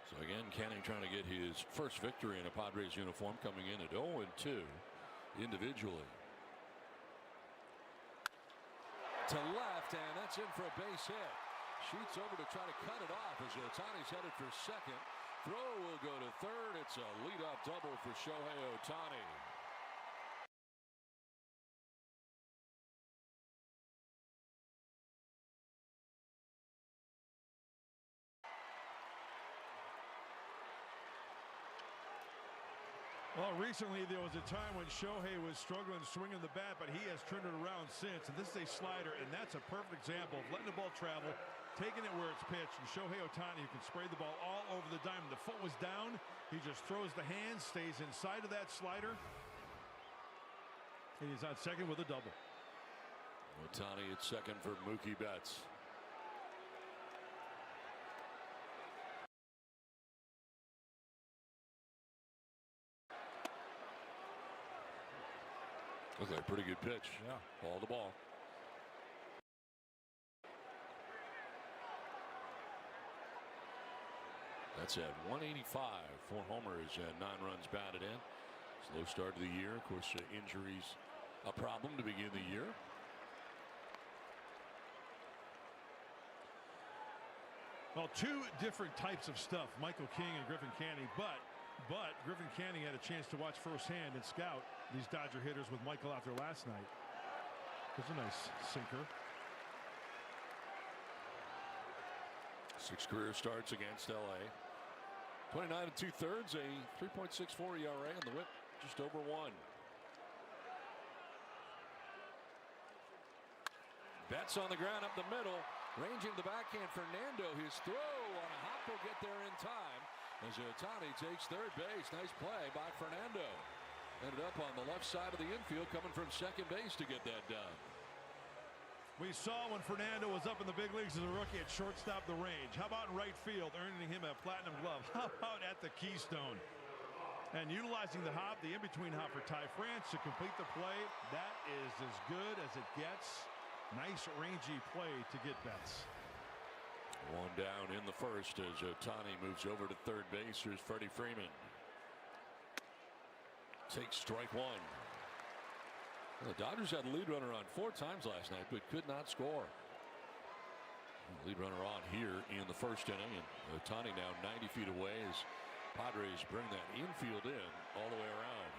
So again, Canning trying to get his first victory in a Padres uniform, coming in at 0-2 individually. To left, and that's in for a base hit. Sheets over to try to cut it off as Ohtani's headed for second. Throw will go to third. It's a leadoff double for Shohei Ohtani. Well, recently there was a time when Shohei was struggling swinging the bat, but he has turned it around since. And this is a slider, and that's a perfect example of letting the ball travel, taking it where it's pitched. And Shohei Ohtani, who can spray the ball all over the diamond. The foot was down. He just throws the hands, stays inside of that slider. And he's on second with a double. Ohtani at second for Mookie Betts. Looks like a pretty good pitch. Yeah. Ball to ball. That's at 185. 4 homers and 9 runs batted in. Slow start to the year. Of course, injuries a problem to begin the year. Well, 2 different types of stuff, Michael King and Griffin Canning, but Griffin Canning had a chance to watch firsthand and scout these Dodger hitters with Michael out there last night. There's a nice sinker. 6 career starts against LA. 29 2/3, a 3.64 ERA, and the whip just over 1. Betts on the ground up the middle, ranging the backhand. Fernando, his throw on a hop will get there in time as Ohtani takes third base. Nice play by Fernando. Ended up on the left side of the infield, coming from second base to get that done. We saw when Fernando was up in the big leagues as a rookie at shortstop the range. How about in right field, earning him a platinum glove? How about at the Keystone? And utilizing the hop, the in-between hop for Ty France to complete the play. That is as good as it gets. Nice rangy play to get Betts. 1 down in the first as Ohtani moves over to third base. Here's Freddie Freeman. Takes strike 1. Well, the Dodgers had a lead runner on 4 times last night, but could not score. Lead runner on here in the first inning, and Ohtani now 90 feet away as Padres bring that infield in all the way around.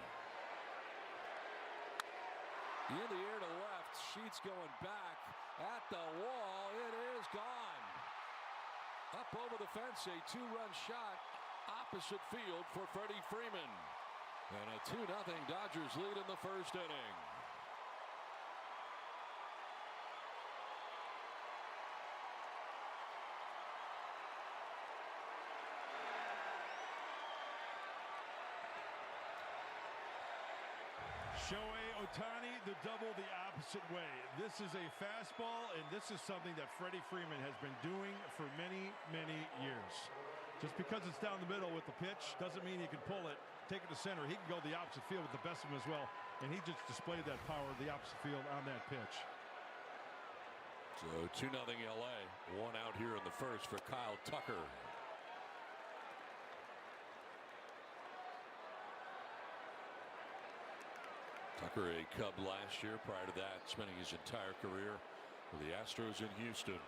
In the air to left, Sheets going back at the wall. It is gone. Up over the fence, a 2-run shot opposite field for Freddie Freeman. And a 2-0 Dodgers lead in the first inning. Shohei Ohtani, the double the opposite way. This is a fastball, and this is something that Freddie Freeman has been doing for many, many years. Just because it's down the middle with the pitch doesn't mean he can pull it, take it to center. He can go the opposite field with the best of them as well, and he just displayed that power of the opposite field on that pitch. So 2-0 LA. 1 out here in the first for Kyle Tucker. Tucker, a Cub last year. Prior to that, spending his entire career with the Astros in Houston.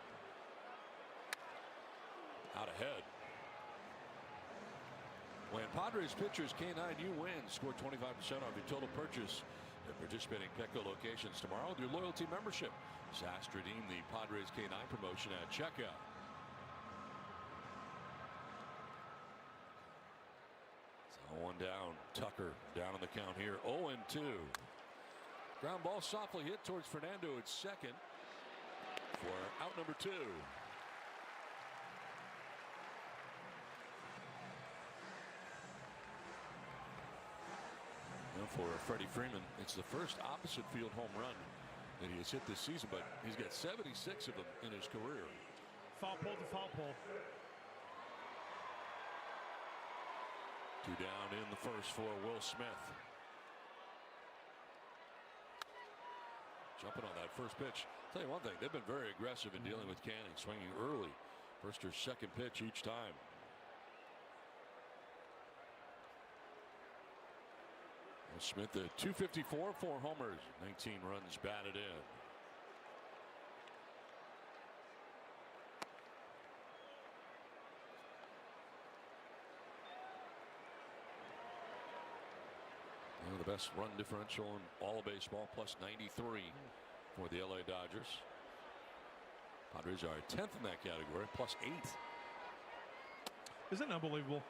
Out ahead. When Padres pitchers K9, you win. Score 25% off your total purchase at participating Petco locations tomorrow with your loyalty membership. Just ask to redeem the Padres K9 promotion at checkout. So 1 down. Tucker down on the count here. 0-2. Ground ball softly hit towards Fernando at second for out number 2. For Freddie Freeman, it's the first opposite field home run that he has hit this season, but he's got 76 of them in his career. Foul pole to foul pole. 2 down in the first for Will Smith. Jumping on that first pitch. I'll tell you one thing, they've been very aggressive in dealing with Canning, swinging early. First or second pitch each time. Smith at 254, 4 homers, 19 runs batted in. One of the best run differential in all of baseball, plus 93 for the LA Dodgers. Padres are 10th in that category, plus 8. Isn't that unbelievable?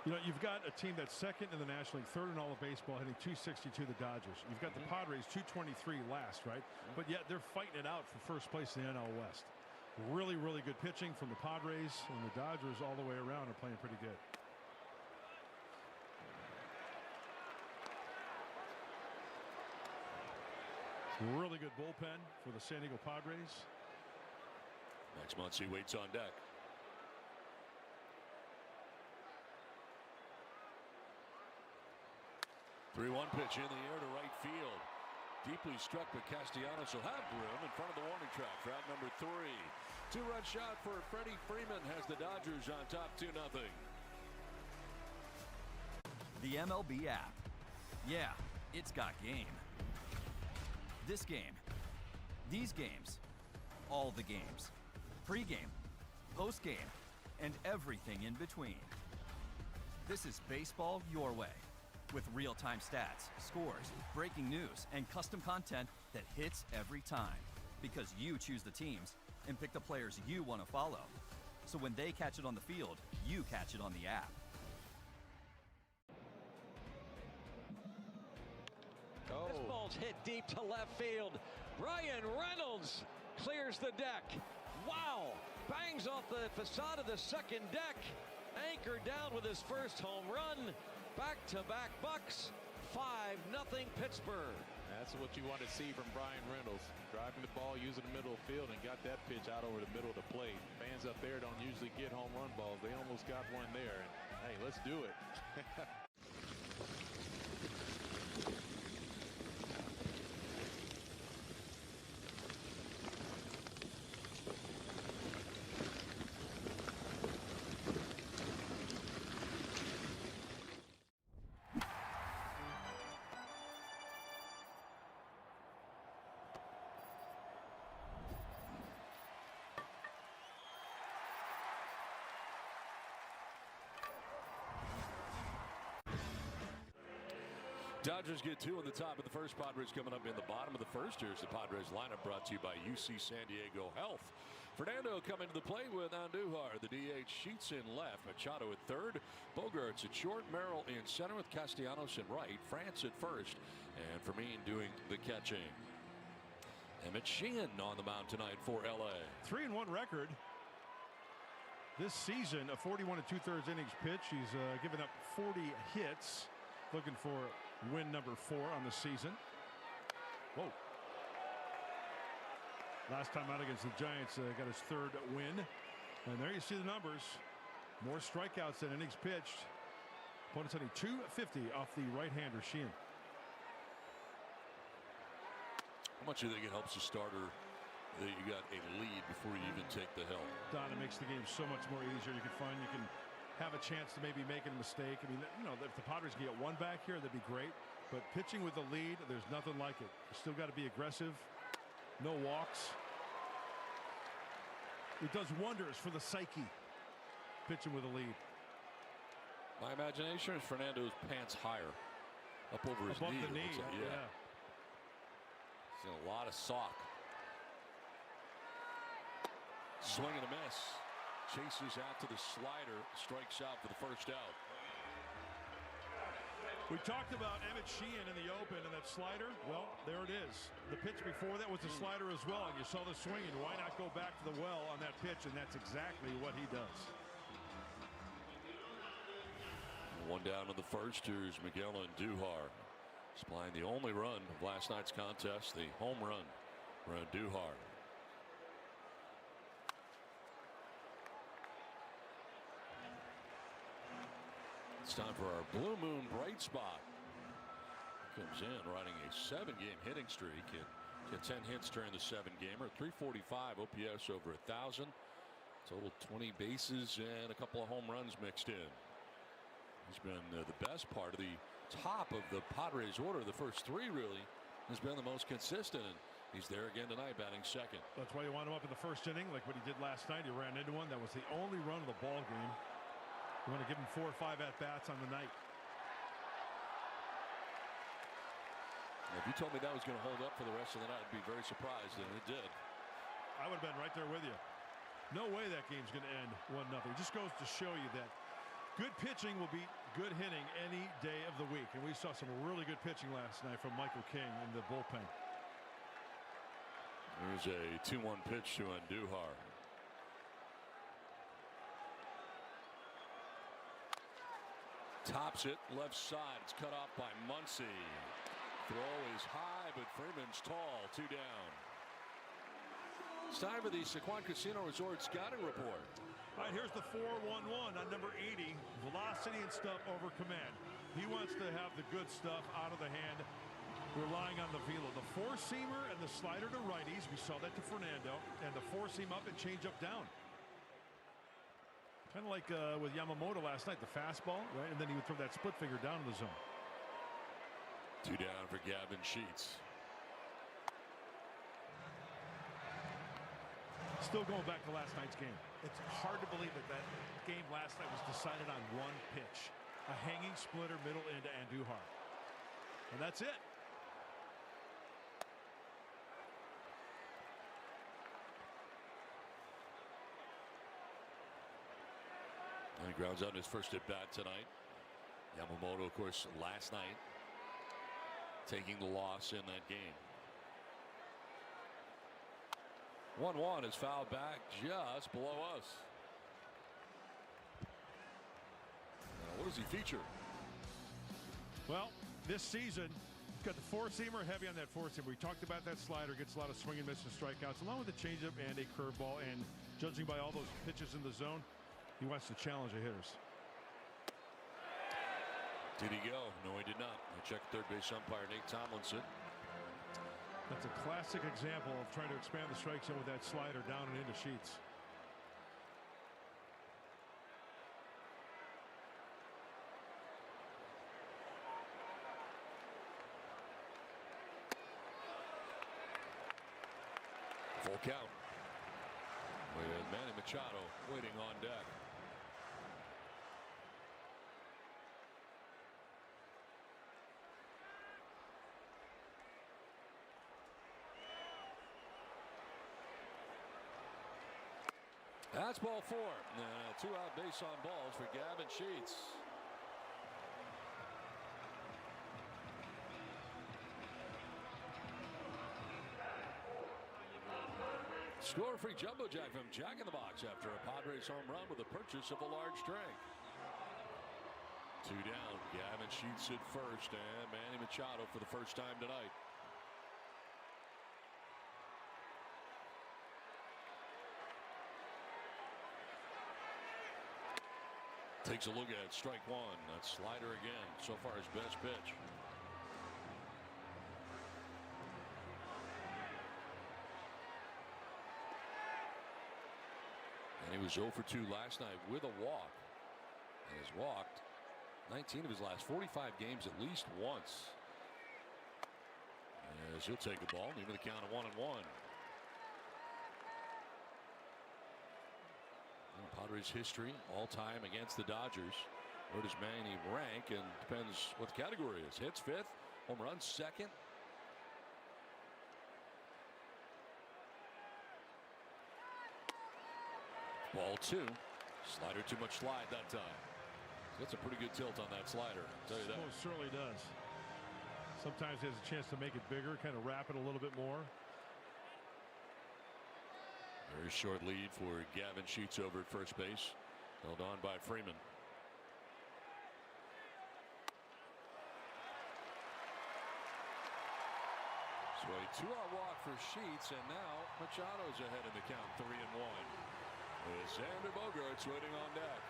You know, you've got a team that's second in the National League, third in all of baseball, hitting 262, the Dodgers. You've got the Padres 223 last, right? But yet they're fighting it out for first place in the NL West. Really, really good pitching from the Padres, and the Dodgers all the way around are playing pretty good. Really good bullpen for the San Diego Padres. Next month, he waits on deck. Three-one pitch in the air to right field. Deeply struck, but Castellanos will have room in front of the warning track for out number 3. Two-run shot for Freddie Freeman has the Dodgers on top 2-0. The MLB app. Yeah, it's got game. This game. These games. All the games. Pre-game, post-game, and everything in between. This is baseball your way. With real-time stats, scores, breaking news, and custom content that hits every time. Because you choose the teams and pick the players you want to follow. So when they catch it on the field, you catch it on the app. Oh. This ball's hit deep to left field. Ryan Reynolds clears the deck. Wow! Bangs off the facade of the second deck. Anchored down with his first home run. Back-to-back Bucks. 5-0 Pittsburgh. That's what you want to see from Ryan Reynolds. Driving the ball, using the middle of the field, and got that pitch out over the middle of the plate. Fans up there don't usually get home run balls. They almost got one there. And, hey, let's do it. Dodgers get 2 in the top of the first. Padres coming up in the bottom of the first. Here's the Padres lineup brought to you by UC San Diego Health. Fernando coming to the plate with Andujar. The DH Sheets in left. Machado at third. Bogarts at short. Merrill in center with Castellanos in right. France at first. And Fermin doing the catching. Emmett Sheehan on the mound tonight for LA. 3-1 record this season. A 41 2/3 innings pitch. He's given up 40 hits. Looking for win number 4 on the season. Whoa. Last time out against the Giants, got his 3rd win. And there you see the numbers. More strikeouts than innings pitched. Opponent's hitting 250 off the right-hander Sheehan. How much do you think it helps the starter that you got a lead before you even take the helm? Don, it makes the game so much more easier. You can have a chance to maybe make a mistake. I mean, you know, if the Padres can get one back here, that'd be great. But pitching with the lead, there's nothing like it. You still got to be aggressive. No walks. It does wonders for the psyche, pitching with a lead. My imagination is Fernando's pants higher, up over his Above knee. the knee, yeah. He's in a lot of sock. Swing and a miss. Chases out to the slider, strikes out for the first out. We talked about Emmett Sheehan in the open and that slider. Well, there it is. The pitch before that was a slider as well, and you saw the swing, and why not go back to the well on that pitch? And that's exactly what he does. One down in the first. Here's Miguel Andujar supplying the only run of last night's contest, the home run for Andujar. It's time for our Blue Moon Bright Spot. Comes in riding a 7-game hitting streak. It get 10 hits during the 7-gamer. 345 OPS over 1,000. Total 20 bases and a couple of home runs mixed in. He's been the best part of the top of the Padres order. The first three really has been the most consistent. And he's there again tonight, batting second. That's why you want him up in the first inning, like what he did last night. He ran into one. That was the only run of the ball game. You want to give him 4 or 5 at-bats on the night. If you told me that was going to hold up for the rest of the night, I'd be very surprised, and it did. I would have been right there with you. No way that game's going to end 1-0. It just goes to show you that good pitching will beat good hitting any day of the week. And we saw some really good pitching last night from Michael King in the bullpen. There's a 2-1 pitch to Andujar. Tops it left side. It's cut off by Muncy. Throw is high, but Freeman's tall. 2 down. It's time for the Sequan Casino Resort scouting report. All right, here's the 4-1-1 on number 80. Velocity and stuff over command. He wants to have the good stuff out of the hand, relying on the velo. The four-seamer and the slider to righties. We saw that to Fernando. And the four-seam up and change up down. Kind of like with Yamamoto last night, the fastball, right? And then he would throw that split finger down in the zone. 2 down for Gavin Sheets. Still going back to last night's game. It's hard to believe that that game last night was decided on one pitch. A hanging splitter middle into Andujar. And that's it. And he grounds out his first at bat tonight. Yamamoto, of course, last night taking the loss in that game. 1-1 is fouled back just below us. Now, what does he feature? Well, this season, he's got the four-seamer, heavy on that four-seamer. We talked about that slider, gets a lot of swing and miss and strikeouts, along with a changeup and a curveball. And judging by all those pitches in the zone, he wants to challenge the hitters. Did he go? No, he did not. I checked third base umpire Nate Tomlinson. That's a classic example of trying to expand the strike zone with that slider down and into Sheets. Full count with Manny Machado waiting on deck. That's ball 4. 2 out base on balls for Gavin Sheets. Score-free jumbo jack from Jack in the Box after a Padres home run with the purchase of a large drink. 2 down. Gavin Sheets at first, and Manny Machado for the first time tonight. Takes a look at strike 1. That slider again. So far his best pitch. And he was 0 for 2 last night with a walk. And has walked 19 of his last 45 games at least once. As he'll take a ball, even the count of 1-1. Padres history all time against the Dodgers. Where does Manny rank? And depends what the category is. Hits 5th, home runs 2nd. Ball 2. Slider too much slide that time. That's a pretty good tilt on that slider, I'll tell you that. Most certainly does. Sometimes he has a chance to make it bigger, kind of wrap it a little bit more. Very short lead for Gavin Sheets over at first base. Held on by Freeman. So a 2-out walk for Sheets, and now Machado's ahead in the count, 3-1. With Xander Bogaerts waiting on deck.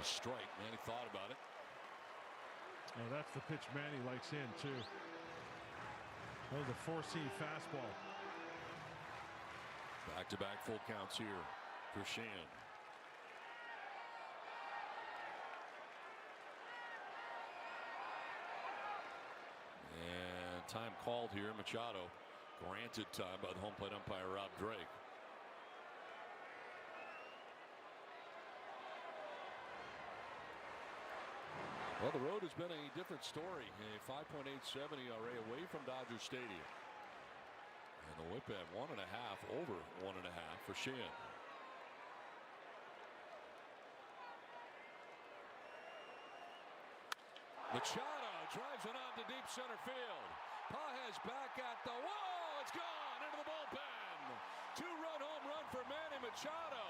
Strike. Manny thought about it. Oh, that's the pitch Manny likes in too. That was a four-seam fastball. Back-to-back full counts here for Sheehan. And time called here. Machado granted time by the home plate umpire Rob Drake. Well, the road has been a different story. A 5.87 ERA away from Dodger Stadium. And the whip at 1.5, over 1.5 for Sheehan. Machado drives it on to deep center field. Pages back at the wall. It's gone into the bullpen. Two-run home run for Manny Machado.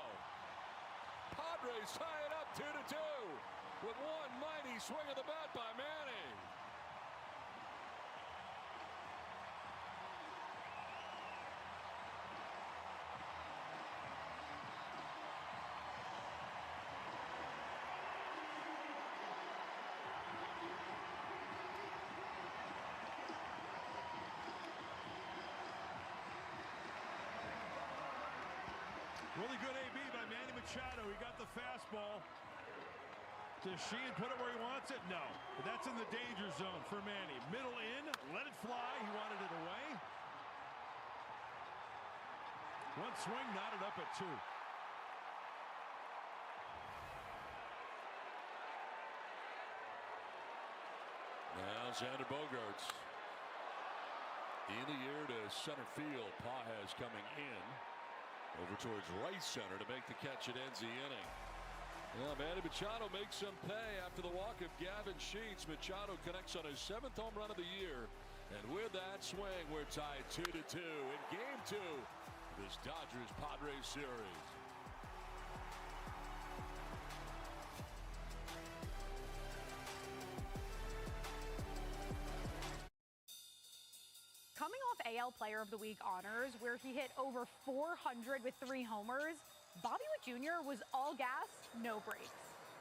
Padres tie it up 2-2 with one mighty swing of the bat by Manny. Really good AB by Manny Machado. He got the fastball. Does Sheehan put it where he wants it? No. But that's in the danger zone for Manny. Middle in, let it fly. He wanted it away. One swing, knotted up at 2. Now Xander Bogaerts in the air to center field. Pages coming in. Over towards right center to make the catch. It ends the inning. Well, Manny Machado makes some pay after the walk of Gavin Sheets. Machado connects on his 7th home run of the year. And with that swing, we're tied 2-2 in Game 2 of this Dodgers-Padres series. Coming off AL Player of the Week honors, where he hit over 400 with 3 homers, Bobby Witt Jr. was all gas, no brakes.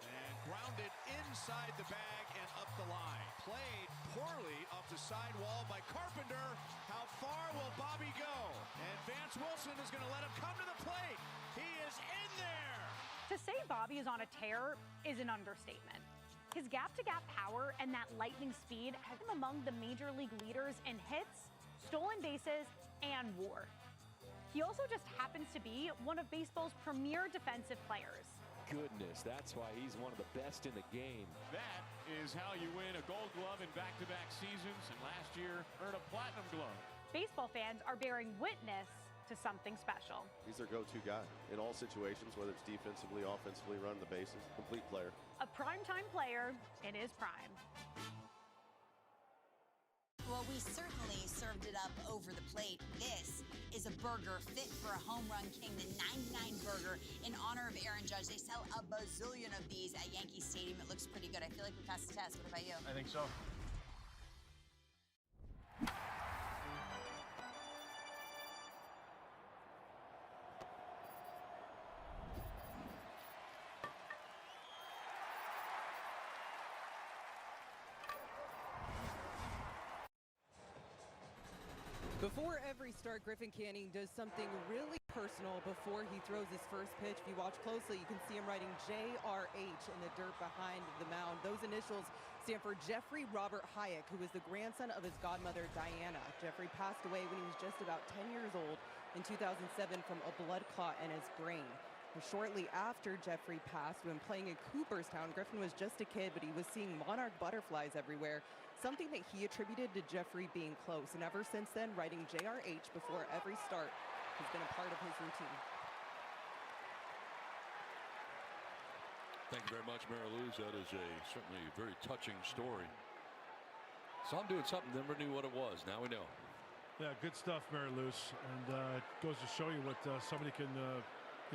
And grounded inside the bag and up the line. Played poorly off the sidewall by Carpenter. How far will Bobby go? And Vance Wilson is going to let him come to the plate. He is in there. To say Bobby is on a tear is an understatement. His gap-to-gap power and that lightning speed have him among the major league leaders in hits, stolen bases, and WAR. He also just happens to be one of baseball's premier defensive players. Goodness, that's why he's one of the best in the game. That is how you win a Gold Glove in back-to-back seasons, and last year earned a Platinum Glove. Baseball fans are bearing witness to something special. He's their go-to guy in all situations, whether it's defensively, offensively, running the bases, complete player. A primetime player in his prime. Well, we certainly served it up over the plate. This is a burger fit for a home run king, the 99 burger in honor of Aaron Judge. They sell a bazillion of these at Yankee Stadium. It looks pretty good. I feel like we passed the test. What about you? I think so. Before every start, Griffin Canning does something really personal before he throws his first pitch. If you watch closely, you can see him writing JRH in the dirt behind the mound. Those initials stand for Jeffrey Robert Hayek, who was the grandson of his godmother, Diana. Jeffrey passed away when he was just about 10 years old in 2007 from a blood clot in his brain. And shortly after Jeffrey passed, when playing in Cooperstown, Griffin was just a kid, but he was seeing monarch butterflies everywhere, something that he attributed to Jeffrey being close. And ever since then, writing JRH before every start has been a part of his routine. Thank you very much, Mary Louise. That is certainly a very touching story. So I'm doing something, never knew what it was. Now we know. Yeah, good stuff, Mary Louise. And it goes to show you what somebody can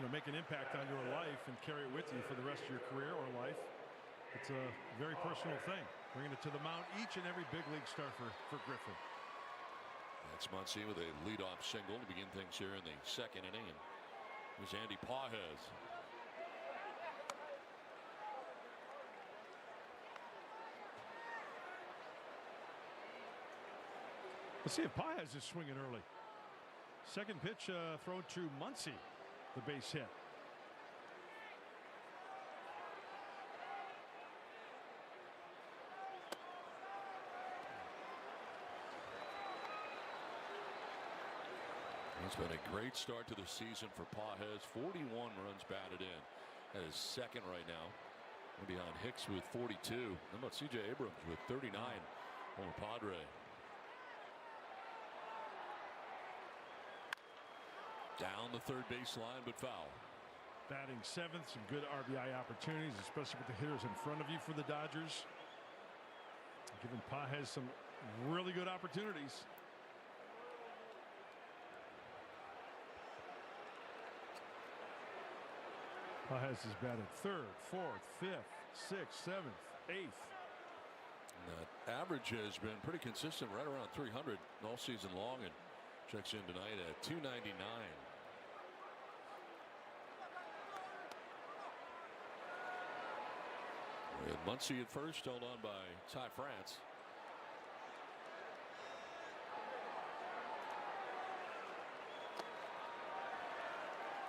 make an impact on your life and carry it with you for the rest of your career or life. It's a very personal thing. Bringing it to the mound each and every big league start for Griffin. That's Muncy with a leadoff single to begin things here in the second inning. Here's Andy Pages. Let's see if Pages is swinging early. Second pitch thrown to Muncy, the base hit. It's been a great start to the season for Pages. 41 runs batted in. That is second right now. Behind Hicks with 42. How about C.J. Abrams with 39 on the Padre. Down the third baseline, but foul. Batting seventh, some good RBI opportunities, especially with the hitters in front of you for the Dodgers. Giving Pages some really good opportunities. Pages has batted third, fourth, fifth, sixth, seventh, eighth. And that average has been pretty consistent, right around 300 all season long, and checks in tonight at 299. With Muncy at first, held on by Ty France.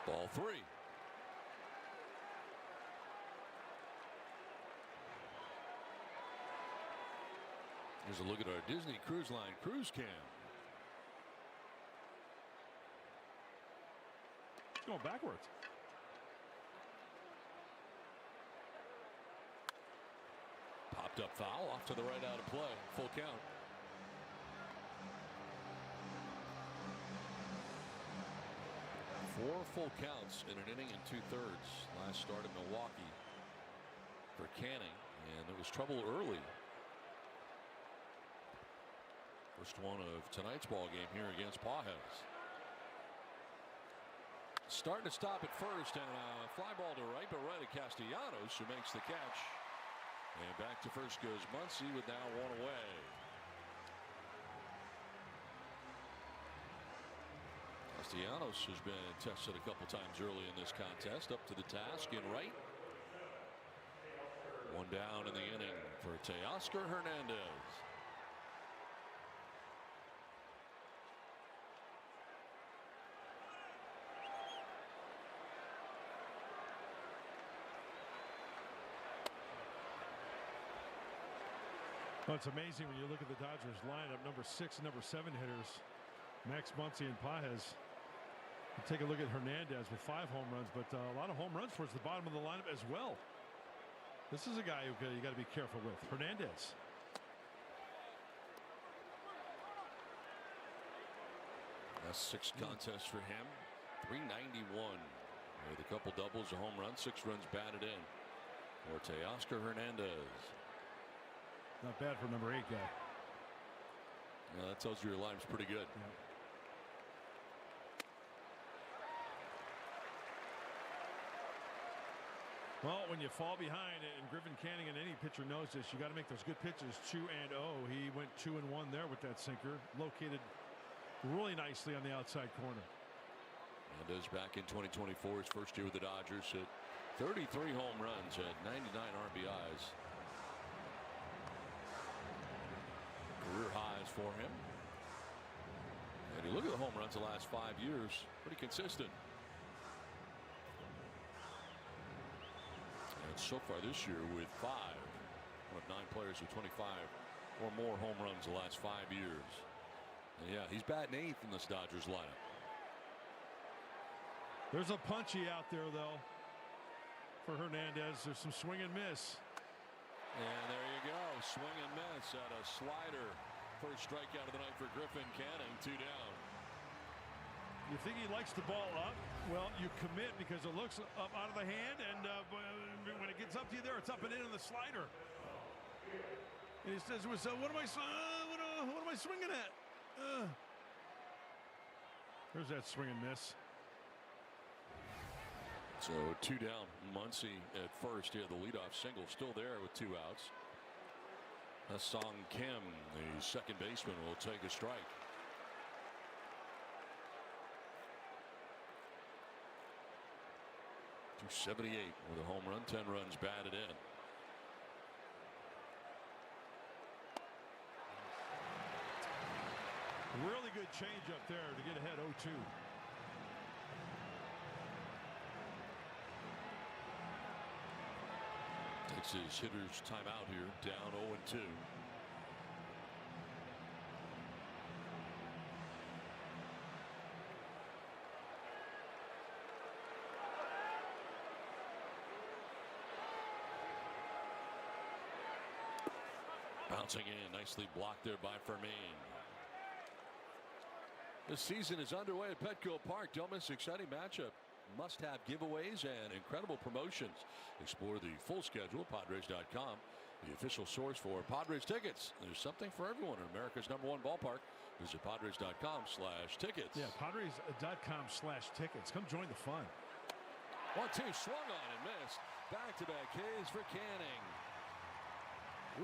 Ball three. Here's a look at our Disney Cruise Line cruise cam. It's going backwards. Popped up foul, off to the right, out of play. Full count. Four full counts in an inning and 2/3. Last start in Milwaukee for Canning, and there was trouble early. First one of tonight's ball game here against Pages. Starting to stop at first, and a fly ball to right, but right at Castellanos, who makes the catch. And back to first goes Muncy with now one away. Castellanos has been tested a couple times early in this contest, up to the task in right. One down in the inning for Teoscar Hernandez. Well, it's amazing when you look at the Dodgers lineup, number 6 and number 7 hitters, Max Muncy and Pages. You take a look at Hernandez with 5 home runs, but a lot of home runs towards the bottom of the lineup as well. This is a guy you got to be careful with. Hernandez. That's 6 contests for him. 391 with a couple doubles, a home run, 6 runs batted in for Teoscar Hernandez. Not bad for number 8 guy. Yeah, that tells you your line's pretty good. Yeah. Well, when you fall behind, and Griffin Canning and any pitcher knows this, you got to make those good pitches. 2-0. He went 2-1 there with that sinker, located really nicely on the outside corner. Hernandez back in 2024, his first year with the Dodgers, hit 33 home runs, had 99 RBIs. Career highs for him. And you look at the home runs the last 5 years, pretty consistent. And so far this year with 5, one of 9 players with 25 or more home runs the last 5 years. And yeah, he's batting 8th in this Dodgers lineup. There's a punchy out there though for Hernandez. There's some swing and miss. And there you go, swing and miss at a slider. First strikeout of the night for Griffin Canning, 2 down. You think he likes the ball up? Well, you commit because it looks up out of the hand, and when it gets up to you there, it's up and in on the slider. And he says, "What am I swinging at?" There's that swing and miss. So 2 down. Muncy at first. He had the leadoff single, still there with 2 outs. Song Kim, the second baseman, will take a strike. .278 with a home run, 10 runs batted in. Really good change up there to get ahead 0-2. Takes his hitter's timeout here, down 0-2. Bouncing in, nicely blocked there by Fermin. The season is underway at Petco Park. Don't miss exciting matchup. Must-have giveaways and incredible promotions. Explore the full schedule at Padres.com, the official source for Padres tickets. There's something for everyone in America's #1 ballpark. Visit Padres.com/tickets. Yeah, Padres.com/tickets. Come join the fun. 1-2, swung on and missed. Back-to-back Ks for Canning.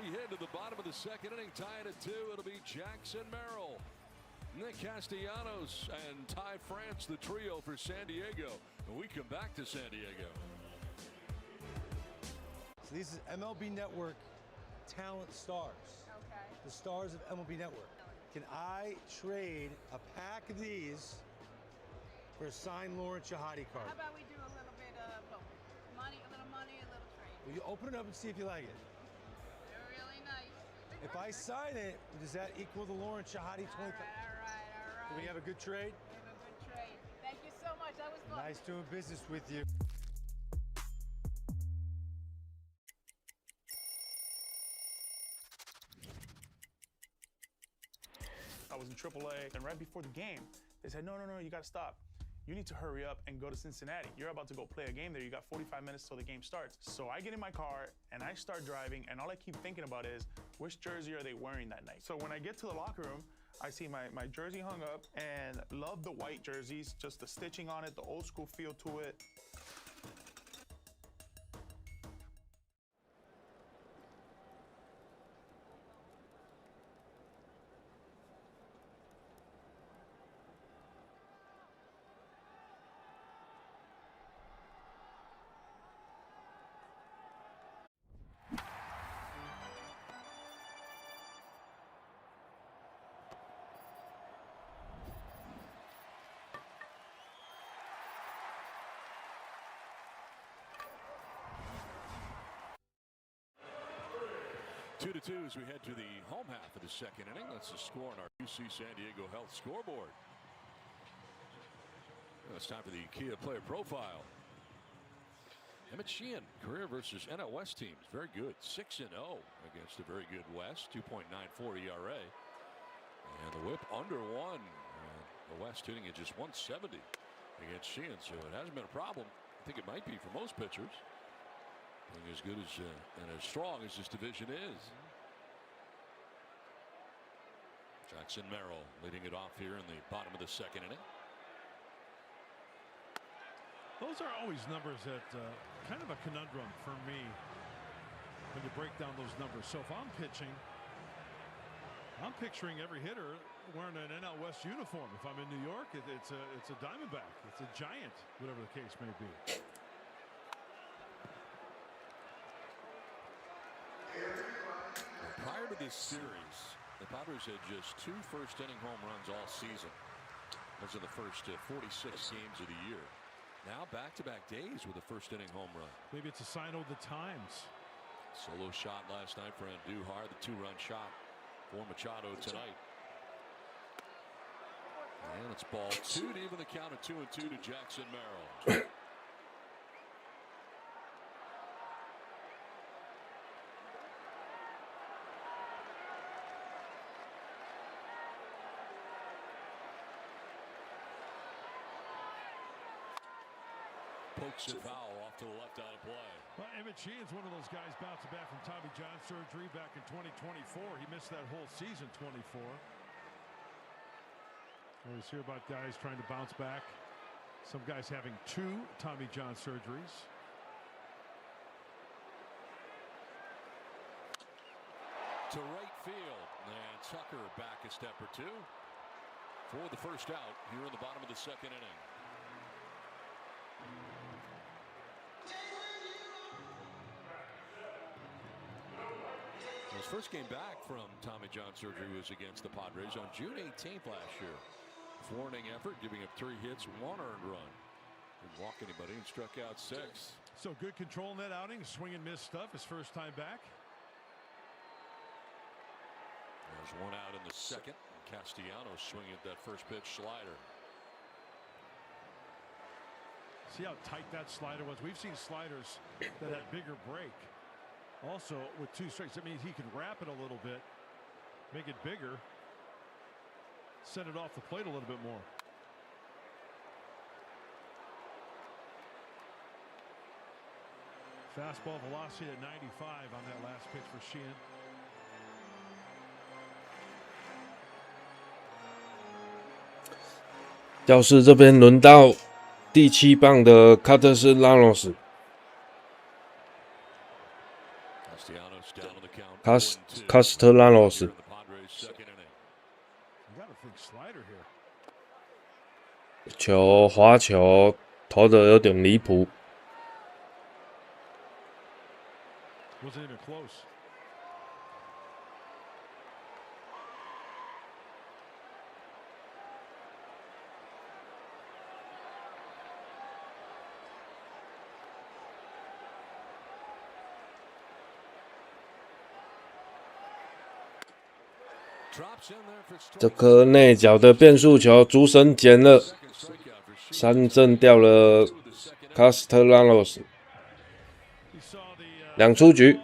We head to the bottom of the second inning, tied at 2. It'll be Jackson Merrill, Nick Castellanos, and Ty France, the trio for San Diego. And we come back to San Diego. So this is MLB Network Talent Stars. Okay. The stars of MLB Network. Can I trade a pack of these for a signed Lauren Shohei card? How about we do a little bit of both? Money, a little trade. Will you open it up and see if you like it? They're really nice. If I sign it, does that equal the Lauren Shohei 20? All right. Do we have a good trade? We have a good trade. Thank you so much. That was fun. Nice doing business with you. I was in AAA, and right before the game, they said, no, you gotta stop. You need to hurry up and go to Cincinnati. You're about to go play a game there. You got 45 minutes till the game starts. So I get in my car and I start driving, and all I keep thinking about is, which jersey are they wearing that night? So when I get to the locker room, I see my jersey hung up, and love the white jerseys, just the stitching on it, the old school feel to it. Two to two as we head to the home half of the second inning. That's the score on our UC San Diego Health scoreboard. Well, it's time for the Kia player profile. Emmett Sheehan, career versus NL West teams, very good. 6-0 against a very good West, 2.94 ERA. And the whip under 1. The West hitting at just 170 against Sheehan, so it hasn't been a problem. I think it might be for most pitchers. As good as and as strong as this division is. Jackson Merrill leading it off here in the bottom of the second inning. Those are always numbers that kind of a conundrum for me when you break down those numbers. So if I'm pitching, I'm picturing every hitter wearing an NL West uniform. If I'm in New York, it's a Diamondback, it's a Giant, whatever the case may be. Prior to this series, the Padres had just 2 first-inning home runs all season. Those are the first 46 games of the year. Now back-to-back days with a first-inning home run. Maybe it's a sign of the times. Solo shot last night for Andujar, the 2-run shot for Machado tonight. And it's ball 2 to even the count of 2-2 to Jackson Merrill. Pokes it foul off to the left out of play. Well, Emmett Sheehan's one of those guys bouncing back from Tommy John surgery back in 2024. He missed that whole season, 24. Always hear about guys trying to bounce back. Some guys having 2 Tommy John surgeries. To right field, and Tucker back a step or 2 for the first out here in the bottom of the second inning. His first game back from Tommy John surgery was against the Padres on June 18th last year. 4-inning effort, giving up 3 hits, 1 earned run. Didn't walk anybody and struck out 6. So good control in that outing, swing and miss stuff. His first time back. There's 1 out in the second. Castellanos swinging at that first pitch slider. See how tight that slider was? We've seen sliders that had bigger break. Also, with 2 strikes, that means he could wrap it a little bit, make it bigger, send it off the plate a little bit more. Fastball velocity at 95 on that last pitch for Sheehan. 教室这边轮到第7棒的卡特斯拉罗斯，卡斯特拉罗斯，球滑球投的有点离谱。Wasn't even close. 这颗内角的变速球，主审捡了，3振掉了卡斯特拉罗斯，2出局。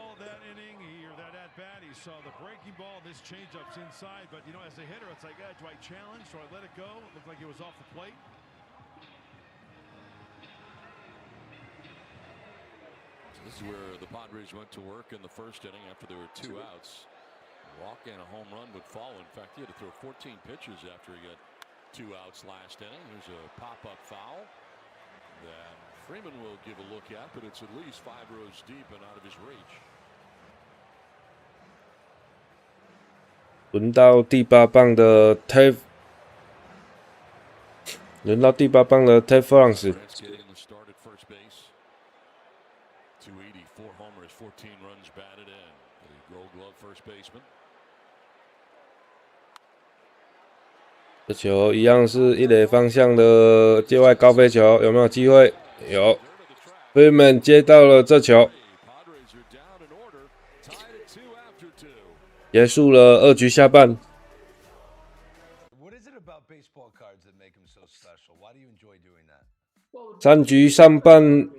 This is where the Padres went to work in the first inning after there were 2 outs. Walk and a home run would follow. In fact, he had to throw 14 pitches after he got 2 outs last inning. There's a pop-up foul that Freeman will give a look at, but it's at least 5 rows deep and out of his reach. 轮到第8棒的 Tav， 轮到第8棒的 Tav France。 284 homers, 14 runs batted in. The Gold Glove first baseman. 这球一样是一垒方向的界外高飞球，有没有机会？有 ，Freeman 接到了这球，结束了2局下半。3局上半，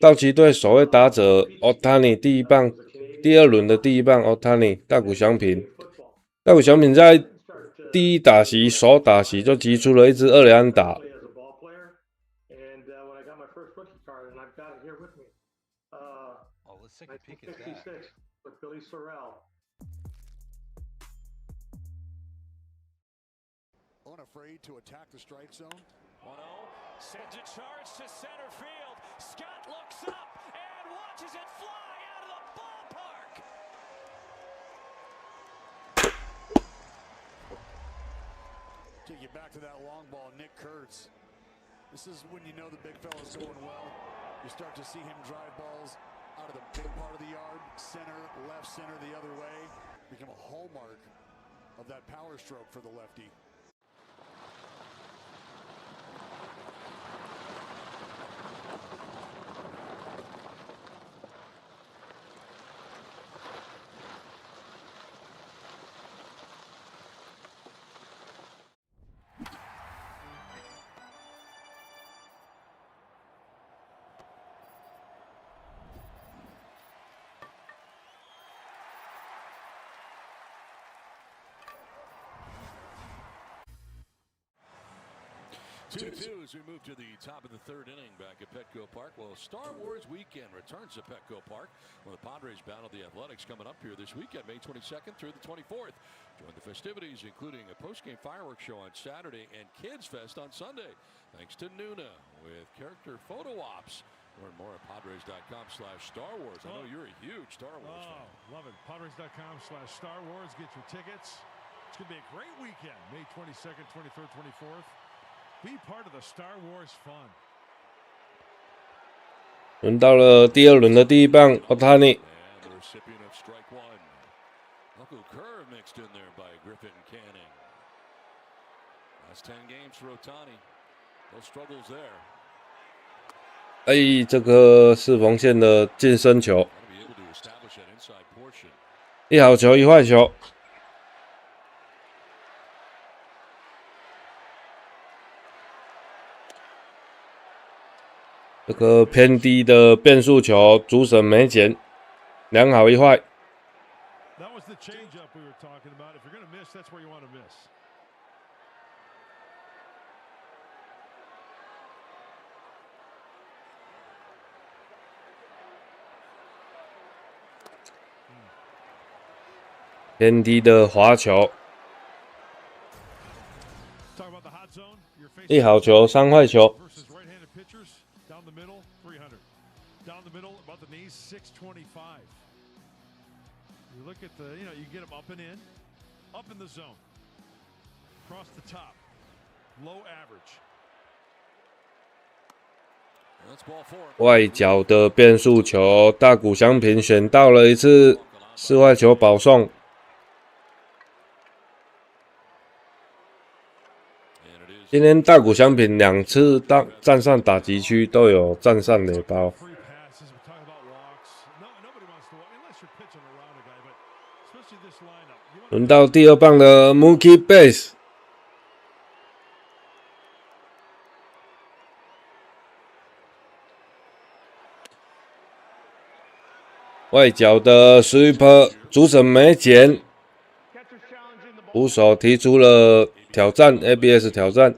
道奇队首位打者 Ohtani 第1棒，第2轮的第1棒 Ohtani 大谷翔平，大谷翔平在第1打席首打席就击出了1支2垒安打。Unafraid to attack the strike zone. 1-0 sends a charge to center field. Scott looks up and watches it fly out of the ballpark. Take you back to that long ball, Nick Kurtz. This is when you know the big fella's going well. You start to see him drive balls out of the big part of the yard, center, left center the other way. Become a hallmark of that power stroke for the lefty. Two as we move to the top of the 3rd inning back at Petco Park. Well, Star Wars weekend returns to Petco Park when the Padres battle the Athletics coming up here this weekend, May 22nd through the 24th. Join the festivities, including a post-game fireworks show on Saturday and Kids Fest on Sunday. Thanks to Nuna with character photo ops. Learn more at Padres.com/Star Wars. I know you're a huge Star Wars fan. Love it. Padres.com/Star Wars. Get your tickets. It's going to be a great weekend, May 22nd, 23rd, 24th. Be part of the Star Wars fun. 轮到了第2轮的第1棒 Ohtani， Local curve mixed in there by Griffin Canning. Last 10 games for Ohtani. No struggles there. 哎，这个是缝线的近身球，一好球一坏球。这个偏低的变速球，主审没捡，两好一坏。偏低的滑球，一好球三坏球。You look at the, you get them up and in, up in the zone, across the top, low average. 外角的变速球，大谷翔平选到了一次四坏球保送。今天大谷翔平2次站上打击区都有站上垒包。轮到第2棒的 Mookie Betts， 外角的 Sweeper 主审没捡，捕手提出了挑战 ABS 挑战。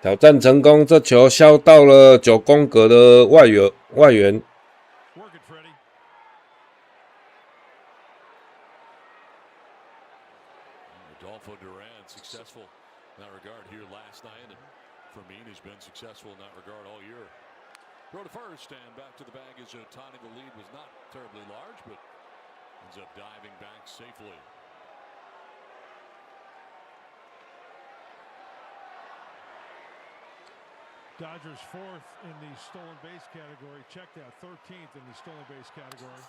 挑战成功，这球削到了9宫格的外缘。Successful in that regard all year. Throw to first and back to the bag as Ohtani. The lead was not terribly large, but ends up diving back safely. Dodgers 4th in the stolen base category. Checked out 13th in the stolen base category.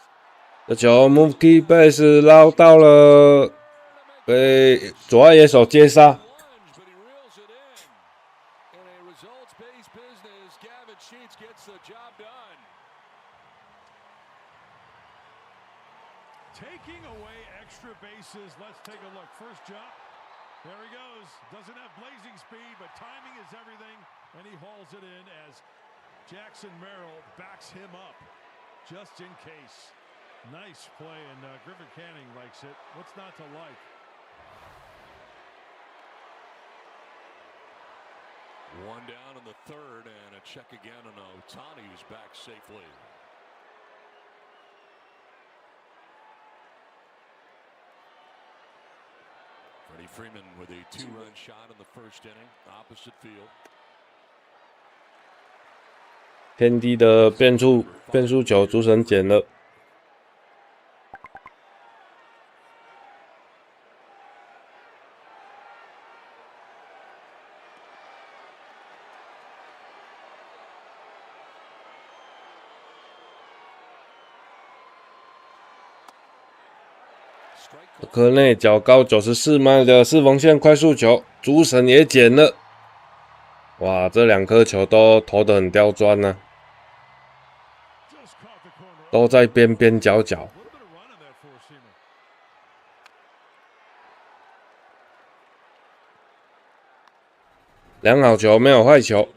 这球 Mookie Betts 捞到了，被左外野手接杀。Taking away extra bases. Let's take a look. First jump. There he goes. Doesn't have blazing speed, but timing is everything. And he hauls it in as Jackson Merrill backs him up just in case. Nice play, and Griffin Canning likes it. What's not to like? One down in the 3rd, and a check again on Ohtani, who's back safely. Freddie Freeman with a 2-run shot in the 1st inning, opposite field. 偏低的变速球，主审捡了。科内角高94迈的四缝线快速球，主审也捡了。哇，这2颗球都投得很刁钻呢、都在边边角角。两好球，没有坏球。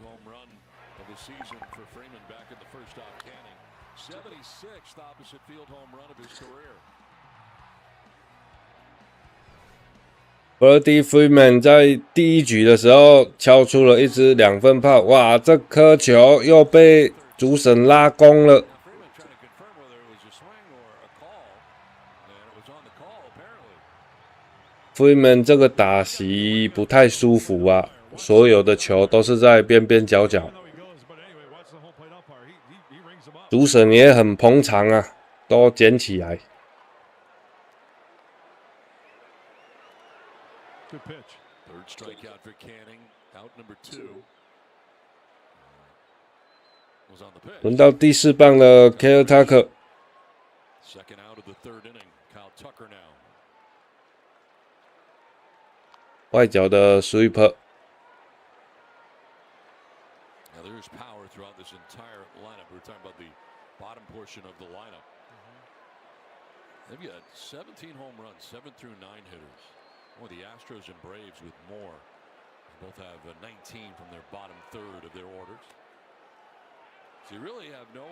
Freddie Freeman 在第1局的时候敲出了一支2分炮，哇！这颗球又被主审拉弓了。Freeman 这个打席不太舒服啊，所有的球都是在边边角角。主审也很捧场啊，都捡起来。Good pitch. 3rd strikeout for Canning. Out number 2. 轮到第4棒的 Kyle Tucker， 外角的 sweeper。 Now there's power throughout this entire lineup. We're talking about the bottom portion of the lineup. They've got 17 home runs, 7 through 9 hitters. Well, the Astros and Braves with more. They both have 19 from their bottom third of their orders. So you really have no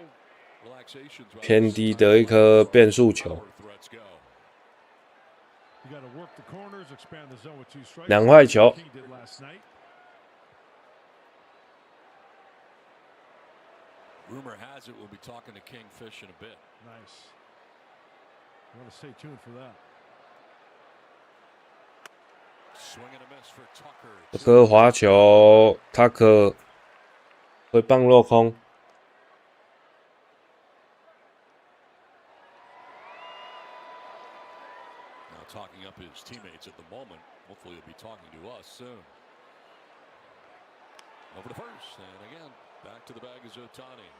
relaxations. 偏低的一颗变速球。两坏球。 Rumor has it we'll be talking to Kingfish in a bit. Nice. I want to stay tuned for that. Swing and a miss for Tucker. 这颗滑球 ，Tucker 会棒落空。 Now talking up his teammates at the moment. Hopefully he'll be talking to us soon. Over to first, and again, back to the bag is Ohtani.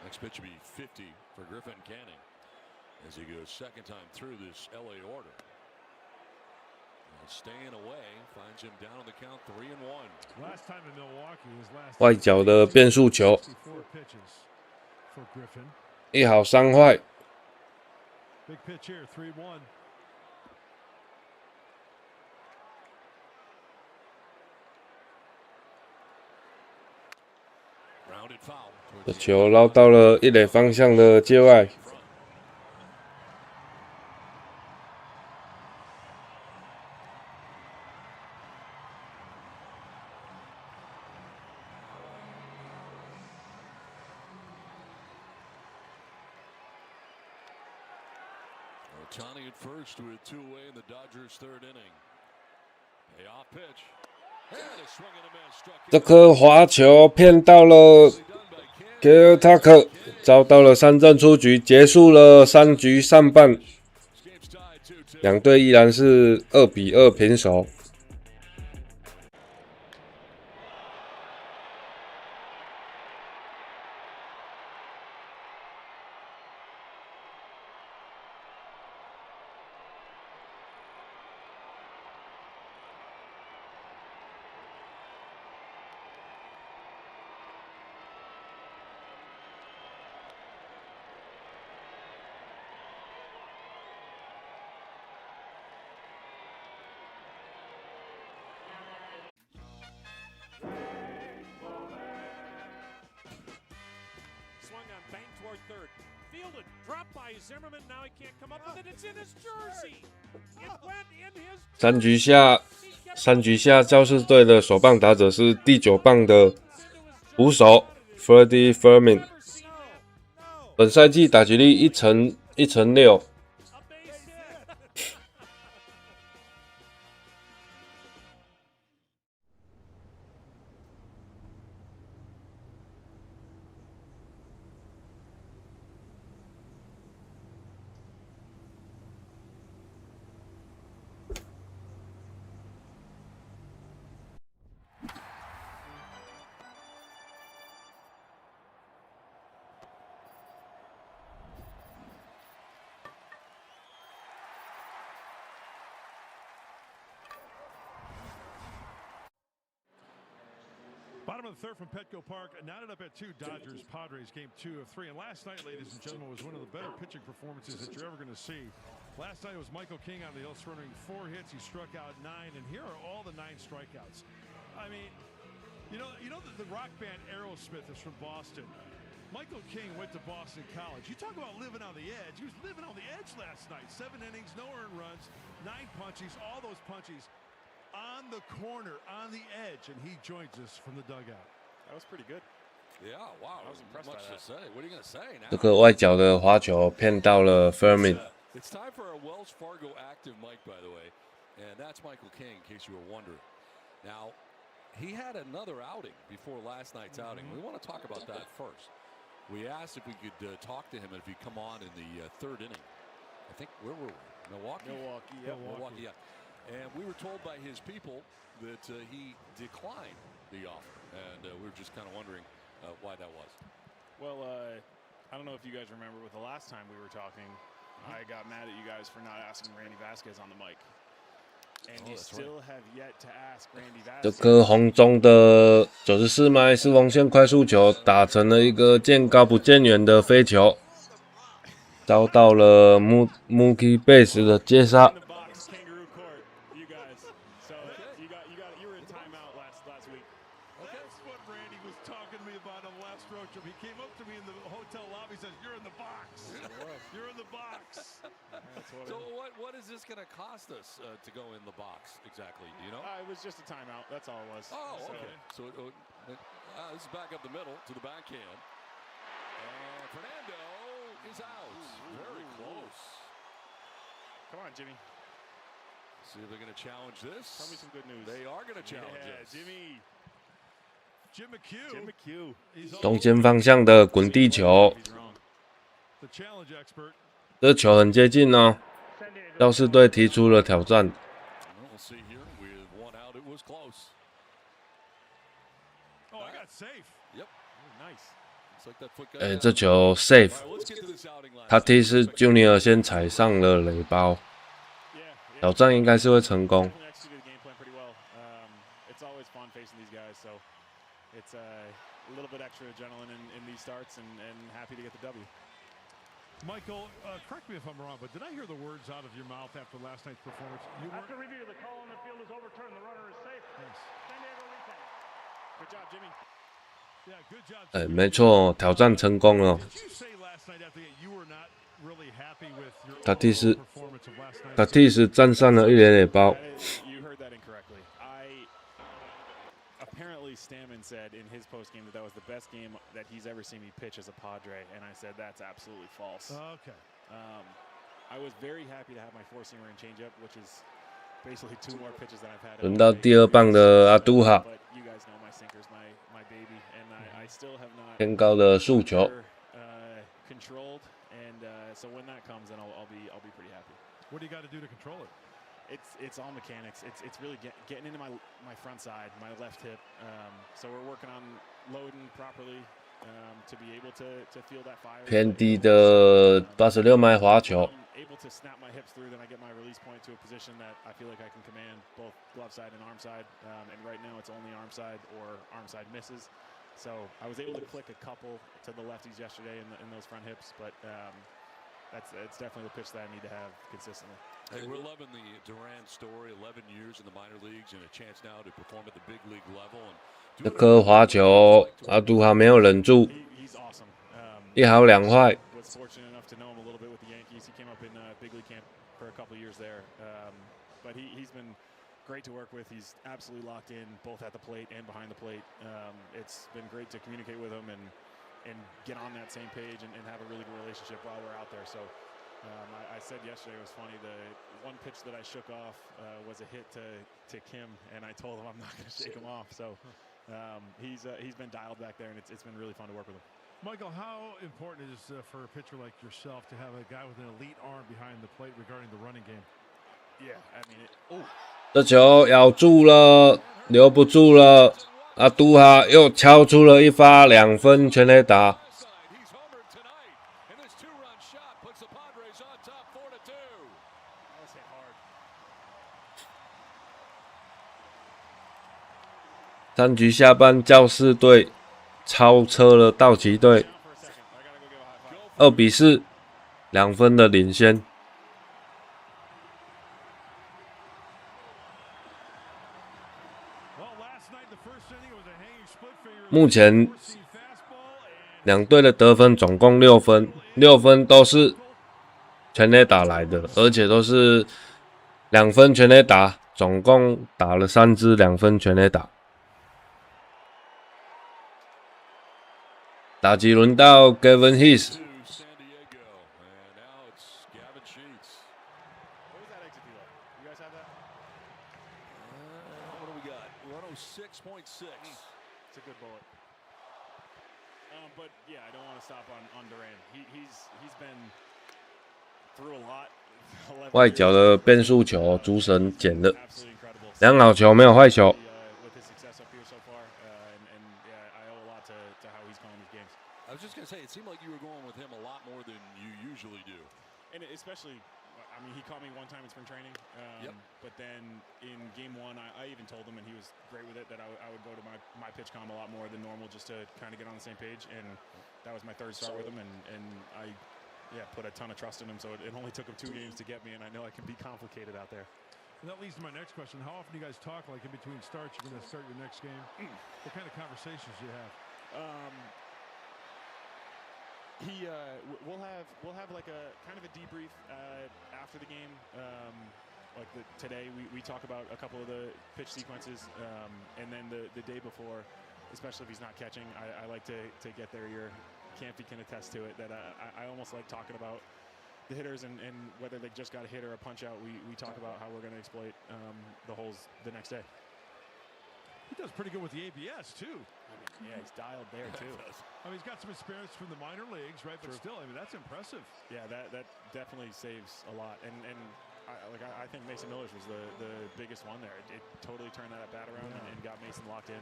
Next pitch will be 50 for Griffin Canning as he goes second time through this LA order. And staying away finds him down on the count 3-1. Last time in Milwaukee, his last 外角的变速球，一好三坏。 Big pitch here, 3-1. 这球捞到了一垒方向的界外。 Ohtani at first with 2 away in the Dodgers' 3rd inning. Payoff pitch. And a swing and a miss. Struck 这颗滑球骗到了 Kyle Tucker， 遭到了3振出局，结束了3局上半。两队依然是2-2平手。 三局下，教士队的首棒打者是第9棒的捕手 Freddie Freeman。本赛季打击率1成6。Bottom of the 3rd from Petco Park, knotted up at 2 Dodgers, Padres, game 2 of 3. And last night, ladies and gentlemen, was one of the better pitching performances that you're ever going to see. Last night was Michael King on the hill, surrendering 4 hits. He struck out 9, and here are all the 9 strikeouts. I mean, you know the rock band Aerosmith is from Boston. Michael King went to Boston College. You talk about living on the edge. He was living on the edge last night. 7 innings, no earned runs, 9 punchies, all those punchies on the corner, on the edge, and he joins us from the dugout. That was pretty good. Yeah, wow. I was impressed by that. Say. What are you going to say now? 这个外角的滑球骗到了 Freeman。 It's time for our Wells Fargo active mic, by the way, and that's Michael King, in case you were wondering. Now, he had another outing before last night's outing. We want to talk about that first. We asked if we could talk to him if he'd come on in the third inning. I think, where were we? Milwaukee? Milwaukee, yeah. And we were told by his people that he declined the offer. And we were just kind of wondering why that was. Well, I don't know if you guys remember, but the last time we were talking, I got mad at you guys for not asking Randy Vasquez on the mic. And you still have yet to ask Randy Vasquez. 这颗红中的94迈四缝线快速球打成了一个见高不见远的飞球，遭到了Mookie Betts 的接杀。Going to cost us to go in the box exactly? Do you know? It was just a timeout. That's all it was. Oh, okay. So this is back up the middle to the backhand, and Fernando is out. Very close. Come on, Jimmy. See if they're going to challenge this. Tell me some good news. They are going to challenge this. Jim McHugh. 中间方向的滚地球，这球很接近哦。教士队提出了挑战。这球 safe， Tatis Junior 先踩上了垒包，挑战应该是会成功。Michael, correct me if I'm wrong, but did I hear the words out of your mouth after last night's performance? After review, the call on the field is overturned. The runner is safe. San Diego recap. Good job, Jimmy. Yeah, good job. 没错，挑战成功了。Tatis 站上了一垒垒包。Stammen said in his postgame that was the best game that he's ever seen me pitch as a Padre, and I said that's absolutely false. Okay. I was very happy to have my four-seamer and changeup, which is basically two more pitches than I've had. 轮到第二棒的阿杜哈。But you guys know my sinker's my baby, and I still have not 偏高的速球。controlled, and so when that comes, then I'll be pretty happy. What do you got to do to control it? It's all mechanics. It's really getting into my front side, my left hip. So we're working on loading properly to be able to feel that fire. 偏低的86迈滑球。Able to snap my hips through, then I get my release point to a position that I feel like I can command both glove side and arm side. And right now it's only arm side or arm side misses. So I was able to click a couple to the lefties yesterday in those front hips, but it's definitely the pitch that I need to have consistently. Hey, we're loving the Durant story. 11 years in the minor leagues and a chance now to perform at the big league level. 这颗滑球，阿杜哈没有忍住，一好两坏。Was fortunate enough to know him a little bit with the Yankees. He came up in big league camp for a couple years there, but he's been great to work with. He's absolutely locked in both at the plate and behind the plate. It's been great to communicate with him and get on that same page and have a really good relationship while we're out there. So I said yesterday, it was funny, the one pitch that I shook off was a hit to Kim, and I told him I'm not going to shake him off. So he's been dialed back there, and it's been really fun to work with him. Michael, how important is it for a pitcher like yourself to have a guy with an elite arm behind the plate regarding the running game? Yeah, I mean, 这球咬住了，留不住了。阿杜哈又敲出了一发2分全垒打。3局下半，教士队超车了道奇队，2比4， 2分的领先。目前两队的得分总共6分，6分都是全垒打来的，而且都是2分全垒打，总共打了3支2分全垒打。打击轮到 Gavin Hughes。But yeah, I don't want to stop on Duran. He's been through a lot. 外角的变速球，主审捡了，良好球没有坏球。I was just gonna say, it seemed like you were going with him a lot more than you usually do. And especially, I mean, he caught me one time in spring training. But then in game one, I even told him, and he was great with it, that I would go to my pitch comm a lot more than normal just to kind of get on the same page. And that was my third start with him, and I put a ton of trust in him. So it only took him 2 games to get me, and I know I can be complicated out there. And that leads to my next question. How often do you guys talk, like in between starts, you're going to start your next game? What kind of conversations do you have? We'll have like a kind of a debrief after the game. Today we talk about a couple of the pitch sequences, and then the day before, especially if he's not catching, I like to get their ear. Campy can attest to it that I almost like talking about the hitters and whether they just got a hit or a punch out. We talk about how we're going to exploit the holes the next day. He does pretty good with the ABS too. I mean, yeah, he's dialed there too. I mean, he's got some experience from the minor leagues, right? But still, I mean, that's impressive. Yeah, that definitely saves a lot. And I think Mason Miller's was the biggest one there. It totally turned that bat around and got Mason locked in.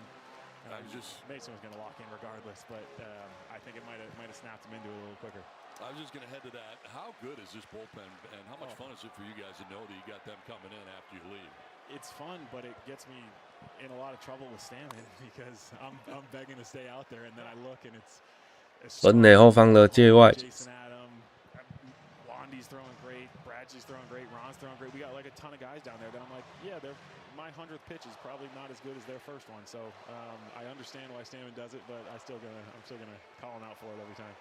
Mason was going to lock in regardless, but I think it might have snapped him into it a little quicker. I was just going to head to that. How good is this bullpen, and how much fun is it for you guys to know that you got them coming in after you leave? It's fun, but it gets me in a lot of trouble with Stammen because I'm begging to stay out there, and then I look and it's 本垒后方的界外。 Jason Adam, Wandy's throwing great, Bradley's throwing great, Ron's throwing great. We got like a ton of guys down there that I'm like, yeah, my 100th pitch is probably not as good as their first one. So I understand why Stammen does it, but I'm still gonna call him out for it every time.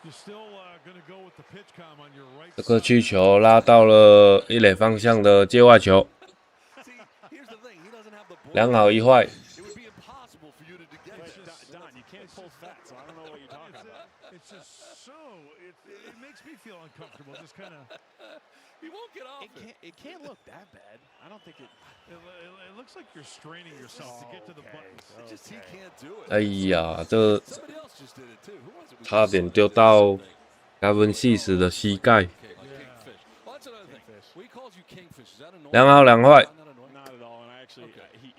You're still gonna go with the pitch comm on your right. 这个气球拉到了一垒方向的界外球，良好一坏。 It's just so it makes me feel uncomfortable. Just kind of. He won't get off it. It can't look that bad. I don't think it. It looks like you're straining yourself to get to the buttons. Just he can't do it. 哎呀，这差点丢到加文细时的膝盖。良好两坏。 Not at all. And actually,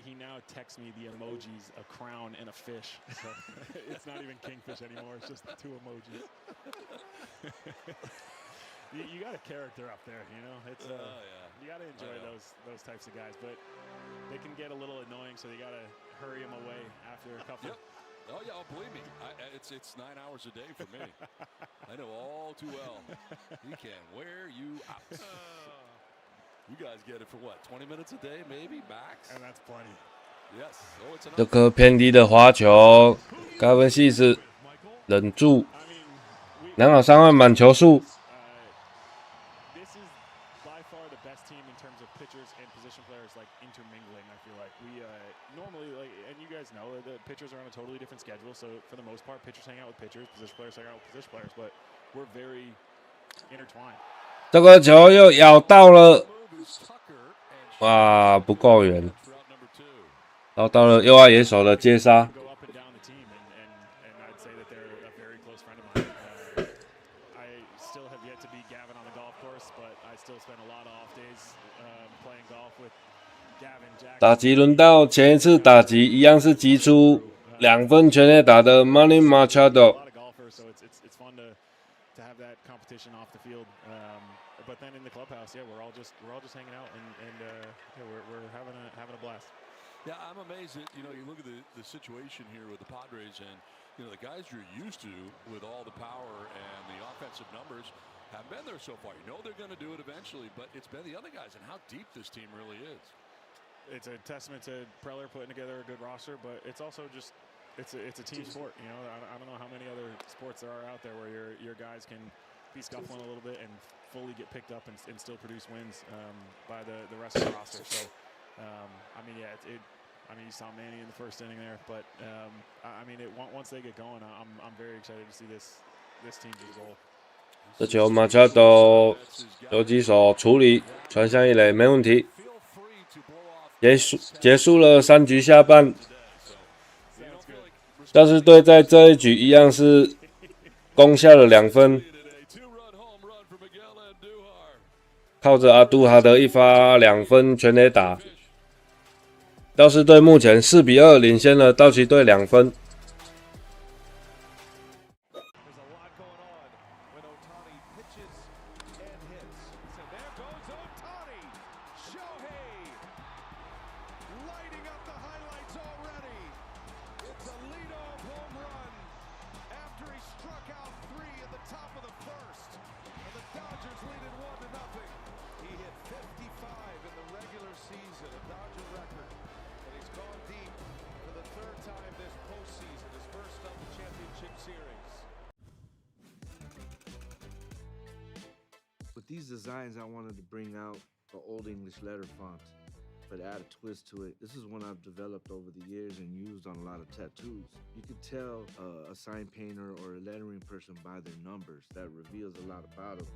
he now texts me the emojis, a crown and a fish. So it's not even kingfish anymore. It's just 2 emojis. You got a character up there, you know. It's you got to enjoy those types of guys, but they can get a little annoying, so you got to hurry them away after a couple. Oh yeah, believe me, it's 9 hours a day for me. I know all too well. He can wear you out. You guys get it for what? 20 minutes a day, maybe max. And that's plenty. Yes. Oh, it's 这颗偏低的滑球，加文细时忍住，良好3坏满球数。 This is by far the best team in terms of pitchers and position players like intermingling. I feel like we normally and you guys know the pitchers are on a totally different schedule. So for the most part, pitchers hang out with pitchers, position players hang out with position players. But we're very intertwined. 这个球又咬到了，哇，不够远，绕到了右外野手的接杀。 打击轮到前一次打击一样是击出2分全垒打的 Manny Machado。 But then in the clubhouse, yeah, we're all just hanging out and we're having a blast. Yeah, I'm amazed that you look at the situation here with the Padres and the guys you're used to with all the power and the offensive numbers have been there so far. You know they're going to do it eventually, but it's been the other guys and how deep this team really is. It's a testament to Preller putting together a good roster, but it's also just it's a team sport. You know, I don't know how many other sports there are out there where your guys can be scuffling a little bit and fully get picked up and still produce wins by the rest of the roster. So, I mean, yeah, I mean, you saw Manny in the first inning there, but I mean, once they get going, I'm very excited to see this team do goal. 这球马乔多游击手处理，传向一垒，没问题。结束了3局下半。教士队在这一局一样是攻下了2分，靠着阿杜哈的一发2分全垒打，教士队目前4比2领先了道奇队2分。There's a lot going on when Ohtani pitches and hits. So there goes Ohtani. Shohei lighting up the highlights already. It's a leadoff home run after he struck out 3 at the top of the first. And the Dodgers lead it 1-0. He hit 55 in the regular season, a Dodger record. And he's gone deep for the 3rd time this postseason, his first of the championship series. With these designs, I wanted to bring out the Old English letter font, but add a twist to it. This is one I've developed over the years and used on a lot of tattoos. You could tell a sign painter or a lettering person by their numbers. That reveals a lot about them.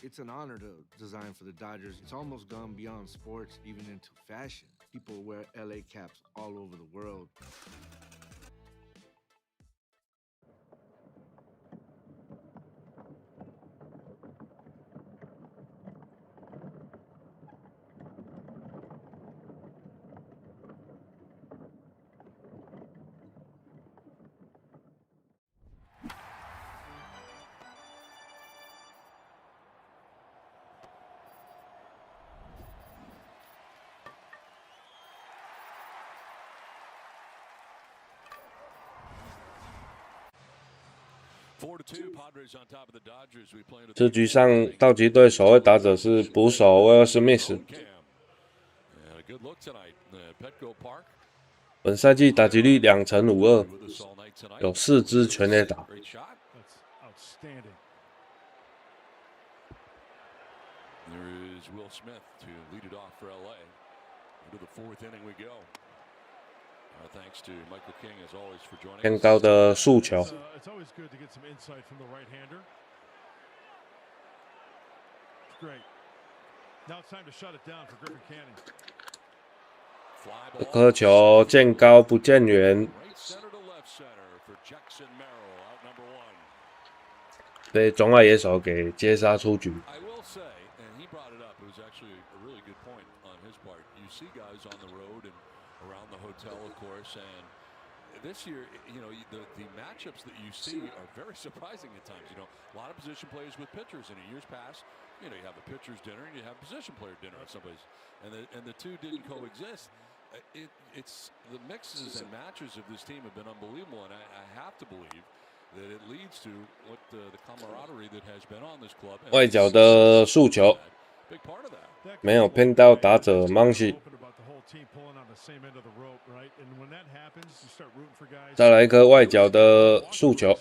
It's an honor to design for the Dodgers. It's almost gone beyond sports, even into fashion. People wear LA caps all over the world. Padres 这局上，道奇队首位打者是捕手威尔史密斯。本赛季打击率2成52，有4支全垒打。偏高的速球。这颗球见高不见远，被中外野手给接杀出局。This year, you know, the matchups that you see are very surprising at times. You know, a lot of position players with pitchers. And in years past, you know, you have a pitcher's dinner and you have a position player dinner at somebody's, and the two didn't coexist. It's the mixes and matches of this team have been unbelievable, and I have to believe that it leads to what the camaraderie that has been on this club. 外角的速球没有骗到打者芒西。再来一颗外角的速球。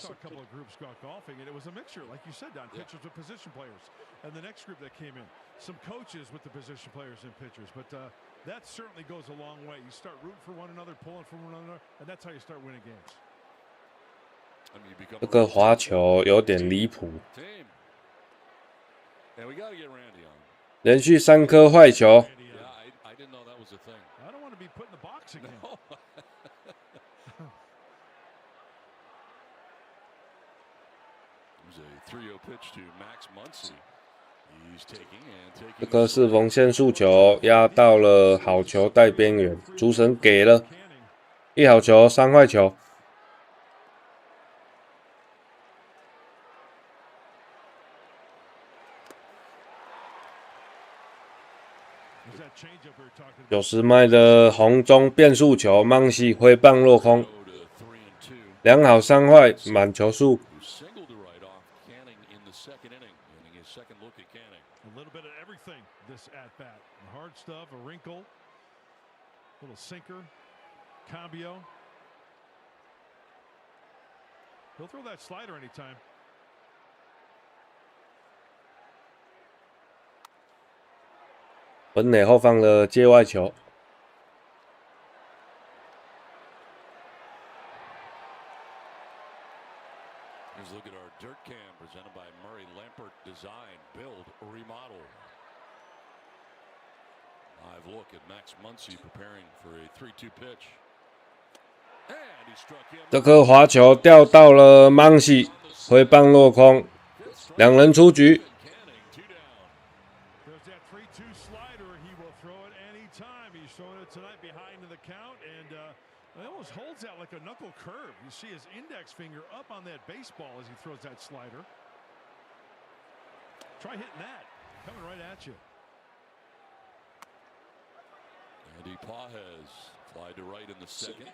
这个滑球有点离谱，连续3颗坏球。这颗四缝线速球压到了好球带边缘，主审给了1好球3坏球。90迈的红中变速球，芒西挥棒落空，2好3坏，满球数。本垒后方的界外球。这颗滑球掉到了芒西，挥棒落空，两人出局。Holds out like a knuckle curve. You see his index finger up on that baseball as he throws that slider. Try hitting that. Coming right at you. Andy Pajes fly to right in the second.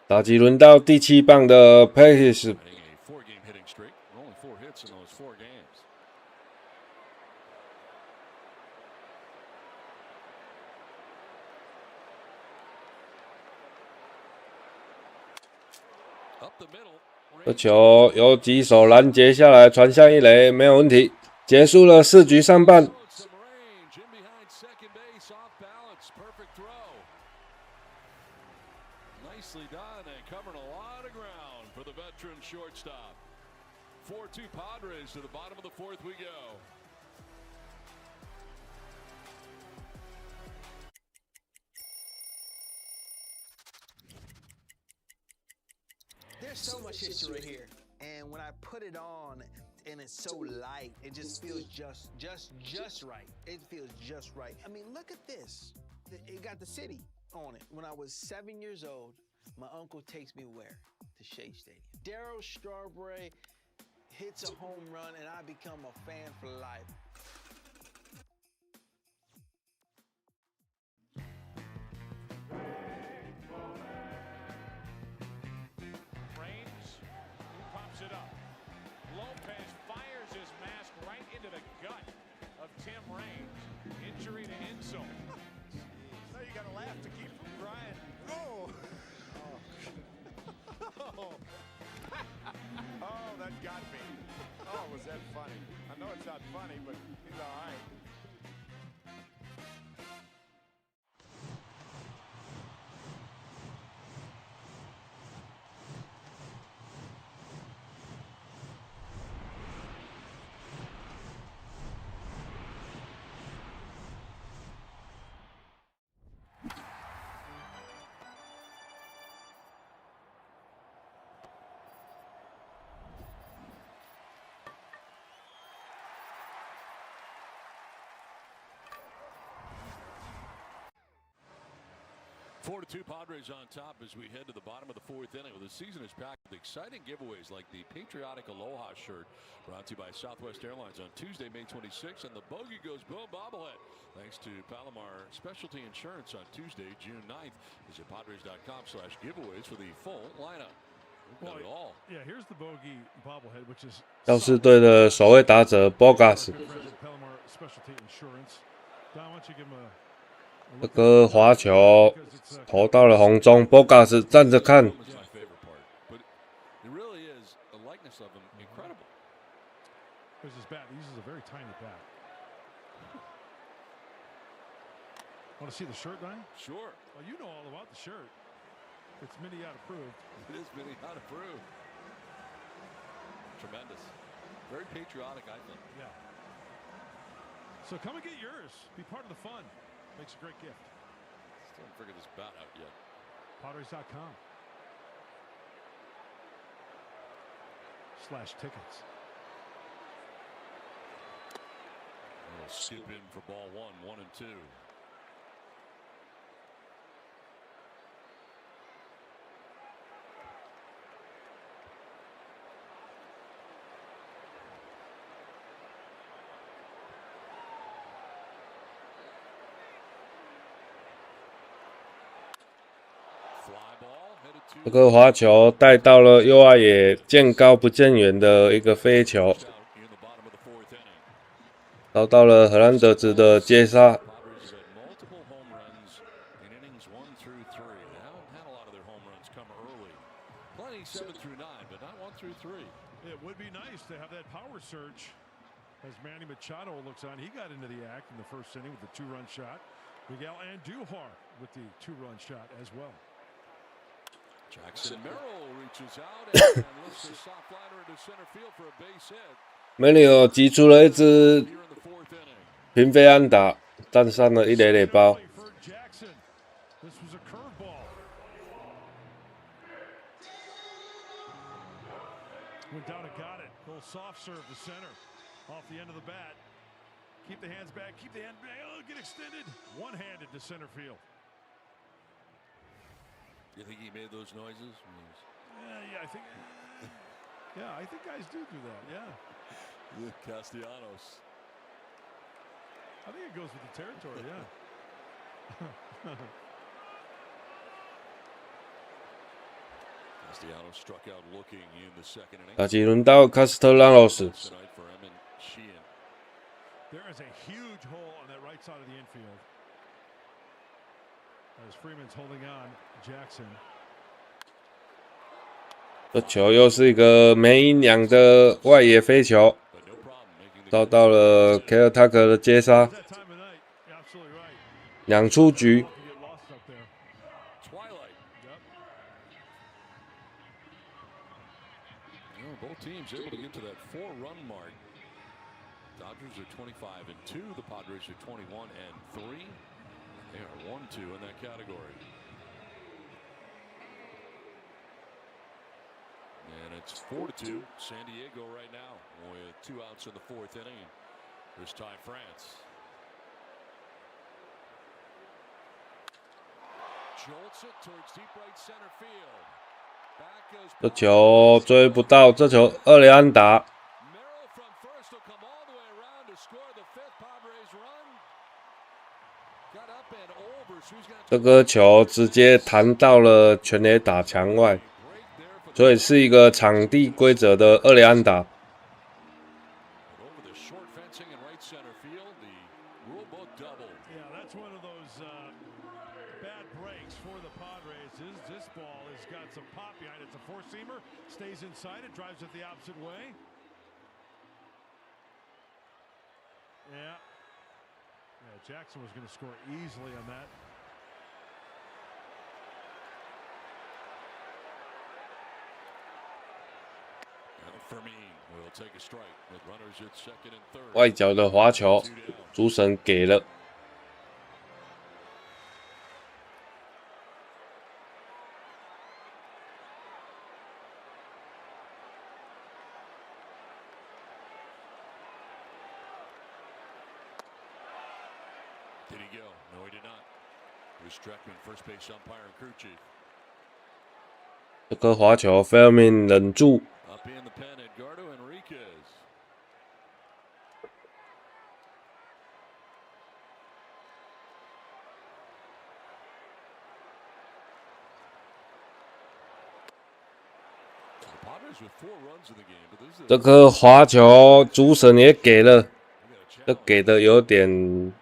打击轮到第7棒的 Padres。Four-game hitting streak. Only 4 hits in those 4 games. Up the middle. 这球由击手拦截下来，传向一垒，没有问题。结束了4局上半。Nicely done and covering a lot of ground for the veteran shortstop. 4-2 Padres to the bottom of the 4th we go. There's so much history here, and when I put it on and it's so light, it just feels just right. It feels just right. I mean, look at this. It got the city on it. When I was 7 years old, my uncle takes me where? To Shea Stadium. Darryl Strawberry hits a home run, and I become a fan for life. Raines, who pops it up. Lopez fires his mask right into the gut of Tim Raines. Injury to insult. Now you gotta laugh to keep from crying. Oh! Oh, that got me. Oh, was that funny? I know it's not funny, but he's all right. Four to two Padres on top as we head to the bottom of the 4th inning. Well, the season is packed with exciting giveaways like the Patriotic Aloha shirt brought to you by Southwest Airlines on Tuesday, May 26th, and the Bogey Goes Boom bobblehead thanks to Palomar Specialty Insurance on Tuesday, June 9th. Visit Padres.com/giveaways for the full lineup. We've got it all. Yeah, here's the Bogey bobblehead, which is 教士队的首位打者 Bogas。 Palomar Specialty Insurance. Don, why don't you give him a 这颗滑球投到了红中 ，Bogas 站着看。There's his bat. He uses a very tiny bat. Want to see the shirt, Ryan? Sure. Well, you know all about the shirt. It's Miniat approved. It is Miniat approved. Tremendous. Very patriotic, I think. Yeah. So come and get yours. Be part of the fun. Makes a great gift. Still haven't figured this bat out yet. Padres.com/tickets. We'll skip in for ball 1, 1 and 2. Fly ball headed to 这个滑球带到了右外野，见高不见远的一个飞球，遭到了荷兰德兹的接杀。 7 through 9, but not 1 through 3. It would be nice to have that power surge as Manny Machado looks on. He got into the act in the first inning with the 2-run shot. Miguel Andujar with the 2-run shot as well. Jackson Merrill reaches out and lifts a soft liner into center field for a base hit. 梅里奥击出了一支平飞安打，站上了一垒垒包。 This was a curveball. Went down and got it. Little soft serve to center. Off the end of the bat. Keep the hands back. Keep the hand back. Oh, get extended. One-handed to center field. You think he made those noises? Yeah, I think. Yeah, I think guys do that. Yeah. Castellanos. I think it goes with the territory. Yeah. Castellanos struck out looking in the second inning. 打击轮到卡斯特拉诺斯。 There is a huge hole on that right side of the infield. As Freeman's holding on, Jackson. 这球又是一个没营养的外野飞球，遭到了凯尔塔克的接杀，2出局。 Both teams able to get to that 4-run mark. Dodgers are 25-2. The Padres are 21-3. They are 1-2 in that category. And it's 4-2. San Diego right now with 2 outs in the 4th inning. There's Ty France. Jolts it towards deep right center field. 这球追不到，这球2垒安打。这个球直接弹到了全垒打墙外，所以是一个场地规则的2垒安打。 Stays inside it, drives it the opposite way. Yeah. Jackson was going to score easily on that. Fermin will take a strike with runners at second and third. 外角的滑球，主审给了。 这颗滑球 ，Fermin 忍住。这颗滑球，主审也给了，这给的有点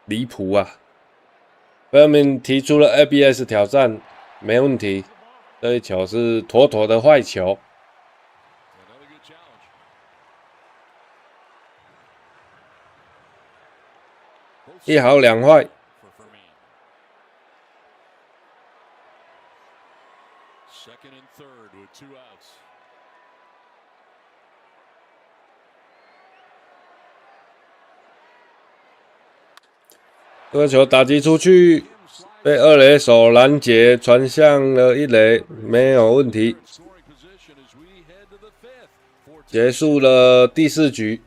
离谱啊。 Fermin 提出了 ABS 挑战，没问题。这一球是妥妥的坏球。1好2坏。这个球打击出去，被2垒手拦截，传向了1垒，没有问题。结束了第4局，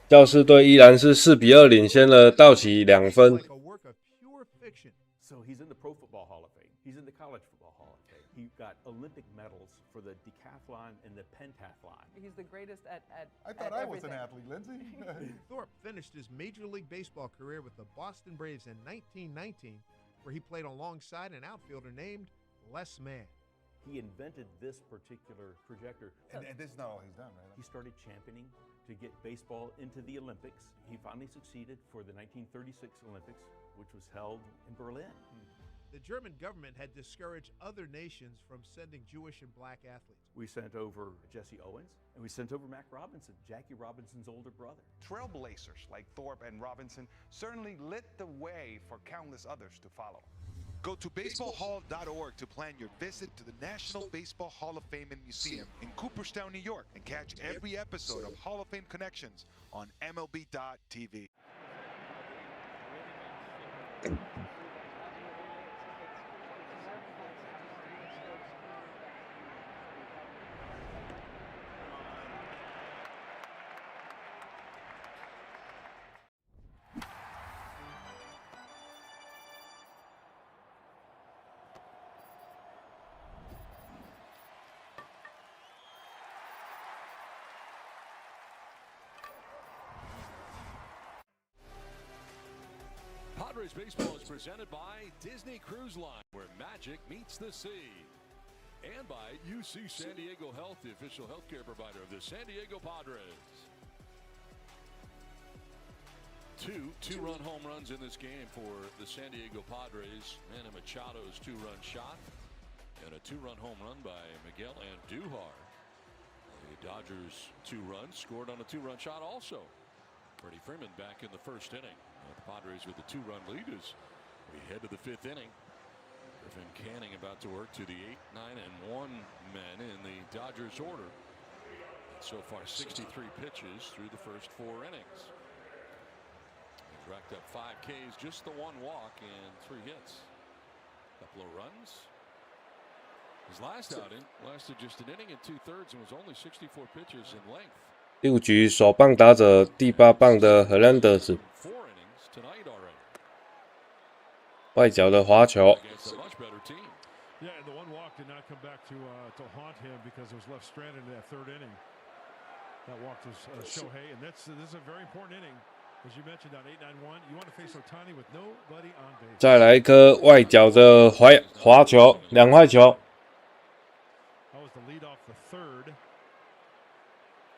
教士队依然是4-2领先了道奇2分。 So he's in the Pro Football Hall of Fame. He's in the College Football Hall of Fame. He got Olympic medals for the decathlon and the pentathlon. He's the greatest at I thought I was an athlete, Lindsay. Thorpe finished his Major League Baseball career with the Boston Braves in 1919, where he played alongside an outfielder named Les Mann. He invented this particular projector. And this is not all he's done, right? He started championing to get baseball into the Olympics. He finally succeeded for the 1936 Olympics, which was held in Berlin. The German government had discouraged other nations from sending Jewish and black athletes. We sent over Jesse Owens, and we sent over Mac Robinson, Jackie Robinson's older brother. Trailblazers like Thorpe and Robinson certainly lit the way for countless others to follow. Go to baseballhall.org to plan your visit to the National Baseball Hall of Fame and Museum in Cooperstown, New York, and catch every episode of Hall of Fame Connections on MLB.tv. Padres baseball is presented by Disney Cruise Line, where magic meets the sea. And by UC San Diego Health, the official healthcare provider of the San Diego Padres. Two-run home runs in this game for the San Diego Padres. Manny Machado's two-run shot and a two-run home run by Miguel Andujar. The Dodgers 2 runs scored on a 2-run shot also. Freddie Freeman back in the first inning. The Padres with a 2-run lead as we head to the 5th inning. Griffin Canning about to work to the 8, 9, and 1 men in the Dodgers order. So far 63 pitches through the first 4 innings. He's racked up 5 Ks, just the 1 walk and 3 hits. Couple of runs. His last outing lasted just an inning and 2/3 and was only 64 pitches in length. 第5局首棒打者第8棒的荷兰德斯，外角的滑球。Yeah, and the 1 walk did not come back to haunt him because it was left stranded in that 3rd inning. That walk was Shohei, and this is a very important inning. As you mentioned on 8-9-1, you want to face Ohtani with nobody on base. 再来一颗外角的滑球，2坏球。That was the lead off the 3rd.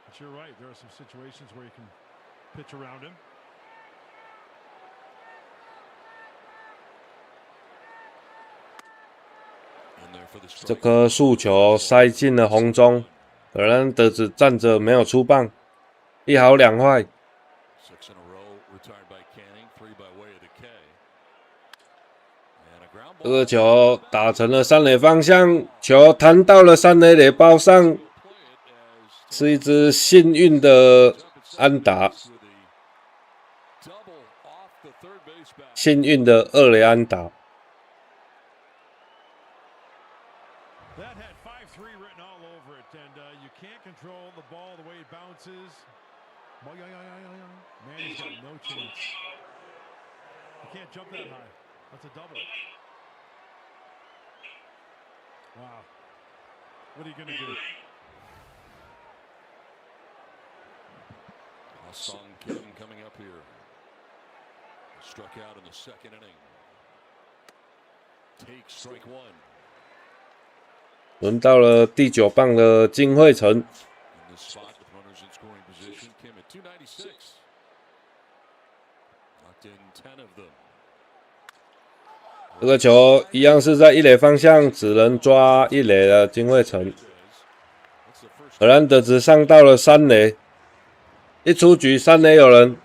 But you're right, there are some situations where you can pitch around him. 这颗速球塞进了红中，荷兰德子站着没有出棒，1好2坏。这个球打成了3垒方向，球弹到了3垒垒包上，是一支幸运的安打，幸运的2垒安打。Manny's got no chance. You can't jump that high. That's a double. Wow. What are you going to do? Song Kim coming up here. Struck out in the 2nd inning. Take strike 1. 轮到了第9棒的金惠成。这个球一样是在1垒方向，只能抓1垒的金惠成。荷兰德只上到了3垒，一出局3垒有人。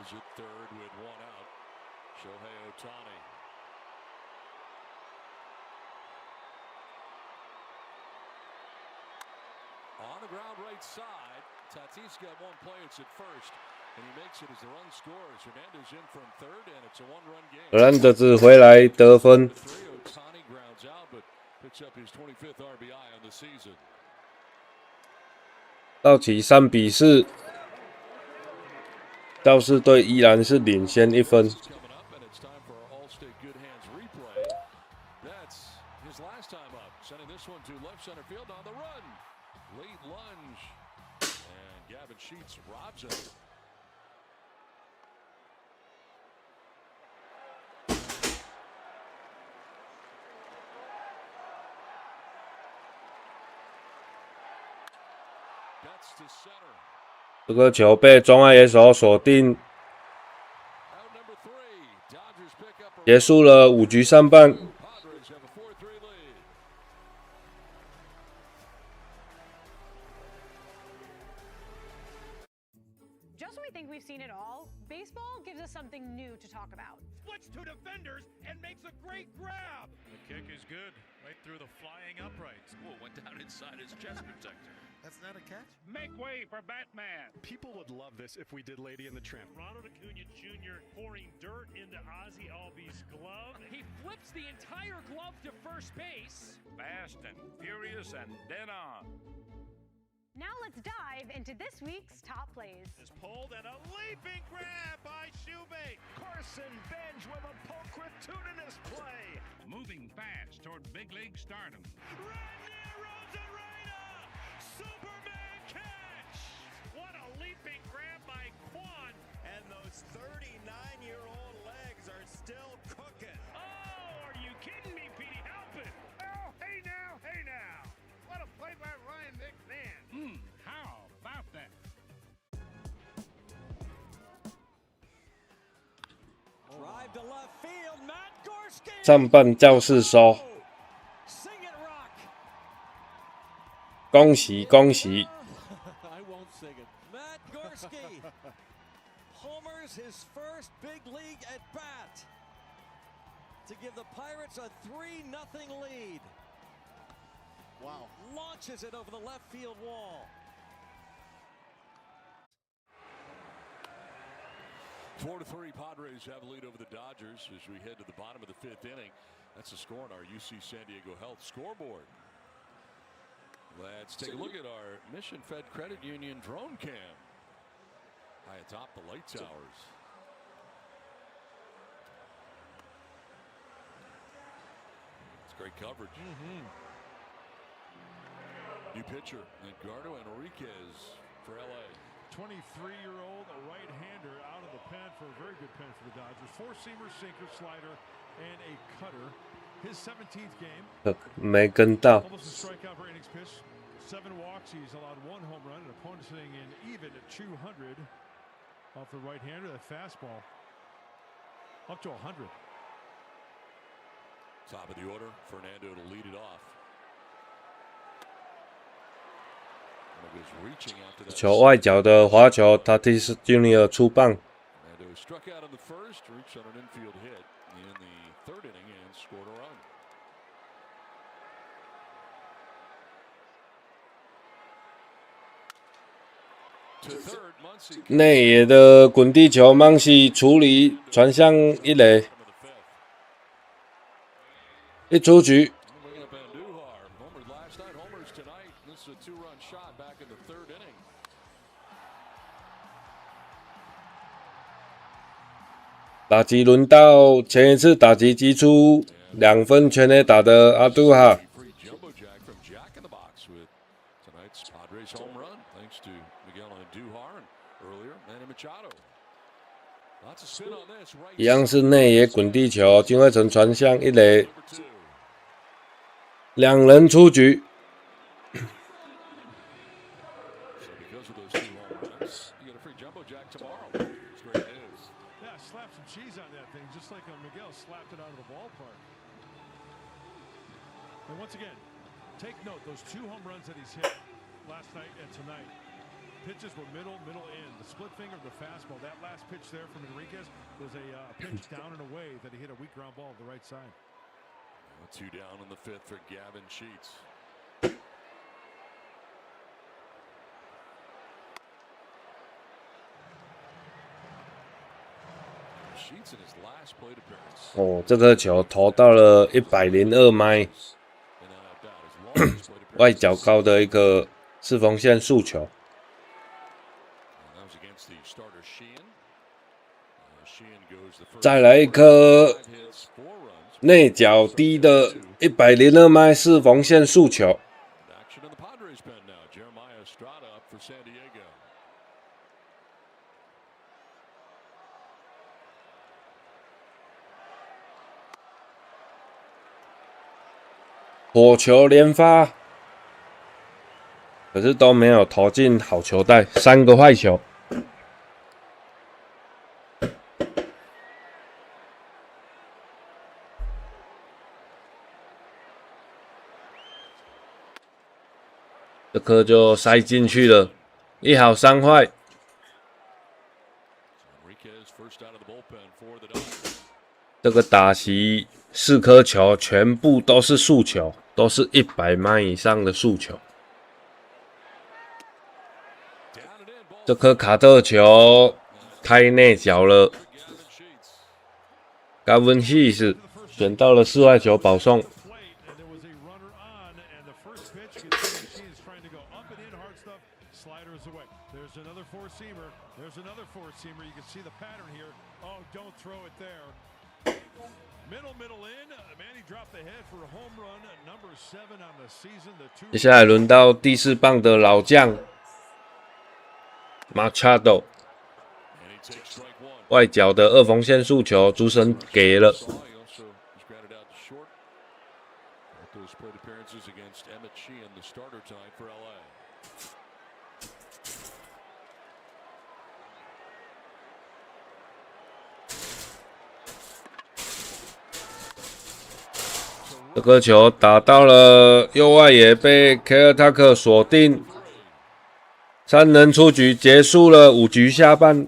At 3rd with 1 out. Shohei Ohtani. On the ground right side. Tatis got 1 play. It's at first. And he makes it as the run scores. Hernandez in from 3rd, and it's a 1-run game. 荷兰德子回来得分。Ohtani grounds out, but picks up his 25th RBI on the season. 道奇3比4。道士队依然是领先1分。这个球被中外野手锁定，结束了5局上半。Just when we think we've seen it all, baseball gives us something new to talk about. Splits 2 defenders and makes a great grab. The kick is good, right through the flying uprights. Whoa, went down inside his chest protector. That's not a catch? Make way for Batman. People would love this if we did Lady and the Tramp. Ronald Acuna Jr. pouring dirt into Ozzy Albies' glove. He flips the entire glove to first base. Fast and furious and then on. Now let's dive into this week's top plays. Is pulled and a leaping grab by big league stardom. Superman catch! What a leaping grab by Quan. And those 39-year-old legs are still cooking. Oh, are you kidding me, Petey? Help it! Oh, hey now. What a play by Ryan McMahon. How about that? 上半教室收，恭喜恭喜！ I won't sing it. Matt Gorski homers his first big league at bat to give the Pirates a 3-0 lead. Wow. Launches it over the left field wall. 4-3, Padres have a lead over the Dodgers as we head to the bottom of the 5th inning. That's the score on our UC San Diego Health scoreboard. Let's take a look at our Mission Fed Credit Union drone cam high atop the light towers. It's great coverage. New pitcher, Edgardo Enriquez for LA. 23-year-old right-hander out of the pen for a very good pen for the Dodgers. Four-seamer, sinker, slider, and a cutter. His 17th game. 没跟到。 Almost a strikeout for innings pitched. 7 walks. He's allowed 1 home run. An opponent sitting in even at 200 off the right-hander. That fastball up to 100. Top of the order, Fernando to lead it off. 球外角的滑球 ，Tatis Jr. 出棒。 Fernando struck out in the first, reached on an infield hit in the 3rd inning and scored a run. 内野的滚地球，芒西处理传向一垒，一出局。 打击轮到前一次打击击出2分全垒打的阿杜哈。 一样是内野滚地球，金惠成传向一垒，2人出局。And once again, take note, those 2 home runs that he's hit last night and tonight, pitches were middle in. The split finger of the fastball, that last pitch there from Enriquez was a pitch down and away that he hit a weak ground ball to the right side. 2 down in the 5th for Gavin Sheets. Sheets in his last plate appearance. 哦，这颗球投到了102迈。 外角高的一个四缝线速球，再来一颗内角低的102迈四缝线速球。火球连发，可是都没有投进好球带，3个坏球。这颗就塞进去了，1好3坏。这个打席4颗球全部都是速球。 都是100迈以上的速球。这颗卡特球太内角了 ，Gavin Sheets 选到了4坏球保送。接下来轮到第4棒的老将 Machado， 外角的二缝线速球，主审给了。这颗球打到了右外野，被凯尔塔克锁定。3人出局，结束了5局下半。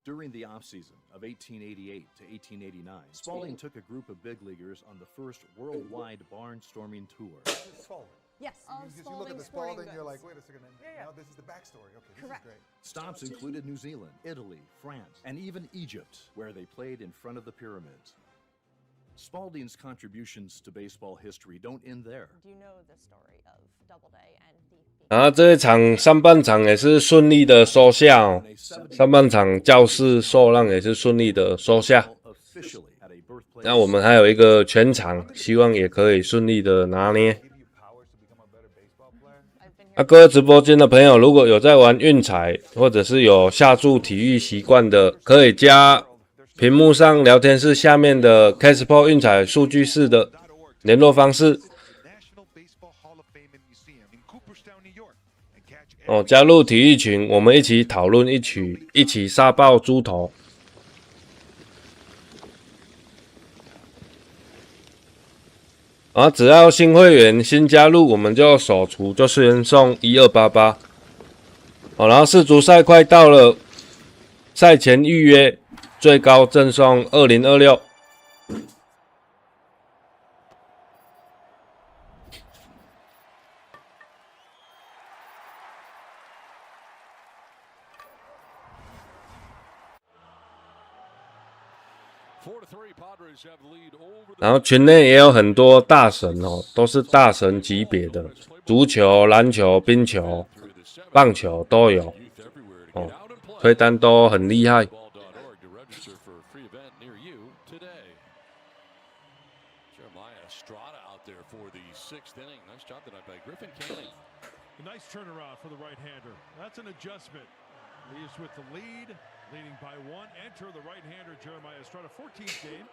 During the offseason of 1888 to 1889, Spalding took a group of big leaguers on the first worldwide barnstorming tour. Yes. Because you look at the Spalding, you're like, wait a second, no, this is the backstory. Okay, Correct. This is great. Stops included New Zealand, Italy, France, and even Egypt, where they played in front of the pyramids. Spalding's contributions to baseball history don't end there. Do you know the story of Doubleday and the 然后这一场上半场也是顺利的收下哦，上半场教士受让也是顺利的收下。那我们还有一个全场，希望也可以顺利的拿捏。各位直播间的朋友，如果有在玩运彩或者是有下注体育习惯的，可以加屏幕上聊天室下面的 Ksport 运彩数据室的联络方式。加入体育群，我们一起讨论一起杀爆猪头。只要新会员新加入，我们就首出就先送1288。然后世足赛快到了，赛前预约最高赠送2026。然后群内也有很多大神哦，都是大神级别的，足球、篮球、冰球、棒球都有哦，推单都很厉害。Leading by 1, enter the right-hander Jeremiah Estrada, 14th game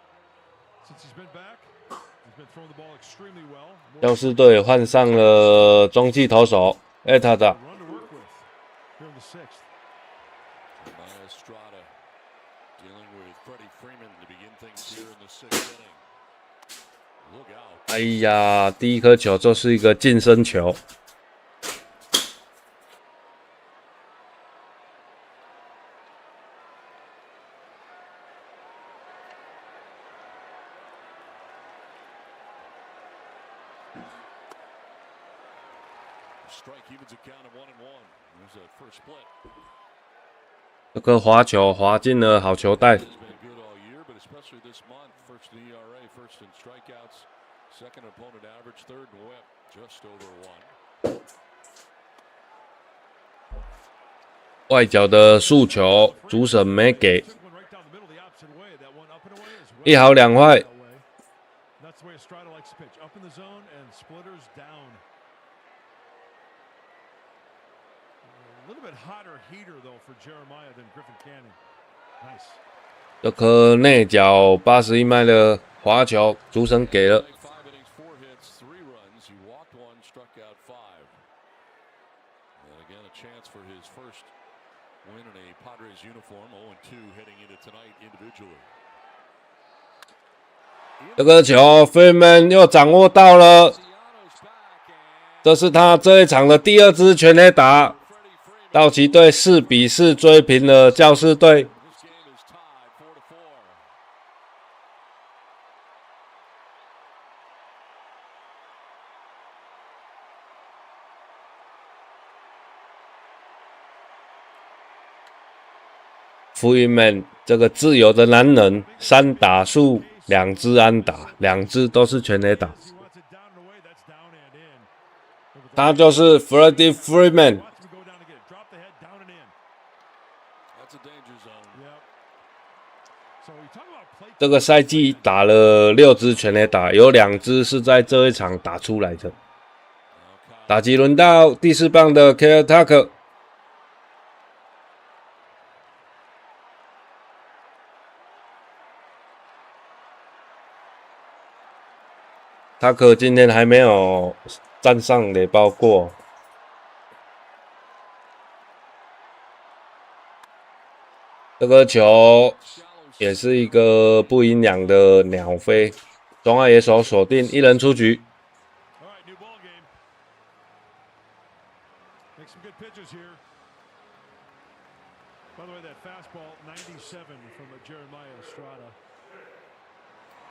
since he's been back. He's been throwing the ball extremely well. 教士队换上了中继投手艾塔达。哎呀，第一颗球就是一个近身球。这个滑球滑进了好球带。外角的速球，主审没给。1好2坏。这颗内角81迈的滑球，主审给了。这个球 Freeman 又掌握到了，这是他这一场的第2支全垒打。道奇队4-4追平了教士队。Freeman 这个自由的男人，3打数2支安打，2支都是全垒打。他就是 Freddie Freeman。这个赛季打了6支全垒打，有2支是在这一场打出来的。打击轮到第4棒的 Kyle Tucker。Tucker今天还没有站上垒包过。这个球也是一个不营养的鸟飞，中外野手锁定，1人出局。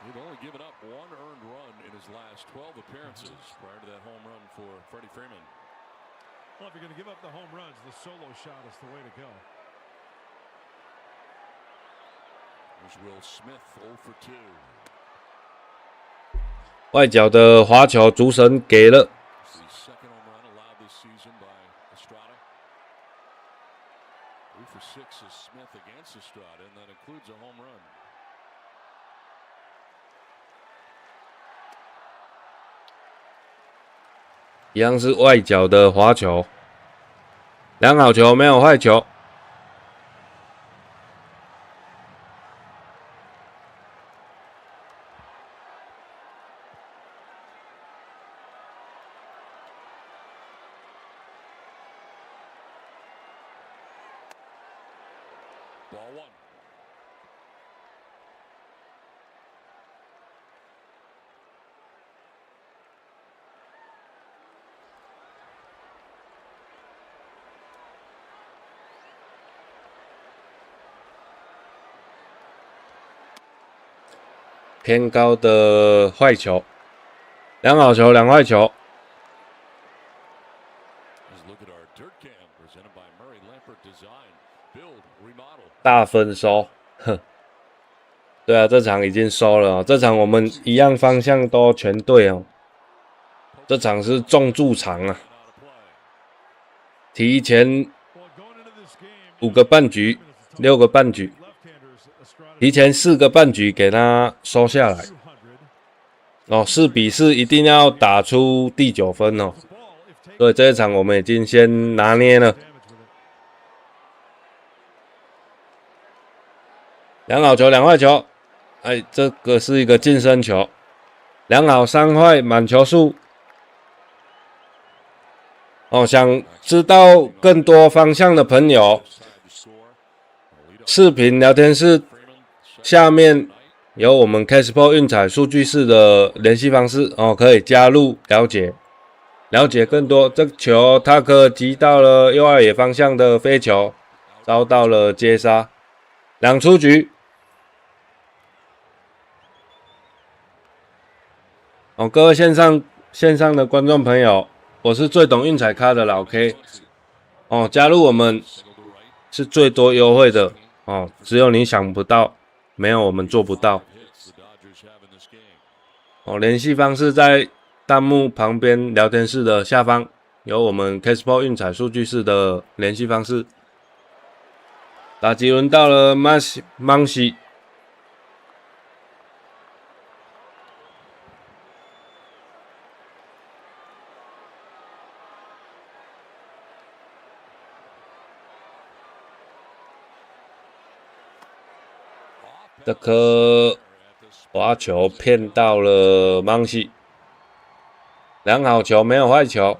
He'd only given up 1 earned run in his last 12 appearances prior to that home run for Freddie Freeman. Well, if you're going to give up the home runs, the solo shot is the way to go. There's Will Smith 0 for 2. 外角的滑球，主审给了。The second home run allowed this season by Estrada. 0 for 6 is Smith against Estrada, and that includes a home run. 一样是外角的滑球，良好球，没有坏球。Ball 1.偏高的坏球，良好球，两坏球。大分收，哼，对啊，这场已经收了哦。这场我们一样方向都全对哦。这场是重注场啊，提前5个半局，6个半局。提前4个半局给他收下来哦，4比4一定要打出第9分哦。所以这一场我们已经先拿捏了。良好球，两坏球，哎，这个是一个近身球，良好3坏，满球数。哦，想知道更多方向的朋友，视频聊天室。下面有我们 Ksport 运彩数据室的联系方式哦，可以加入了解更多。这球他可击到了右外野方向的飞球，遭到了接杀，2出局。哦，各位线上的观众朋友，我是最懂运彩咖的老 K 哦，加入我们是最多优惠的哦，只有你想不到。没有，我们做不到。哦，联系方式在弹幕旁边聊天室的下方，有我们 Ksport 运彩数据室的联系方式。打击轮到了曼西，这颗滑球骗到了曼西，良好球，没有坏球。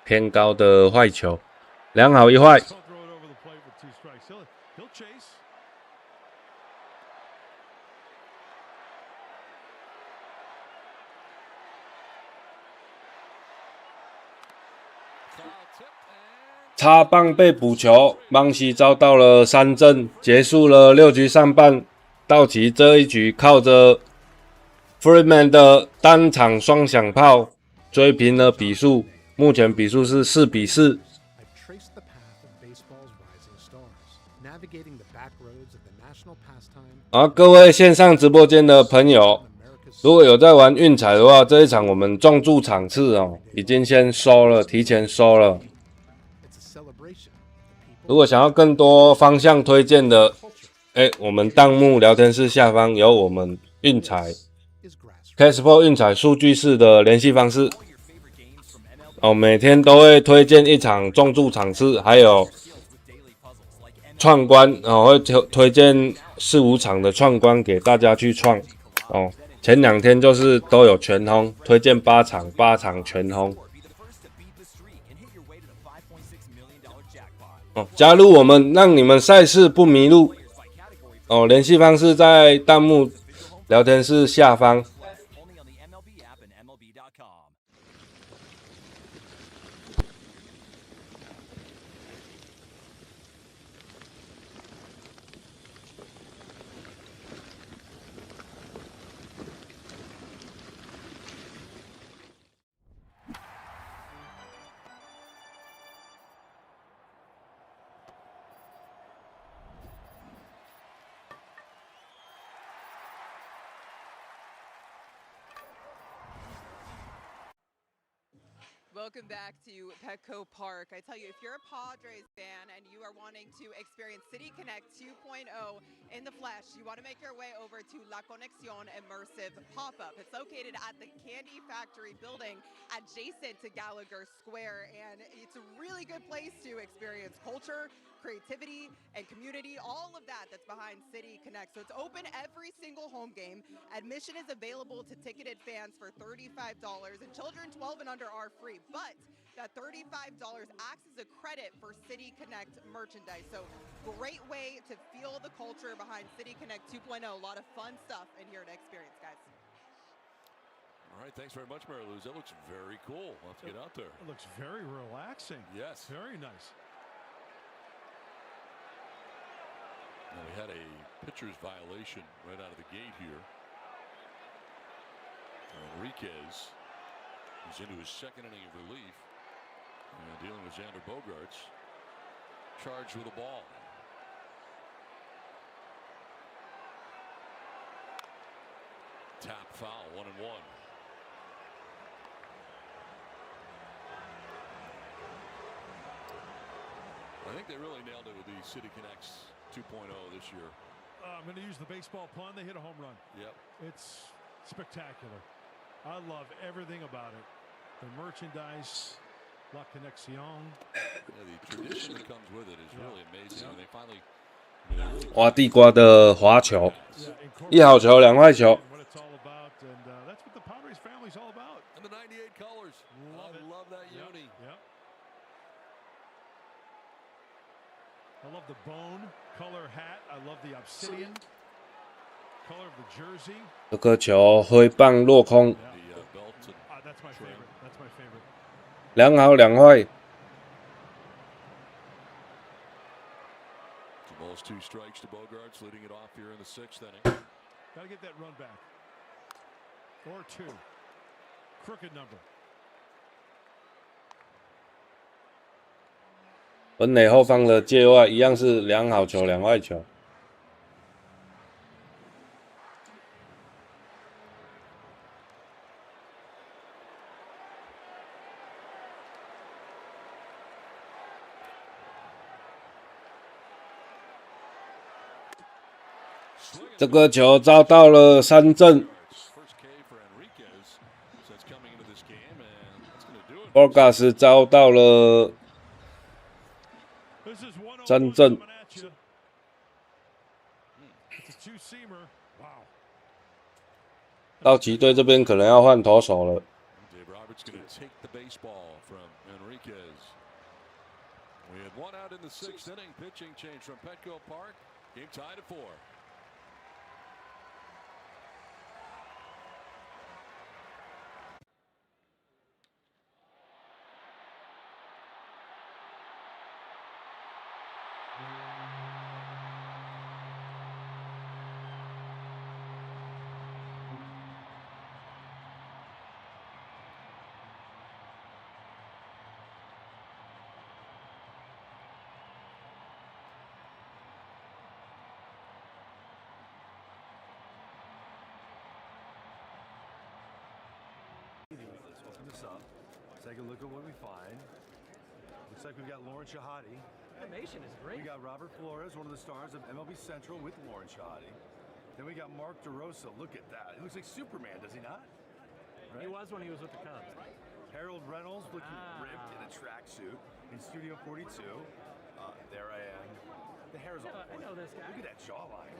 偏高的坏球，良好一坏。插棒被捕球，邦西遭到了3振，结束了6局上半。道奇这一局靠着 Freeman 的单场双响炮追平了比数，目前比数是4比4。好，各位线上直播间的朋友，如果有在玩运彩的话，这一场我们重注场次哦，已经先收了，提前收了。如果想要更多方向推荐的，我们弹幕聊天室下方有我们运彩 Ksport 运彩数据室的联系方式哦，每天都会推荐一场重注场次，还有创关哦，会推荐4、5场的创关给大家去创哦。前2天就是都有全轰，推荐8场全轰。哦，加入我们，让你们赛事不迷路。哦，联系方式在弹幕聊天室下方。Welcome back to Petco Park. I tell you, if you're a Padres fan and you are wanting to experience City Connect 2.0 in the flesh, you want to make your way over to La Conexión Immersive Pop-Up. It's located at the Candy Factory building adjacent to Gallagher Square, and it's a really good place to experience culture, creativity, and community, all of that that's behind City Connect. So it's open every single home game. Admission is available to ticketed fans for $35, and children 12 and under are free. But that $35 acts as a credit for City Connect merchandise. So great way to feel the culture behind City Connect 2.0. A lot of fun stuff in here to experience, guys. All right, thanks very much, Mary Lou. That looks very cool. Let's get out there. It looks very relaxing. Yes. Very nice. Now we had a pitcher's violation right out of the gate here. Enriquez is into his 2nd inning of relief. And dealing with Xander Bogaerts. Charged with the ball. Tap foul, 1-1. I think they really nailed it with the City Connects 2.0 this year. I'm going to use the baseball pun. They hit a home run. Yep. It's spectacular. I love everything about it. The merchandise, La Conexión. Yeah, the tradition that comes with it is really amazing. When they finally 挖地瓜的滑球，1好球2坏球。What it's all about, and that's what the Padres family's all about. And the 98 colors. Love that uni. Yep. I love the bone color hat. I love the obsidian color of the jersey. 这颗球挥棒落空。That's my favorite. That's my favorite. 2好2坏。Balls 2 strikes to Bogaerts, leading it off here in the 6th inning. Got to get that run back. Or 2. Crooked number. 本垒后方的界外一样是2好球2坏球。这个球遭到了3振。Bogaerts 遭到了3振。道奇队这边可能要换投手了。We had 1 out in the 6th inning. Pitching change from Petco Park. Game tied at 4. this up. Take a look at what we find. Looks like we've got Lauren Shohei. Animation is great. We got Robert Flores, one of the stars of MLB Central with Lauren Shohei. Then we got Mark DeRosa. Look at that. He looks like Superman, does he not? Right? He was when he was with the Cubs. Harold Reynolds looking ripped in a tracksuit in Studio 42. There I am. The hair's all I know this guy. Look at that jawline.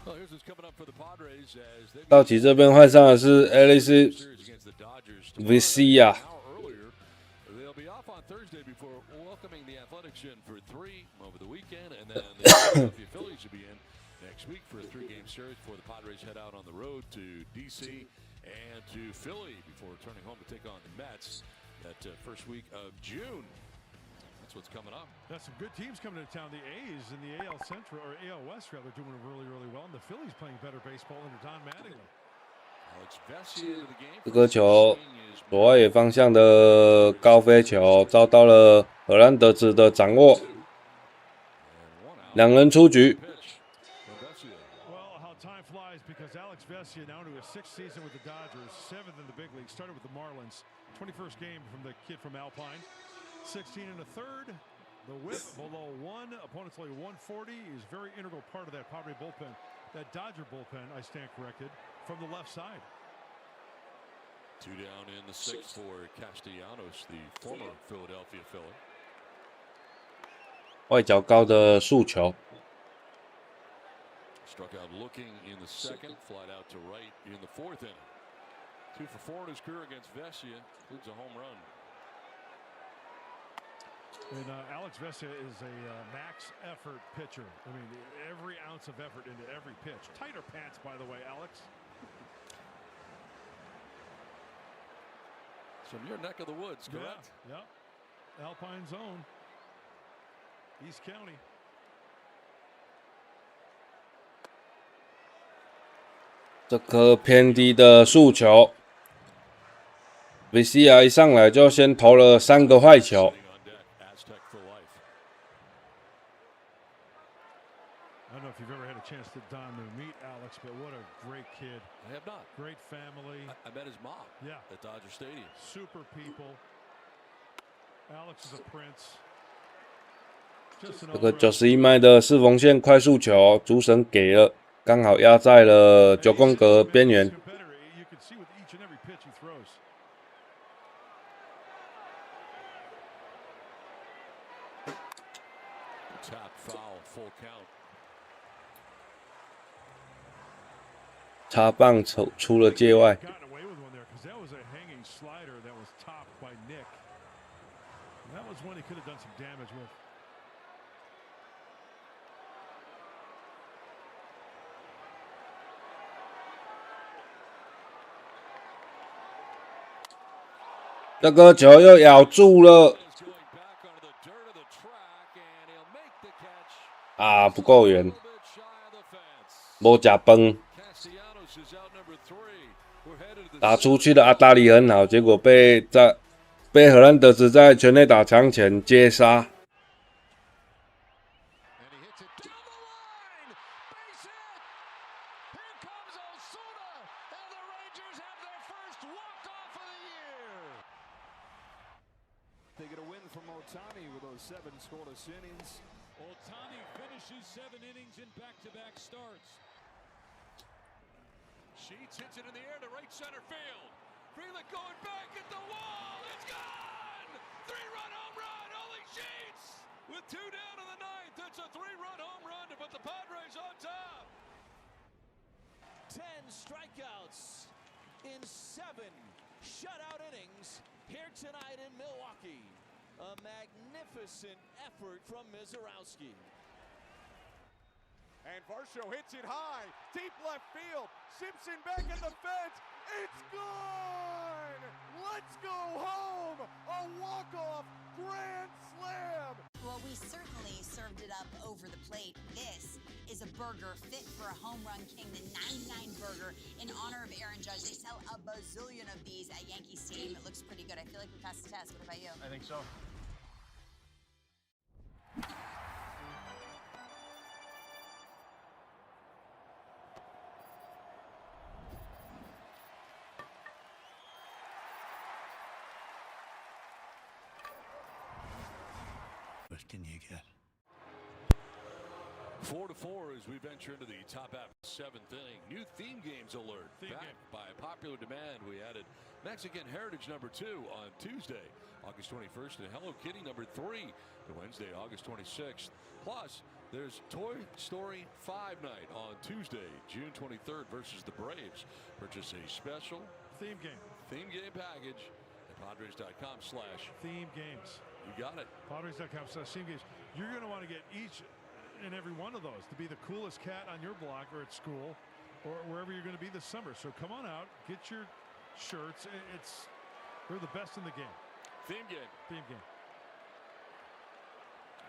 Well, here's what's coming up for the Padres as they 道奇这边换上的是 Alex Vesia。 They'll be off on Thursday before welcoming the Athletics in for 3 over the weekend, and then the Philadelphia Phillies will be in next week for a 3-game series before the Padres head out on the road to D.C. and to Philly before returning home to take on the Mets that first week of June. That's what's coming up. That's some good teams coming to town. The A's in the AL Central, or AL West rather, doing really, really well. And the Phillies playing better baseball under Don Mattingly. 这个球左外野方向的高飞球遭到了荷兰德兹的掌握，两人出局。 Well, how time flies because Alex Vesia now into his 6th season with the Dodgers, 7th in the big league. Started with the Marlins, 21st game from the kid from Alpine. 16 and a third. The whip below 1. Opponent's only 140. He's a very integral part of that Padres bullpen. That Dodger bullpen, I stand corrected, from the left side. 2 down in the 6th for Castellanos, the former Philadelphia Philly. 外角高的速球。 Struck out looking in the 2nd, flied out to right in the 4th inning. 2 for 4 in his career against Vesia, includes a home run. And Alex Vesia is a max effort pitcher. I mean, every ounce of effort into every pitch. Tighter pants, by the way, Alex. From your neck of the woods, correct? Yeah. Alpine zone. East County. 这颗偏低的速球 ，Vesia 一上来就先投了3个坏球。 I don't know if you've ever had a chance to meet Alex, but what a great kid. I have not. Great family. I met his mom. Yeah. At Dodger Stadium. Super people. Alex is a prince. 这个91迈的四缝线快速球，主审给了，刚好压在了9宫格边缘。 Tap foul, full count. 插棒出了界外。 That was one he could have done some damage with. 这个球又咬住了，啊，不够远，没夹崩。打出去的阿达里很好，结果被荷兰德兹在全垒打墙前接杀。 They get a win from Ohtani with those 7 scoreless innings. Ohtani finishes 7 innings in back-to-back starts. Sheets hits it in the air to right center field. Frelick going back at the wall. It's gone! 3-run home run. Only Sheets with 2 down in the 9th. It's a 3-run home run to put the Padres on top. 10 strikeouts in 7 shutout innings here tonight in Milwaukee. A magnificent effort from Mizorowski. And Varsho hits it high, deep left field. Simpson back at the fence. It's gone! Let's go home! A walk-off grand slam! Well, we certainly served it up over the plate. This is a burger fit for a home run king, the 99 burger in honor of Aaron Judge. They sell a bazillion of these at Yankee Stadium. It looks pretty good. I feel like we passed the test. What about you? I think so. What can you get? 4-4 as we venture into the top half of the 7th inning. New theme games alert. Back by popular demand, we added Mexican Heritage number 2 on Tuesday, August 21st, and Hello Kitty number 3 to Wednesday, August 26th. Plus, there's Toy Story 5 night on Tuesday, June 23rd versus the Braves. Purchase a special theme game package at Padres.com/theme games. You got it. Padres.com/theme games. You're going to want to get each and every one of those to be the coolest cat on your block or at school or wherever you're going to be this summer. So come on out, get your shirts. They're the best in the game. Theme game.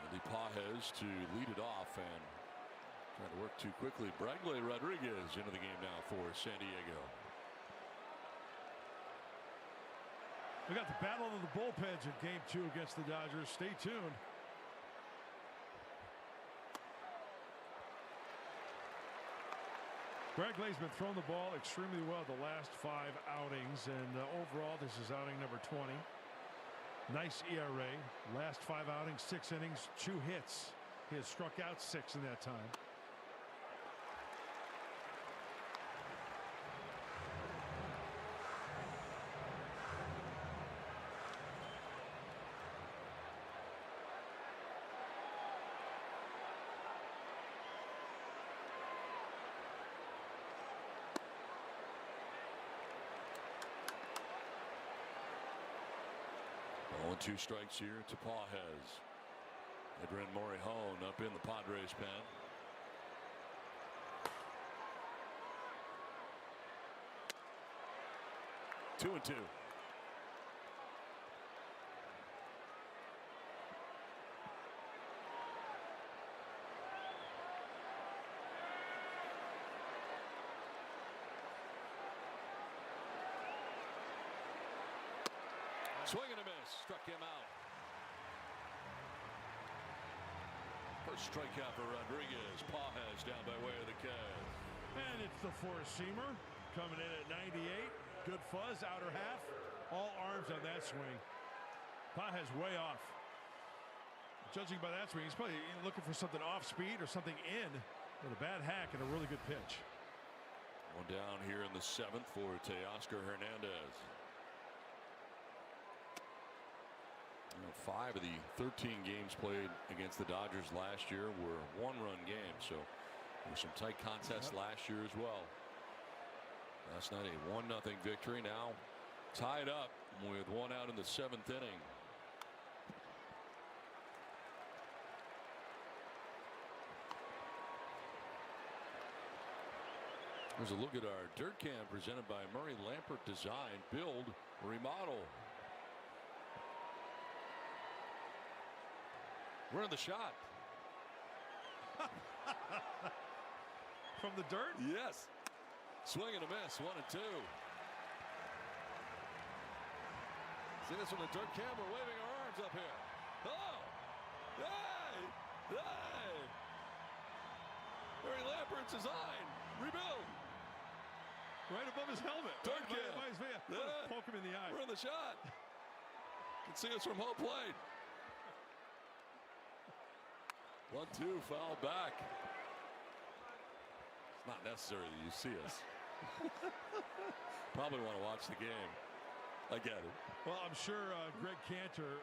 And the Pajes to lead it off and trying to work too quickly. Bregly Rodriguez into the game now for San Diego. We got the battle of the bullpens in Game 2 against the Dodgers. Stay tuned. Bregly's been throwing the ball extremely well the last 5 outings, and overall this is outing number 20. Nice ERA. Last 5 outings, 6 innings, 2 hits. He has struck out 6 in that time. Oh, 2 strikes here to Pajes. Edwin Morihone up in the Padres pen. Two and 2. Swing and a miss. Struck him out. First strikeout for Rodriguez. Pajes down by way of the Cavs. And it's the 4-seamer coming in at 98. Good fuzz, outer half. All arms on that swing. Pajes way off. Judging by that swing, he's probably looking for something off speed or something in with a bad hack and a really good pitch. One down here in the 7th for Teoscar Hernandez. 5 of the 13 games played against the Dodgers last year were 1-run games, so there were some tight contests last year as well. Last night a 1-0 victory, now tied up with 1 out in the 7th inning. Here's a look at our dirt cam presented by Murray Lampert Design, Build, Remodel. We're in the shot. From the dirt? Yes. Swing and a miss. 1 and 2. See this from the dirt cam? We're waving our arms up here. Oh! Hey! Hey! Murray Lampert's design. Rebuild. Right above his helmet. Dirt cam. Yeah. Poke him in the eye. We're in the shot. You can see us from home plate. 1-2, foul back. It's not necessary that you see us. Probably want to watch the game. I get it. Well, I'm sure Greg Cantor,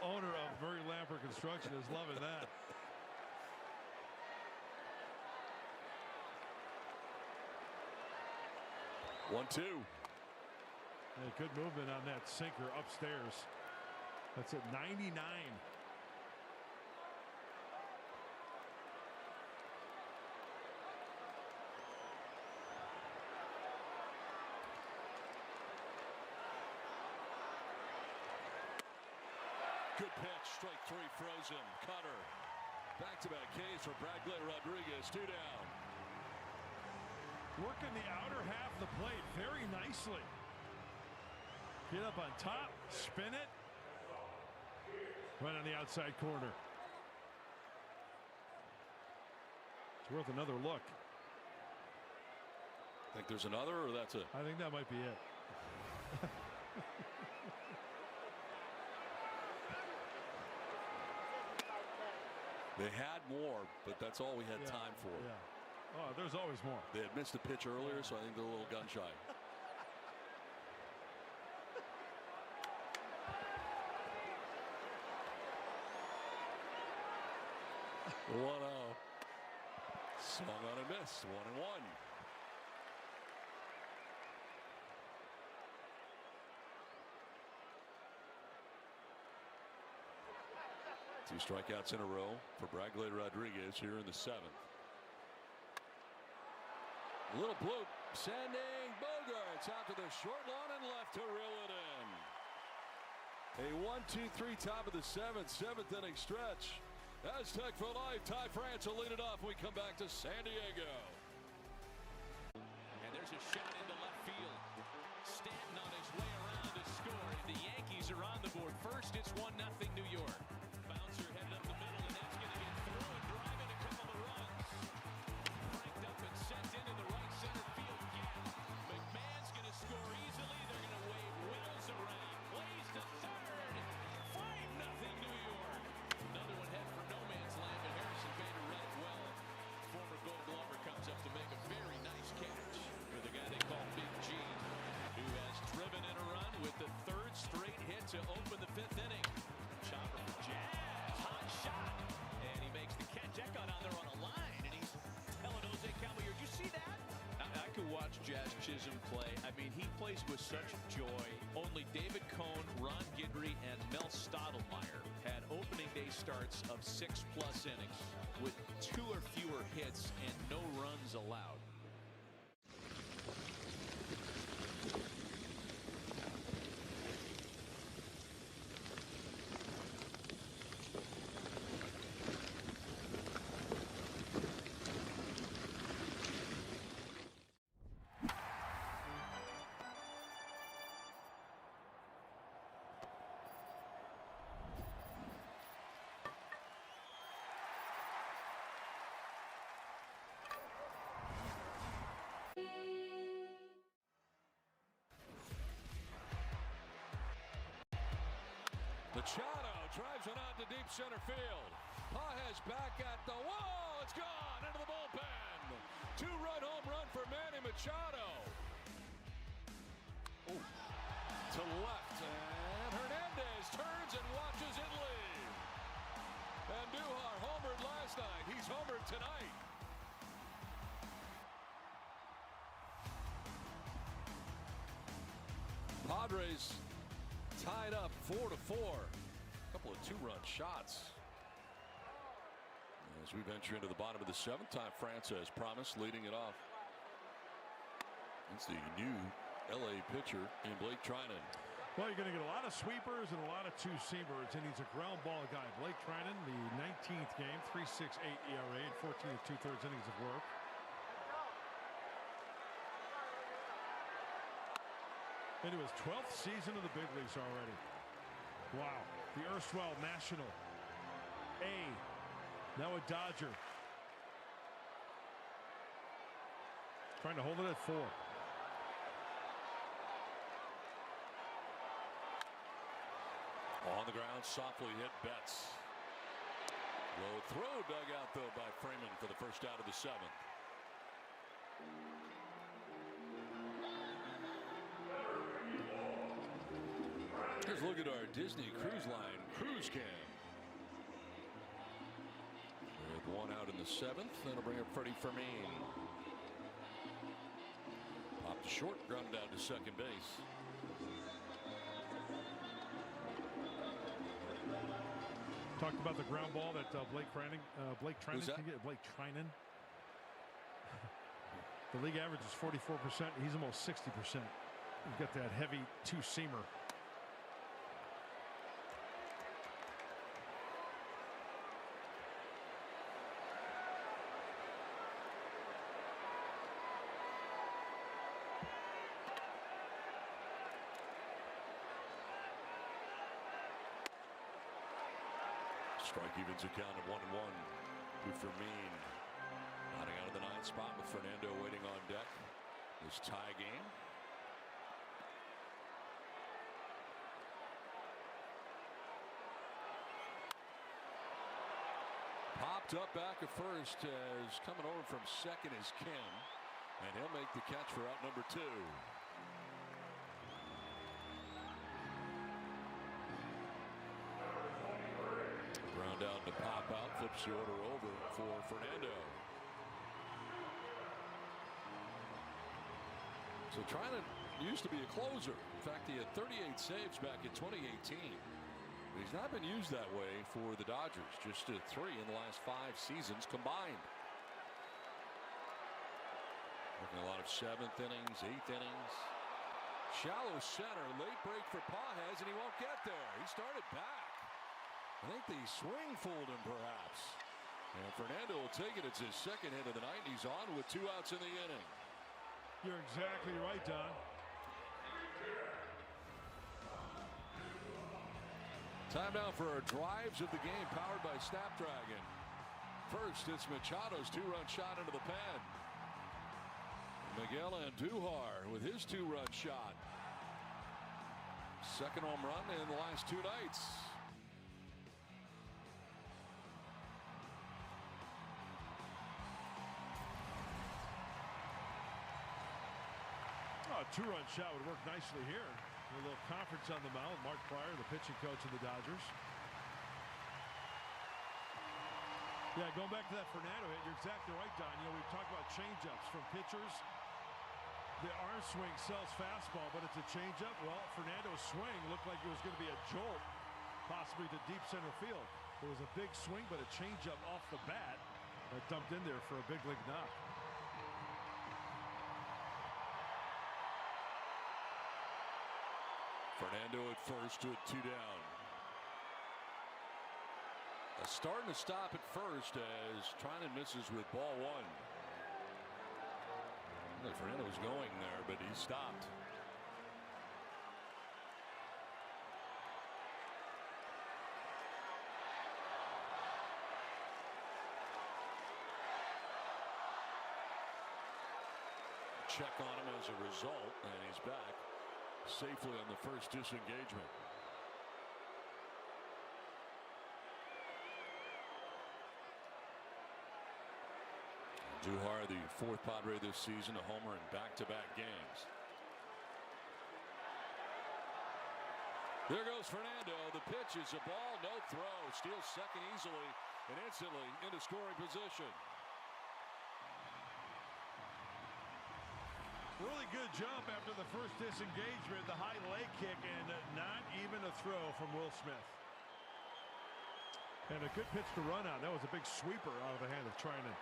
owner of Murray Lampert Construction, is loving that. One-two. Yeah, good movement on that sinker upstairs. That's at 99. Good pitch, strike 3, frozen. Cutter. Back-to-back Ks for Bradley Rodriguez. 2 down. Working the outer half of the plate very nicely. Get up on top, spin it. Right on the outside corner. It's worth another look. Think there's another, or that's it? I think that might be it. They had more, but that's all we had time for. Yeah. Oh, there's always more. They had missed a pitch earlier, so I think they're a little gun shy. 1-0. Swung on and missed. 1-1. Two strikeouts in a row for Bradley Rodriguez here in the 7th. A little bloop, sending Bogaerts out to the short lawn and left to reel it in. A 1-2-3 top of the 7th inning stretch. Aztec for life. Ty France will lead it off when we come back to San Diego. And there's a shot into left field. Stanton on his way around to score. The Yankees are on the board. First, it's 1-0 New York. Bouncer headed up the middle, and that's going to get through and drive in a couple of runs. Cranked up and sent into the right center field gap. McMahon's going to score easily. They're going to wave Wells around. Plays to third. 5-0 New York. Another one head for no man's land, but Harrison Bader read it well. Former Gold Glover comes up to make a very nice catch with a guy they call Big G, who has driven in a run with the 3rd straight hit to open the 5th inning. Chopper for Jazz, hot shot, and he makes the catch. That got on there on a line, and he's telling Jose Caballero, you see that? I could watch Jazz Chisholm play. I mean, he plays with such joy. Only David Cohn, Ron Guidry, and Mel Stottlemyre had opening day starts of 6+ innings with 2 or fewer hits and no runs allowed. Machado drives it on to deep center field. Pages back at the wall. It's gone into the bullpen. 2-run home run for Manny Machado. Ooh. To left, and Hernandez turns and watches it leave. And Duhar homered last night. He's homered tonight. Padres tied up 4-4. A couple of 2-run shots. As we venture into the bottom of the 7th, Ty France has promised, leading it off. It's the new LA pitcher in Blake Trinan. Well, you're going to get a lot of sweepers and a lot of two-seamers, and he's a ground ball guy. Blake Trinan, the 19th game, 3.68 ERA, and 14 2/3 innings of work. Into his 12th season of the big leagues already. Wow. The erstwhile National A, now a Dodger. Trying to hold it at 4. On the ground, softly hit Betts. Low throw dug out, though, by Freeman for the first out of the 7th. Here's a look at our Disney Cruise Line Cruise Cam. With 1 out in the 7th, that'll bring up Freddie Fermin. Popped short, grounded out to second base. Talked about the ground ball that Blake Trinan can get. Blake Trinan. The league average is 44%. He's almost 60%. You've got that heavy two-seamer. Strike evens a count of 1-1 to Fermin. Nodding out of the 9th spot with Fernando waiting on deck. This tie game. Popped up back at first as coming over from second is Kim. And he'll make the catch for out number 2. Ground down to pop out, flips the order over for Fernando. So Trinan used to be a closer. In fact, he had 38 saves back in 2018. But he's not been used that way for the Dodgers. Just 3 in the last 5 seasons combined. Working a lot of 7th innings, 8th innings. Shallow center, late break for Pages, and he won't get there. He started back. I think the swing fooled him, perhaps. And Fernando will take it. It's his second hit of the night, and he's on with 2 outs in the inning. You're exactly right, Don. Time now for our drives of the game, powered by Snapdragon. First, it's Machado's 2-run shot into the pen. Miguel Andujar with his 2-run shot. Second home run in the last 2 nights. A 2-run shot would work nicely here. A little conference on the mound. Mark Pryor, the pitching coach of the Dodgers. Yeah, going back to that Fernando hit, you're exactly right, Don. You know, we've talked about changeups from pitchers. The arm swing sells fastball, but it's a changeup. Well, Fernando's swing looked like it was going to be a jolt, possibly to deep center field. It was a big swing, but a changeup off the bat that dumped in there for a big league knock. Fernando at first with 2 down. Starting to stop at first as Trinan misses with ball 1. Fernando was going there, but he stopped. Check on him as a result, and he's back safely on the first disengagement. Andujar, the 4th Padre this season, a homer in back-to-back games. There goes Fernando. The pitch is a ball, no throw. Steals second easily and instantly into scoring position. Really good jump after the first disengagement, the high leg kick, and not even a throw from Will Smith. And a good pitch to run on. That was a big sweeper out of the hand of Trinan.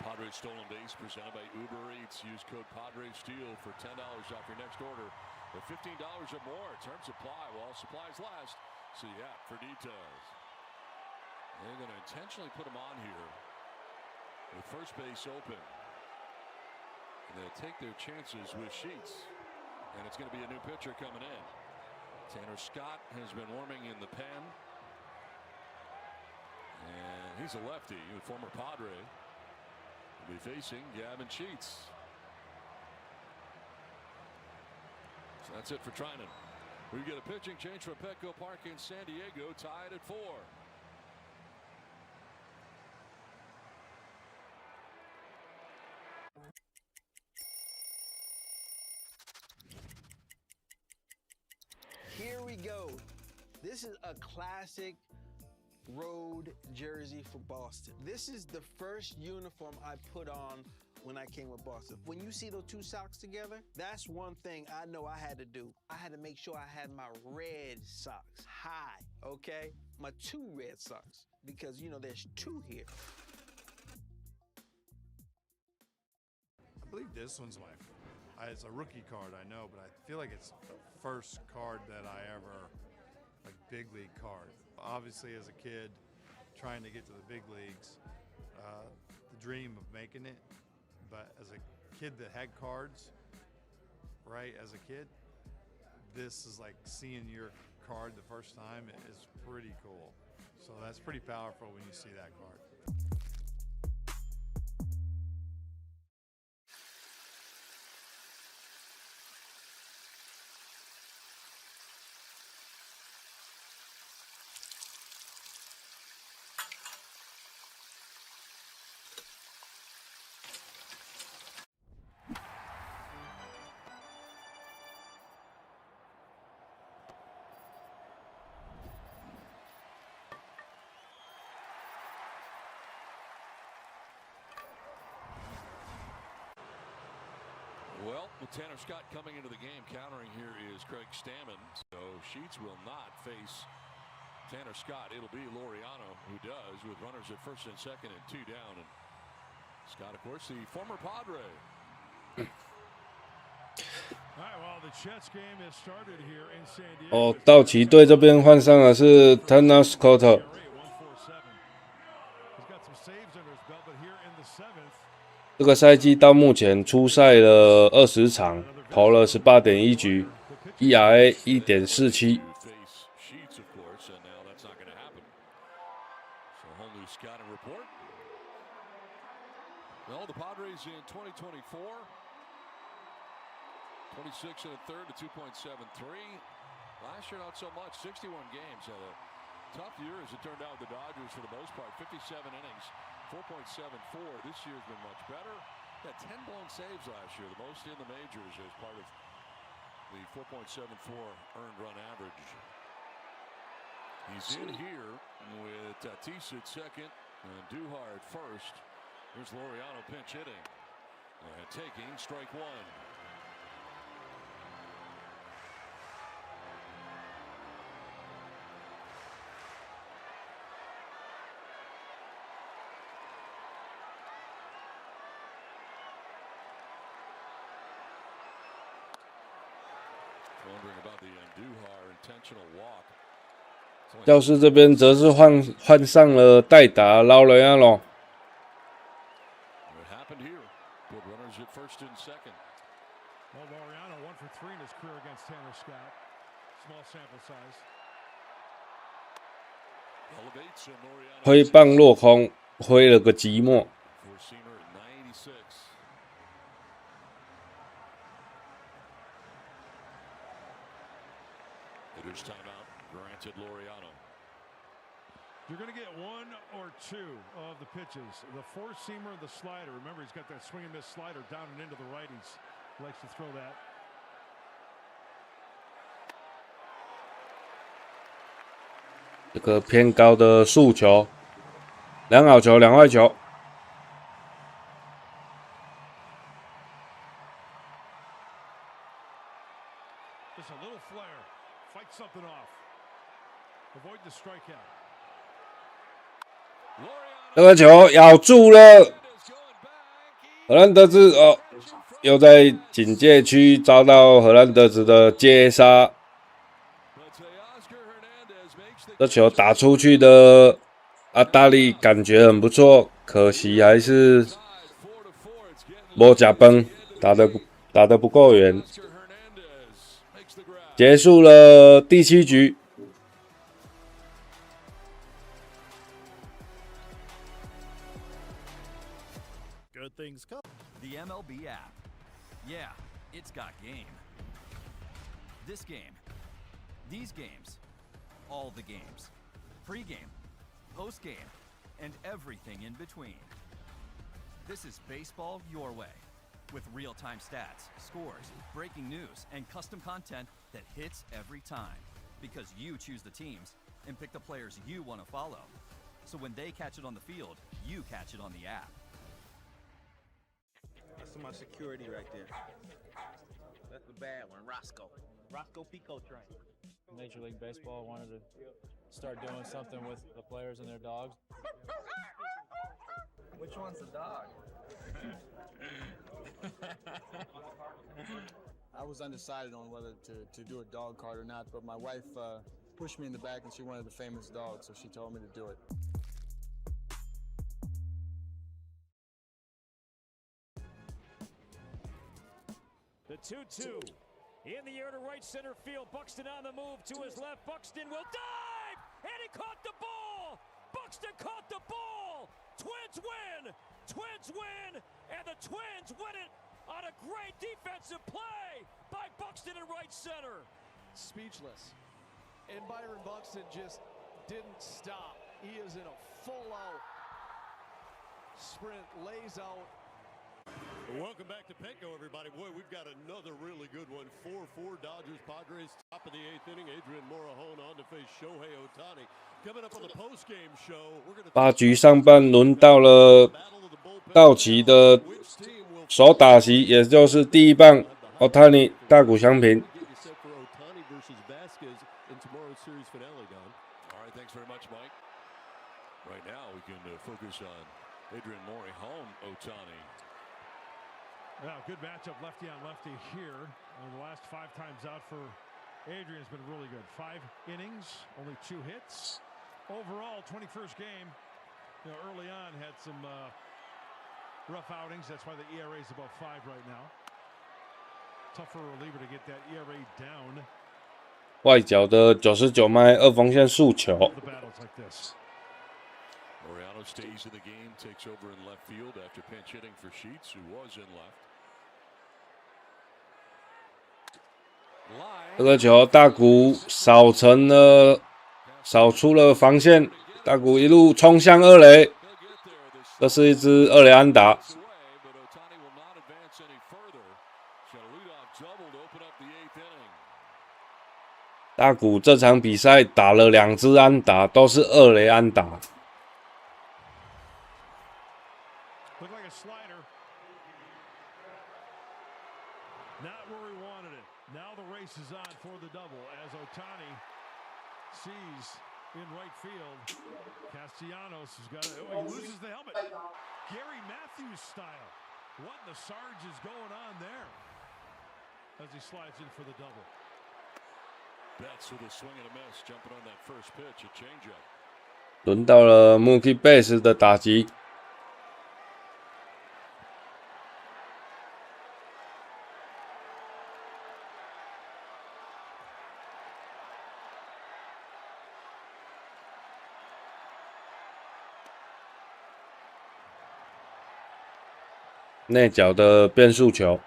Padres stolen base presented by Uber Eats. Use code PadresSteal for $10 off your next order, or $15 or more. Terms apply while supplies last. See the app for details. They're going to intentionally put him on here with first base open. And they'll take their chances with Sheets. And it's going to be a new pitcher coming in. Tanner Scott has been warming in the pen. And he's a lefty, a former Padre. Will be facing Gavin Sheets. So that's it for Trinan. We get a pitching change from Petco Park in San Diego, tied at 4. Here we go. This is a classic road jersey for Boston. This is the first uniform I put on when I came with Boston. When you see those 2 socks together, that's one thing I know I had to do. I had to make sure I had my red socks high, okay? My 2 red socks, because, you know, there's 2 here. I believe this one's it's a rookie card, I know, but I feel like it's the first card that I ever, like, big league card. Obviously, as a kid, trying to get to the big leagues, the dream of making it. But as a kid that had cards, right, as a kid, this is like seeing your card the first time is pretty cool. So that's pretty powerful when you see that card. Well, with Tanner Scott coming into the game, countering here is Craig Stammen. So Sheets will not face Tanner Scott. It'll be Laureano who does, with runners at first and second and 2 down. And Scott, of course, the former Padre.哦，道奇队这边换上的是 Tanner Scott。这个赛季到目前出赛了20场，投了18.1局 ，ERA 1.47。Well, the Padres in 2024, 26 and a third to 2.73. Last year, not so much. 61 games. Had a tough year as it turned out with the Dodgers for the most part. 57 innings. 4.74. This year's been much better. Had 10 blown saves last year, the most in the majors as part of the 4.74 earned run average. He's in here with Tatis at second and Duhar at first. Here's Laureano pinch hitting and taking strike one. Wondering about the Duhar intentional walk. 教士这边则是换上了代打劳雷亚罗。What happened here? Good runners at first and second. Well, Laureano 1 for 3 in his career against Tanner Scott. Small sample size. 挥棒落空，挥了个寂寞。Four-seamer at 96. Hitter's timeout granted Laureano. You're going to get 1 or 2 of the pitches. The four-seamer, the slider. Remember, he's got that swing and miss slider down and into the righties. He likes to throw that. 这个偏高的速球，2好球2坏球。Just a little flare. Fight something off. Avoid the strikeout. 这个球咬住了，荷兰德兹哦，又在警戒区遭到荷兰德兹的接杀。这球打出去的阿达利感觉很不错，可惜还是没加崩，打得不够远。结束了第7局。Good things come. The MLB app. Yeah, it's got game. This game. These games. All the games. Pre-game, post-game, and everything in between. This is baseball your way. With real-time stats, scores, breaking news, and custom content that hits every time. Because you choose the teams and pick the players you want to follow. So when they catch it on the field, you catch it on the app. That's my security right there. That's the bad one, Roscoe. Roscoe Pico train. Major League Baseball wanted to start doing something with the players and their dogs. Which one's the dog? I was undecided on whether to do a dog card or not, but my wife pushed me in the back and she wanted the famous dog, so she told me to do it. The 2-2 in the air to right center field. Buxton on the move to his left. Buxton will dive, and he caught the ball. Buxton caught the ball. Twins win. Twins win, and the Twins win it on a great defensive play by Buxton in right center. Speechless. And Byron Buxton just didn't stop. He is in a full-out sprint, lays out. Welcome back to Petco, everybody. Boy, we've got another really good one. 4-4 Dodgers, Padres, top of the 8th inning. Adrian Morejon on to face Shohei Ohtani. Coming up on the postgame show, we're going to 8局上半轮到了道奇的首打席，也就是第一棒 Ohtani 大谷翔平。Right now, we can focus on Adrian Morejon, Ohtani. Yeah, good matchup, lefty on lefty here. And the last 5 times out for Adrian has been really good. 5 innings, only 2 hits. Overall, 21st game, early on had some rough outings. That's why the ERA is about 5 right now. Tough for a reliever to get that ERA down. 外角的99迈二缝线速球。Mariano stays in the game, takes over in left field after pinch hitting for Sheets, who was in left. 这个球大谷扫出了防线，大谷一路冲向二垒，这是一支二垒安打。大谷这场比赛打了2支安打，都是二垒安打。Is on for the double as Ohtani sees in right field. Castellanos has got it. Oh, he loses the helmet. Gary Matthews style. What in the Sarge is going on there? As he slides in for the double. Betts with a swing and a miss, jumping on that first pitch, a changeup. 轮到了 Mookie Betts 的打击。内角的变速球，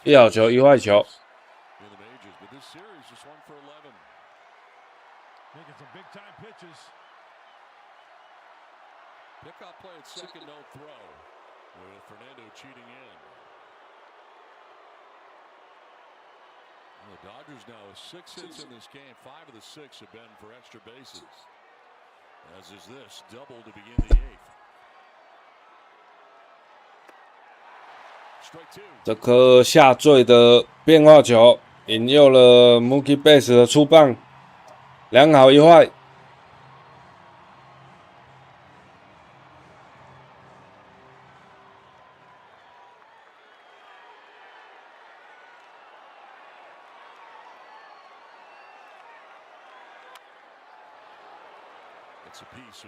一好球，一坏球。Pickoff play at second, no throw, with Fernando cheating in. The Dodgers now with 6 hits in this game. 5 of the 6 have been for extra bases. As is this double to begin the 8th. 这颗下坠的变化球引诱了 Mookie Betts 的出棒，2好1坏。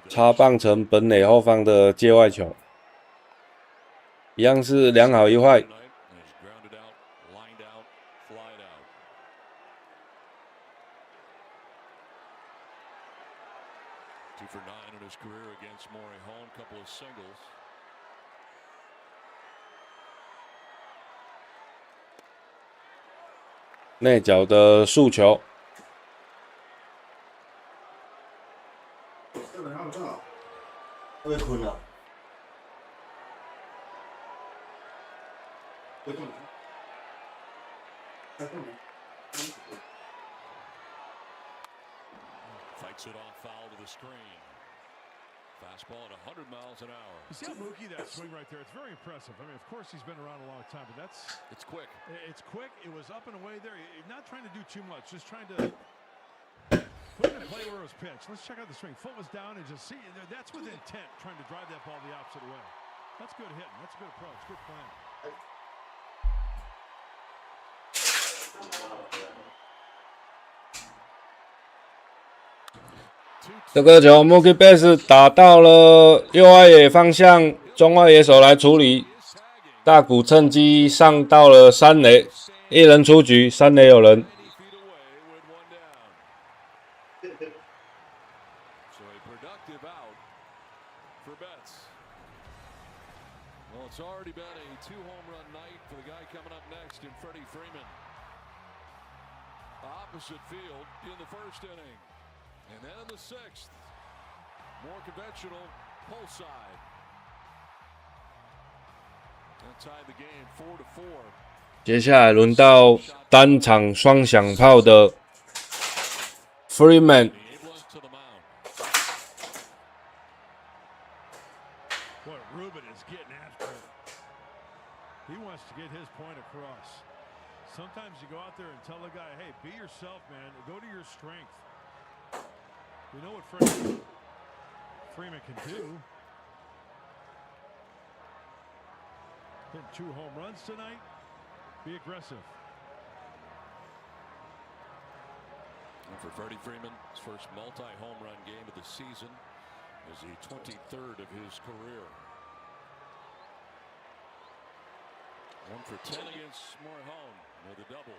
插棒成本垒后方的界外球，一样是2好1坏。2 for 9 in his career against Morejon, couple of singles. 内角的速球。会困了。Fights it off foul to the screen. Fastball at 100 miles an hour. You see how Mookie that swing right there? It's very impressive. I mean, of course he's been around a long time, but it's quick. It's quick. It was up and away there. Not trying to do too much, just trying to put it in play where it was pitched. Let's check out the swing. Foot was down and just see. That's with intent, trying to drive that ball the opposite way. That's good hitting. That's a good approach. Good plan. 这个球 Mookie Betts 打到了右外野方向，中外野手来处理，大谷趁机上到了三垒，一人出局，三垒有人。It's already been a 2-home run night for the guy coming up next in Freddie Freeman. Opposite field in the first inning. And then in the sixth, more conventional pull side. And tied the game 4-4. 接下来轮到单场双响炮的 Freeman。Sometimes you go out there and tell a guy, hey, be yourself, man. Go to your strength. We know what Freeman can do. Hit 2 home runs tonight. Be aggressive. And for Freddie Freeman, his first multi-home run game of the season is the 23rd of his career. 1 for 10 against Morihone with a double.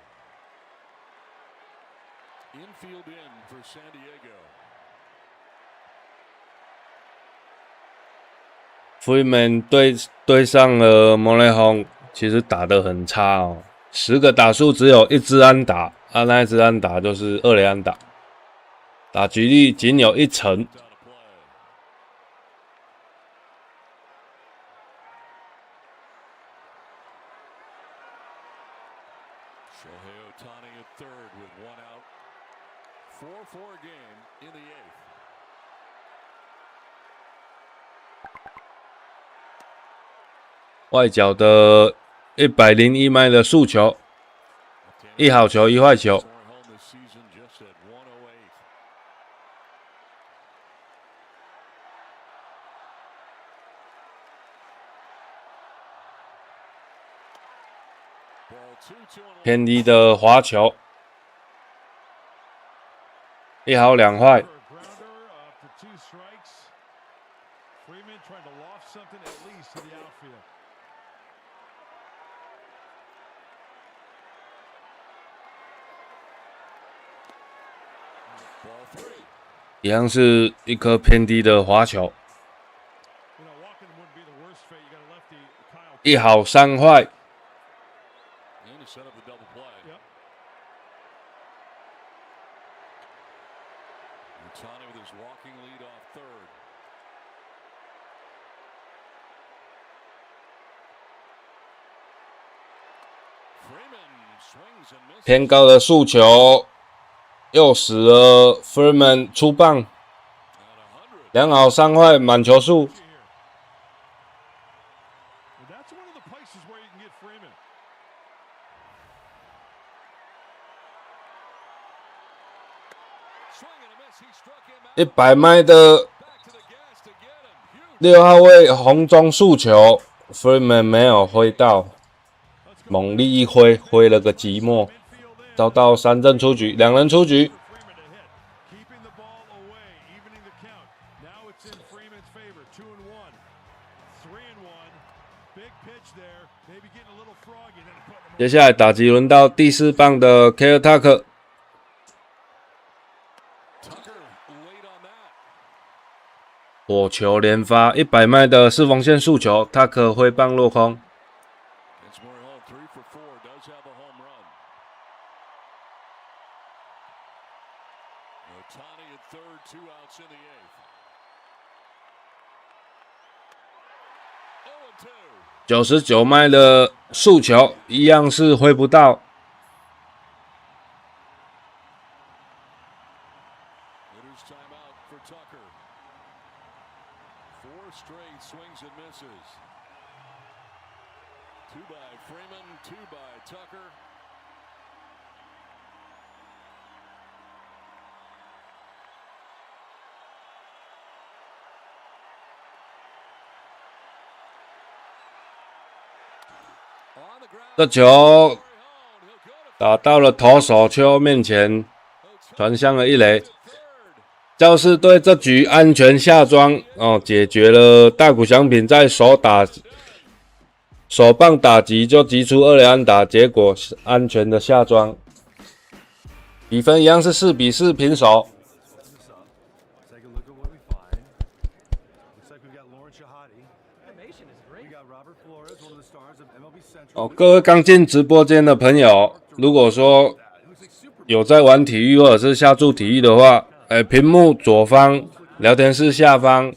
Infield in for San Diego. Freeman 对上了Morihone，其实打得很差哦，10个打数只有1支安打，那一支安打就是2垒安打，打击率仅有1成。Shohei Ohtani at third with 1 out. 4-4 game in the 8th. 外角的101迈的速球，1好球1坏球。偏低的滑球，1好2坏。一样是一颗偏低的滑球，1好3坏。偏高的速球，又使了 Freeman 出棒，2好3坏，满球数。100迈的6号位红中速球 ，Freeman 没有挥到，猛力一挥，挥了个寂寞。遭到3振出局，2人出局。接下来打击轮到第4棒的 Kyle Tucker， 火球连发，100迈的4缝线速球 ，Tucker 挥棒落空。99迈的速球一样是挥不到。这球打到了投手丘面前，传向了一垒。教士队这局安全下庄哦，解决了大谷翔平在首棒打击就击出2垒安打，结果安全的下庄，比分一样是4-4平手。哦，各位刚进直播间的朋友，如果说有在玩体育或者是下注体育的话，屏幕左方聊天室下方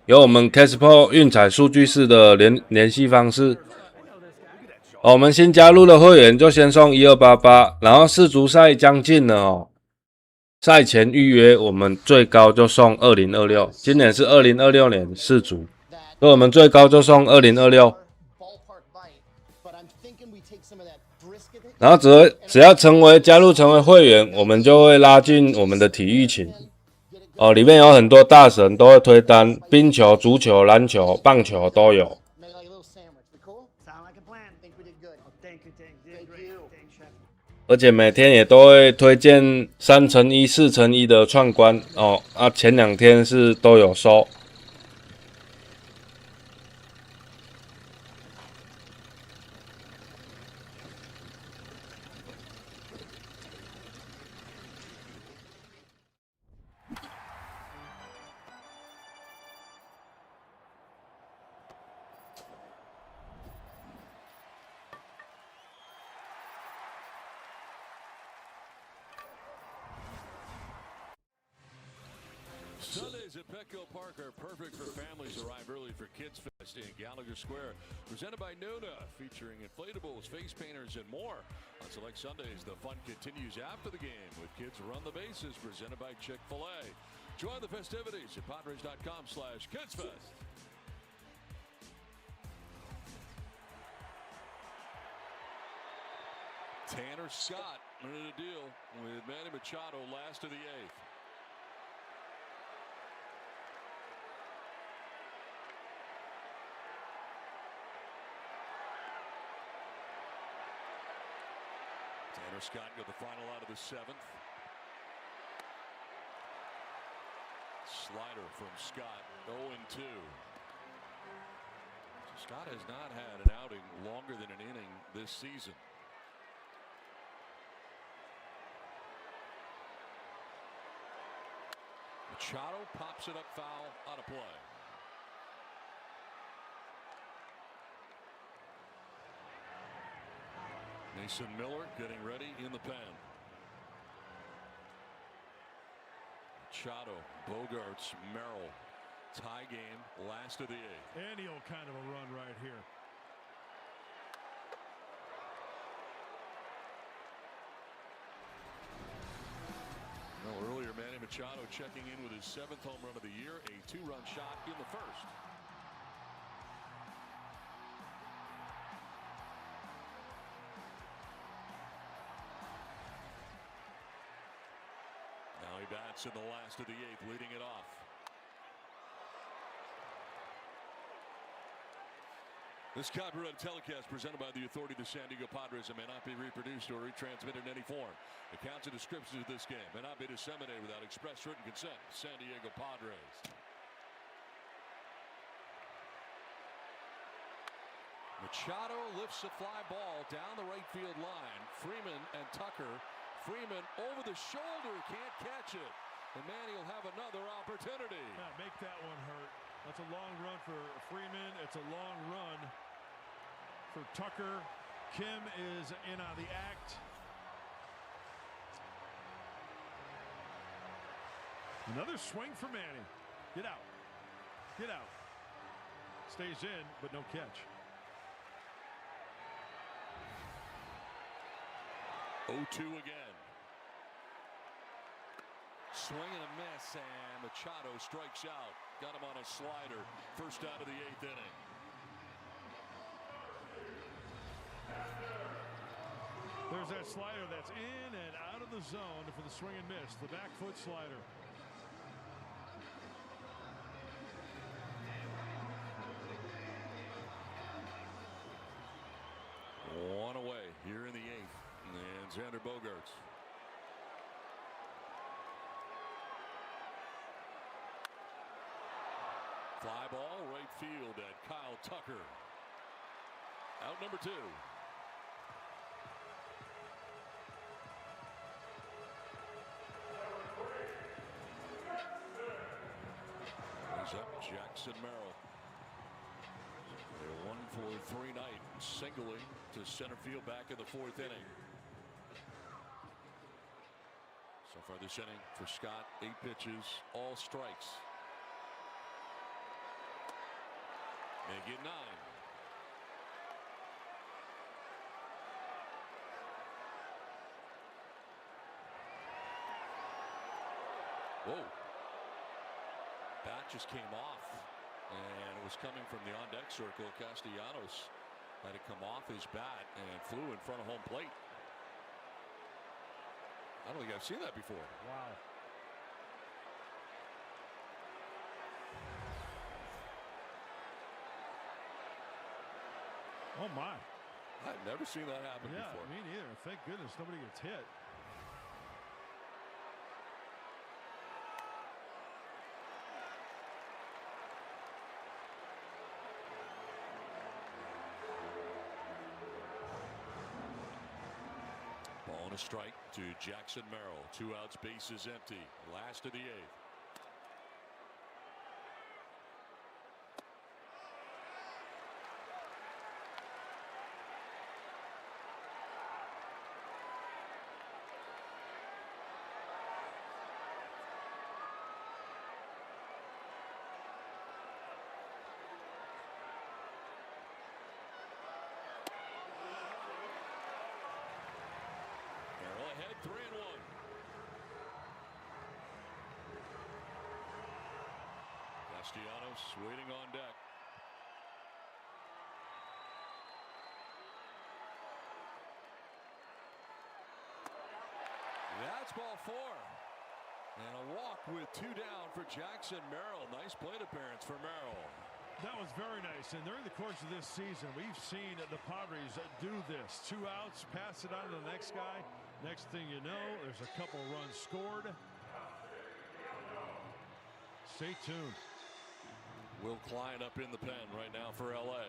有我们 Ksport 运彩数据室的联系方式。哦，我们新加入的会员就先送1288，然后世足赛将近了哦，赛前预约我们最高就送2026，今年是2026年世足，所以我们最高就送2026。然后只要加入成为会员，我们就会拉进我们的体育群哦，里面有很多大神都会推单，冰球、足球、篮球、棒球都有。而且每天也都会推荐3×1、4×1的串关哦前2天是都有收。Sundays at Petco Park are perfect for families. Arrive early for Kids Fest in Gallagher Square. Presented by Nuna, featuring inflatables, face painters, and more. On select Sundays, the fun continues after the game with Kids Run the Bases, presented by Chick-fil-A. Join the festivities at Padres.com/KidsFest. Tanner Scott in a deal with Manny Machado last of the 8th. Tanner Scott got the final out of the 7th. Slider from Scott, 0-2. Scott has not had an outing longer than an inning this season. Machado pops it up foul, out of play. Mason Miller getting ready in the pen. Machado, Bogarts, Merrill. Tie game, last of the 8th. Any old kind of a run right here. Well, earlier, Manny Machado checking in with his 7th home run of the year, a 2-run shot in the 1st. Now he bats in the last of the 8th, leading it off. This copyrighted telecast presented by the authority of the San Diego Padres and may not be reproduced or retransmitted in any form. Accounts and descriptions of this game may not be disseminated without express written consent. San Diego Padres. Machado lifts a fly ball down the right field line. Freeman and Tucker. Freeman over the shoulder, can't catch it. And Manny will have another opportunity. Yeah, make that one hurt. That's a long run for Freeman. It's a long run for Tucker. Kim is in on the act. Another swing for Manny. Get out. Get out. Stays in, but no catch. 0-2 again. Swing and a miss, and Machado strikes out. Got him on a slider. First out of the 8th inning. There's that slider that's in and out of the zone for the swing and miss. The back foot slider. One away here in the 8th. And Xander Bogaerts. ball, right field at Kyle Tucker. Out number 2. He's up, Jackson Merrill. A 1-for-3 night, singling to center field back in the 4th inning. So far this inning for Scott, 8 pitches, all strikes. Make it 9. Whoa. Bat just came off, and it was coming from the on-deck circle. Castellanos had it come off his bat and flew in front of home plate. I don't think I've seen that before. Wow. Oh my. I've never seen that happen before. Yeah, me neither. Thank goodness nobody gets hit. Ball and a strike to Jackson Merrill. 2 outs, bases empty. Last of the 8th. Ahead 3-1. Castellanos waiting on deck. That's ball 4. And a walk with 2 down for Jackson Merrill. Nice plate appearance for Merrill. That was very nice. And during the course of this season, we've seen the Padres do this. 2 outs, pass it on to the next guy. Next thing you know, there's a couple runs scored. Stay tuned. Will Klein up in the pen right now for LA.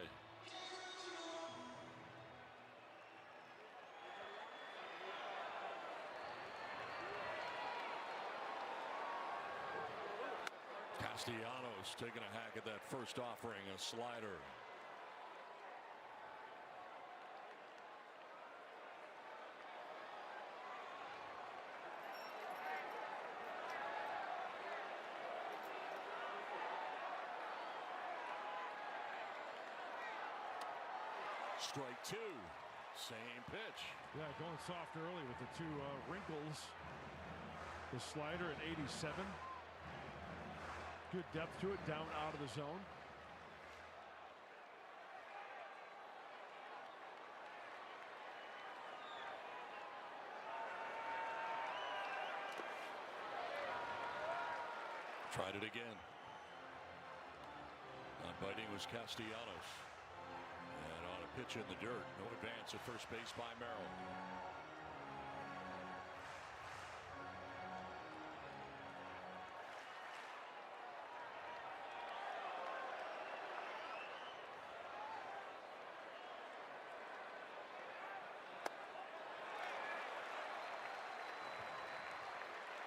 Castellanos taking a hack at that first offering, a slider. Strike 2. Same pitch. Yeah, going soft early with the 2 wrinkles. The slider at 87. Good depth to it, down out of the zone. Tried it again. On biting was Castellanos. And on a pitch in the dirt, no advance at first base by Merrill.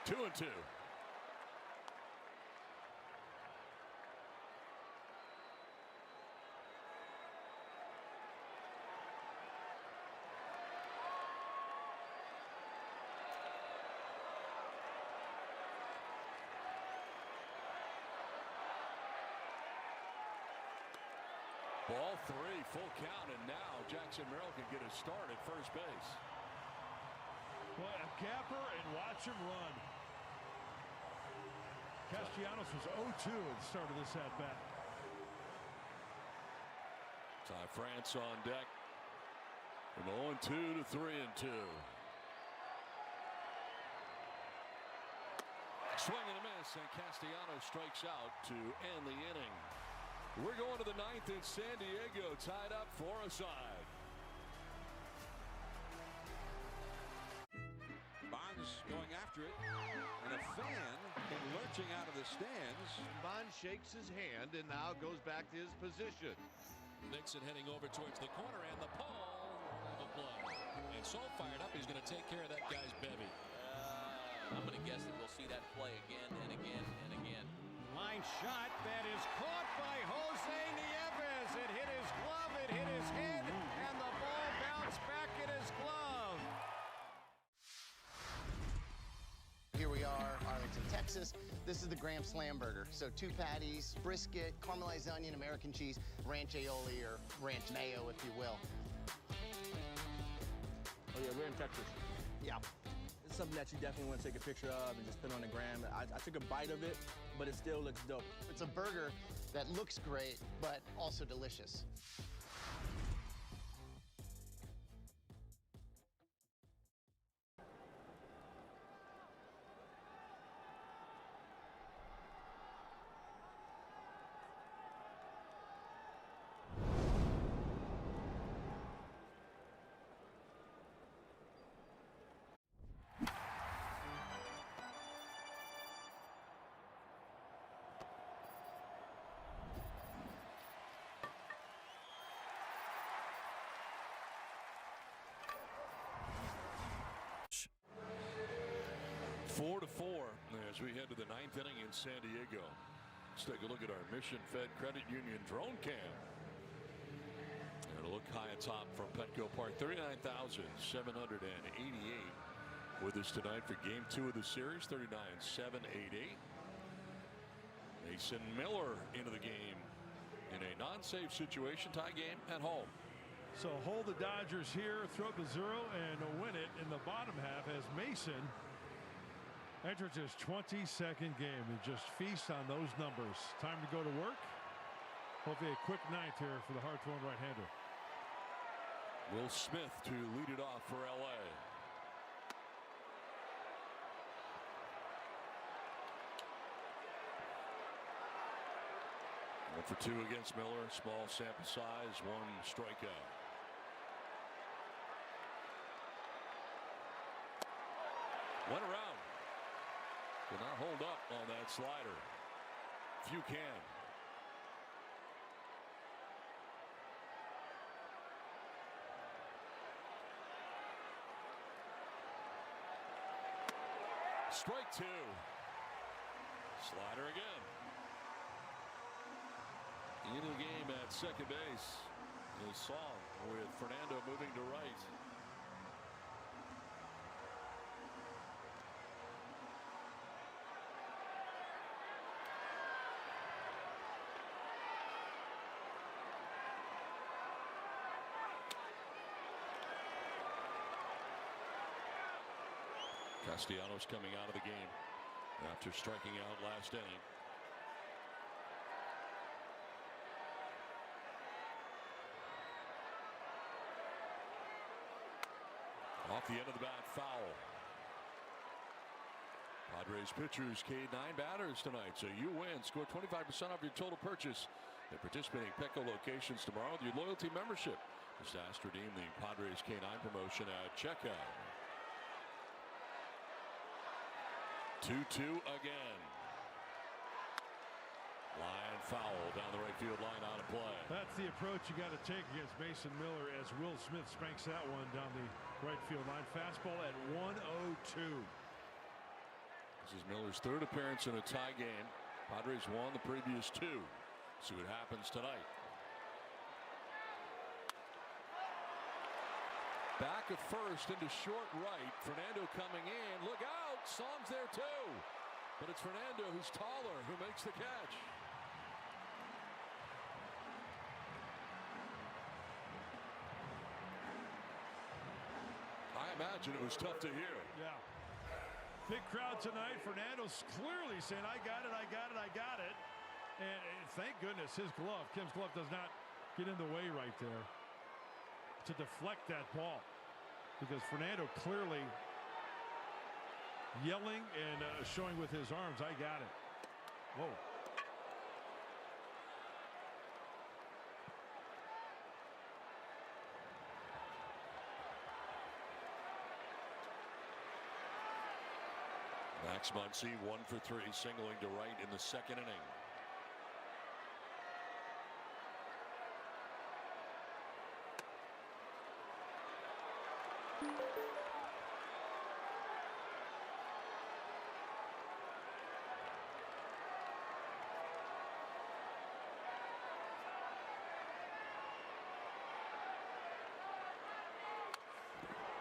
Two and 2. Ball 3, full count, and now Jackson Merrill can get a start at first base. Well, a gapper and watch him run. Castellanos was 0-2 at the start of this at-bat. Ty France on deck from 0-2 to 3-2. Swing and a miss, and Castellanos strikes out to end the inning. We're going to the 9th in San Diego, tied up 4-side. Bonds going after it, and a fan can lurk marching out of the stands. Bond shakes his hand and now goes back to his position. Nixon heading over towards the corner and the pole of a play. And so fired up, he's going to take care of that guy's bevy. I'm going to guess that we'll see that play again and again and again. Line shot that is caught by Jose Nieves. It hit his glove, it hit his head, and the ball bounced back in his glove. Here we are, Arlington, Texas. This is the Graham Slam Burger. So 2 patties, brisket, caramelized onion, American cheese, ranch aioli, or ranch mayo, if you will. Oh yeah, we're in Texas. Yeah. It's something that you definitely want to take a picture of and just put on the gram. I took a bite of it, but it still looks dope. It's a burger that looks great, but also delicious. Four to four as we head to the 9th inning in San Diego. Let's take a look at our Mission Fed Credit Union drone cam. And a look high atop from Petco Park, 39,788 with us tonight for Game 2 of the series. 39,788. Mason Miller into the game in a non-save situation, tie game at home. So hold the Dodgers here, throw up the 0, and win it in the bottom half as Mason enters his 22nd game. He just feasts on those numbers. Time to go to work. Hopefully a quick ninth here for the hard-thrown right-hander. Will Smith to lead it off for LA. One for 2 against Miller. Small sample size, 1 strikeout. Went around. Could not hold up on that slider. Few can. Strike 2. Slider again. Into the game at second base is Song with Fernando moving to right. Castellanos coming out of the game after striking out last inning. Off the end of the bat, foul. Padres pitchers K9 batters tonight, so you win. Score 25% off your total purchase at participating Petco locations tomorrow with your loyalty membership. Just ask to redeem the Padres K9 promotion at checkout. 2-2 again. Line foul down the right field line on a play. That's the approach you got to take against Mason Miller as Will Smith spanks that one down the right field line. Fastball at 102. This is Miller's 3rd appearance in a tie game. Padres won the previous 2. See what happens tonight. Back at first into short right. Fernando coming in. Look out. Song's there too. But it's Fernando who's taller who makes the catch. I imagine it was tough to hear. Yeah. Big crowd tonight. Fernando's clearly saying, I got it, I got it, I got it. And thank goodness his glove, Kim's glove, does not get in the way right there to deflect that ball. Because Fernando clearly yelling and showing with his arms, I got it. Whoa. Max Muncy 1 for 3, singling to right in the second inning.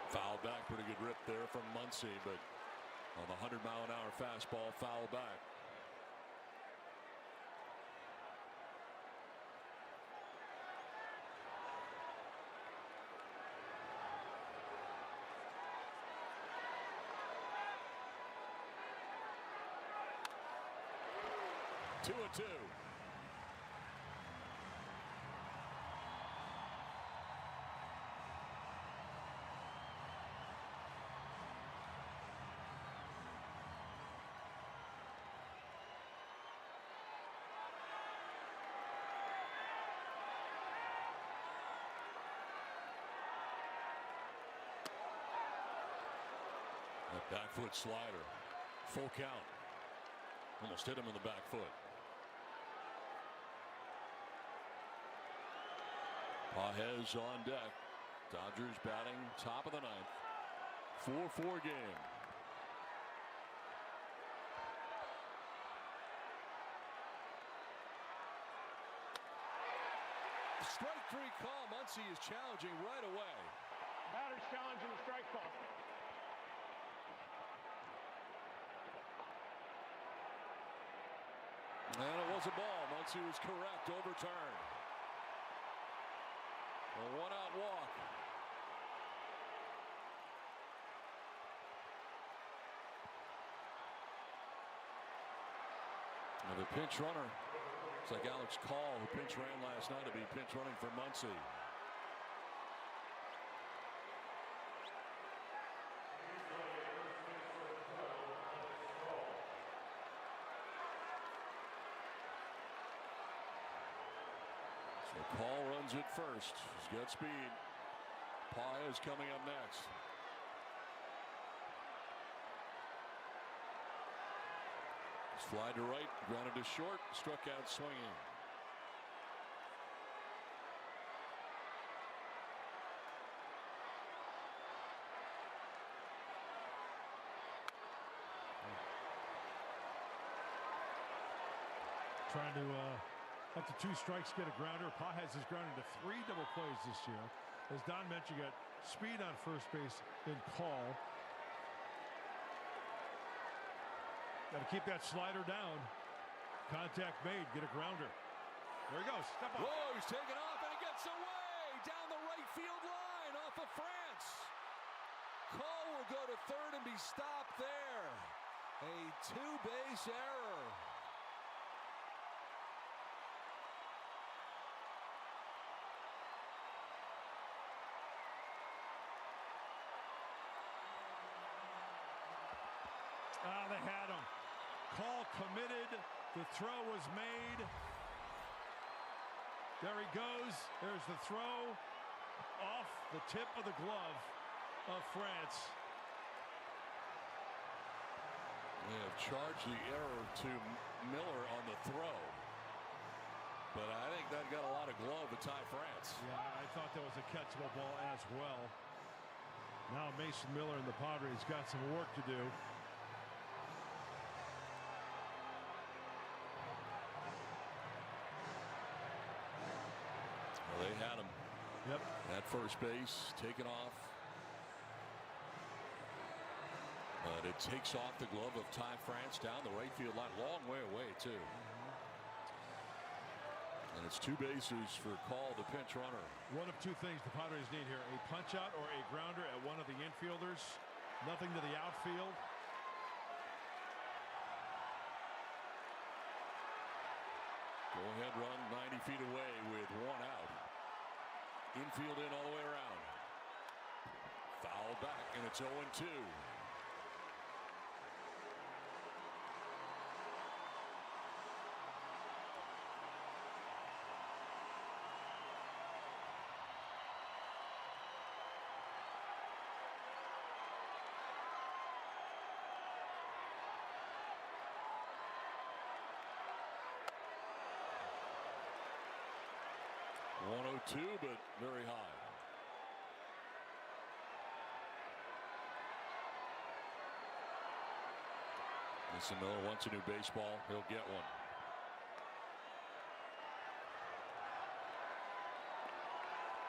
Foul back, pretty good rip there from Muncy, but on the 100-mile-an-hour fastball, foul back. Two and two. That back foot slider, full count. Almost hit him in the back foot. Pages on deck. Dodgers batting top of the ninth. 4-4 game. Strike three call. Muncy is challenging right away. Batter's challenging the strike call. And it was a ball. Muncy was correct. Overturned. A one-out walk. And the pinch runner. It's like Alex Call, who pinch ran last night, to be pinch running for Muncy. Paul runs it first. He's got speed. Paez coming up next. Fly to right, grounded to short, struck out swinging. Trying to up to 2 strikes, get a grounder. Paez has grounded to 3 double plays this year. As Don mentioned, got speed on first base in Call. Got to keep that slider down. Contact made, get a grounder. There he goes. Step off. Whoa, he's taking off and he gets away down the right field line off of France. Call will go to third and be stopped there. A 2-base error. They had him. Call committed. The throw was made. There he goes. There's the throw off the tip of the glove of France. They have charged the error to Miller on the throw. But I think that got a lot of glove to Ty France. Yeah, I thought that was a catchable ball as well. Now Mason Miller and the Padres got some work to do. They had him. Yep. At first base, taken off. But it takes off the glove of Ty France down the right field line. Long way away, too. And it's 2 bases for Call, the pinch runner. One of 2 things the Padres need here. A punch out or a grounder at one of the infielders. Nothing to the outfield. Go ahead run 90 feet away with 1 out. Infield in all the way around. Foul back, and it's 0-2. 102, but very high. Mason Miller wants a new baseball. He'll get one.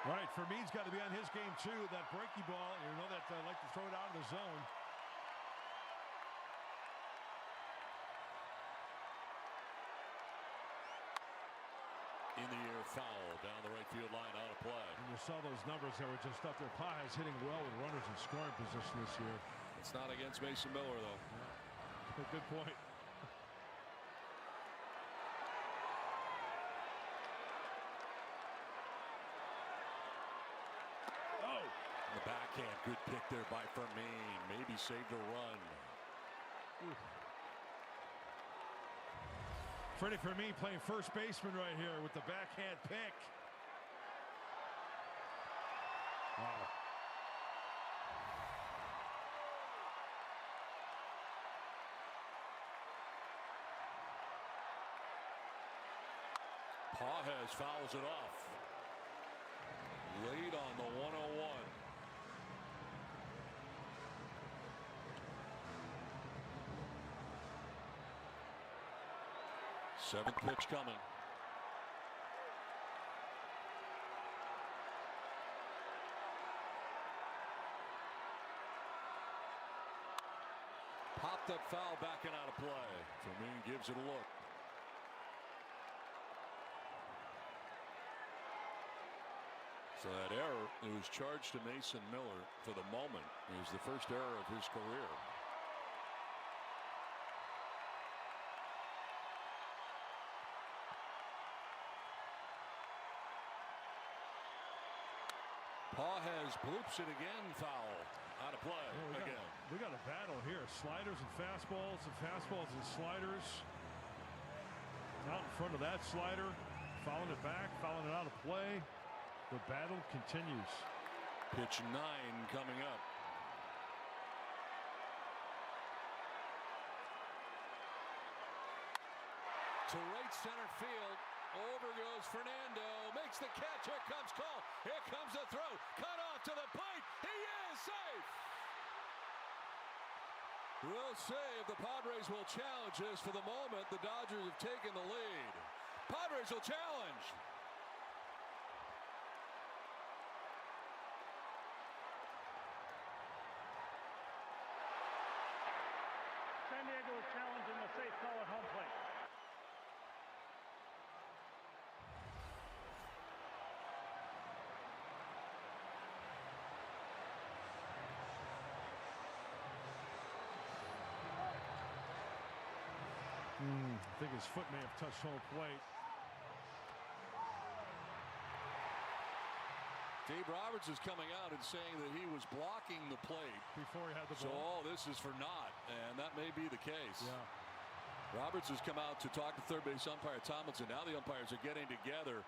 Right, Fermin's got to be on his game too. That breaky ball, you know that like to throw it out of the zone. In the air foul down the right field line, out of play. And you saw those numbers that were just up there. Padres hitting well with runners in scoring position this year. It's not against Mason Miller though. Yeah. Good point. The backhand, good pick there by Fermin. Maybe saved a run. Freddie Fermin playing first baseman right here with the backhand pick. Wow. Pages fouls it off. Late on the 101. Seventh pitch coming. Popped up foul, back and out of play. Fermin gives it a look. So that error that was charged to Mason Miller for the moment is the first error of his career. Pages bloops it again, foul. Out of play again. We got a battle here. Sliders and fastballs and sliders. Out in front of that slider. Fouling it back, fouling it out of play. The battle continues. Pitch 9 coming up. To right center field. Over goes Fernando. Makes the catch. Here comes Cole. Here comes the throw. Cut off to the plate. He is safe. We'll see if the Padres will challenge this. For the moment, the Dodgers have taken the lead. Padres will challenge. San Diego is challenging the safe call at home plate. I think his foot may have touched home plate. Dave Roberts is coming out and saying that he was blocking the plate before he had the ball. So all this is for naught, and that may be the case. Yeah. Roberts has come out to talk to third base umpire Tomlinson. Now the umpires are getting together.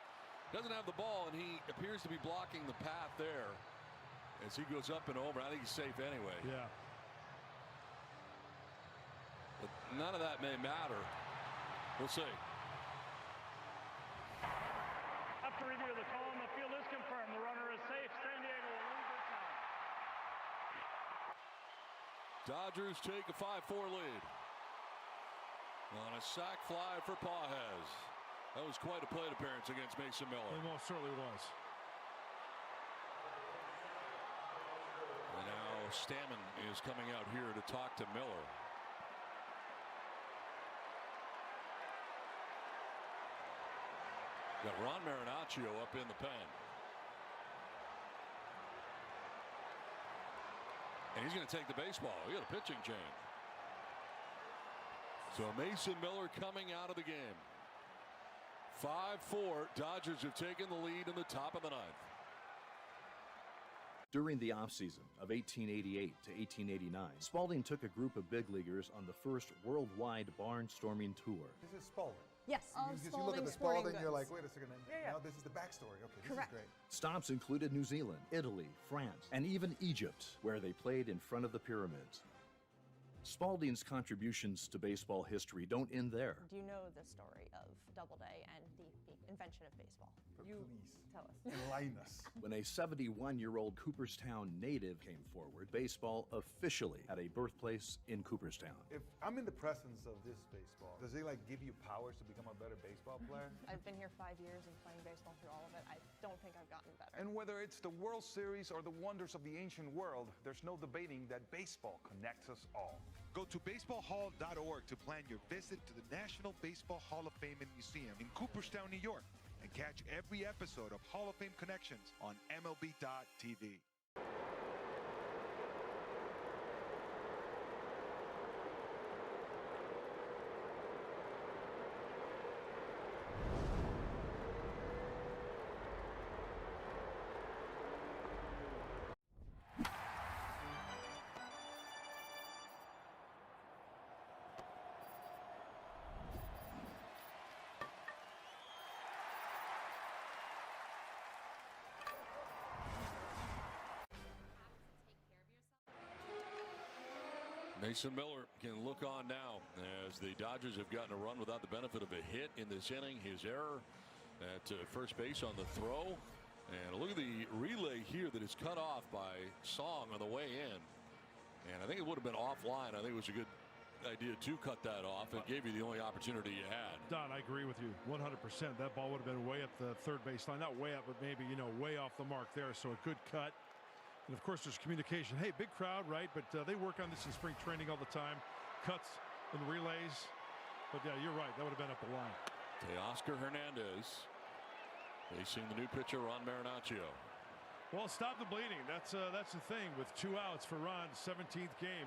Doesn't have the ball, and he appears to be blocking the path there as he goes up and over. I think he's safe anyway. Yeah. But none of that may matter. We'll see. After review of the call, the field is confirmed. The runner is safe. San Diego will lose their count. Dodgers take a 5-4 lead. On a sac fly for Pages. That was quite a plate appearance against Mason Miller. It most certainly was. And now Stammen is coming out here to talk to Miller. Got Ron Marinaccio up in the pen. And he's going to take the baseball. He got a pitching change. So Mason Miller coming out of the game. 5-4. Dodgers have taken the lead in the top of the ninth. During the offseason of 1888 to 1889, Spalding took a group of big leaguers on the first worldwide barnstorming tour. This is Spalding. Yes, you look at the Spalding, you're like, wait a second. No, this is the backstory. Okay, this is great. Stops included New Zealand, Italy, France, and even Egypt, where they played in front of the pyramids. Spalding's contributions to baseball history don't end there. Do you know the story of Doubleday and the invention of baseball? Please. Tell us. Enlighten us. When a 71-year-old Cooperstown native came forward, baseball officially had a birthplace in Cooperstown. If I'm in the presence of this baseball, does it like give you powers to become a better baseball player? I've been here 5 years and playing baseball through all of it. I don't think I've gotten better. And whether it's the World Series or the wonders of the ancient world, there's no debating that baseball connects us all. Go to baseballhall.org to plan your visit to the National Baseball Hall of Fame and Museum in Cooperstown, New York, and catch every episode of Hall of Fame Connections on MLB.tv. Mason Miller can look on now as the Dodgers have gotten a run without the benefit of a hit in this inning. His error at first base on the throw. And look at the relay here that is cut off by Song on the way in. And I think it would have been offline. I think it was a good idea to cut that off. It gave you the only opportunity you had. Don, I agree with you 100%. That ball would have been way up the third baseline. Not way up, but maybe, way off the mark there. So a good cut. And, of course, there's communication. Hey, big crowd, right? But they work on this in spring training all the time. Cuts and relays. But, yeah, you're right. That would have been up the line. Teoscar Hernandez facing the new pitcher, Ron Marinaccio. Well, stop the bleeding. That's the thing with 2 outs for Ron's 17th game.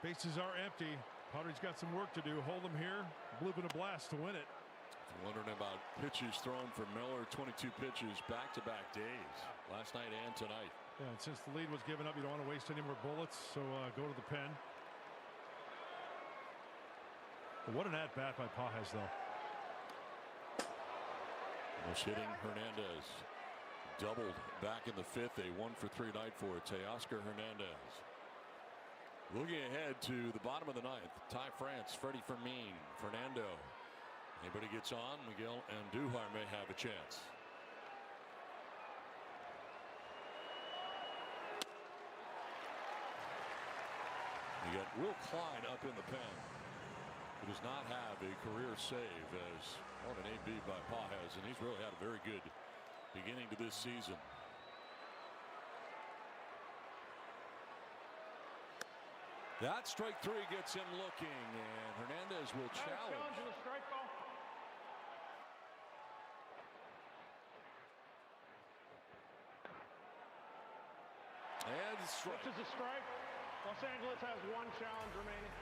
Bases are empty. Padres got some work to do. Hold them here. Bloop and a blast to win it. Wondering about pitches thrown for Miller. 22 pitches back-to-back days, last night and tonight. Yeah, and since the lead was given up, you don't want to waste any more bullets, so go to the pen. But what an at-bat by Padres, though. Was hitting Hernandez. Doubled back in the fifth. A 1-for-3 night for Teoscar Hernandez. Looking ahead to the bottom of the ninth. Ty France, Freddie Fermin, Fernando. Anybody gets on, Miguel Andujar may have a chance. You got Will Klein up in the pen. He does not have a career save as on an AB by Padres, and he's really had a very good beginning to this season. That strike three gets him looking, and Hernandez will challenge. Strike ball. And strike. Which is a strike. Los Angeles has 1 challenge remaining.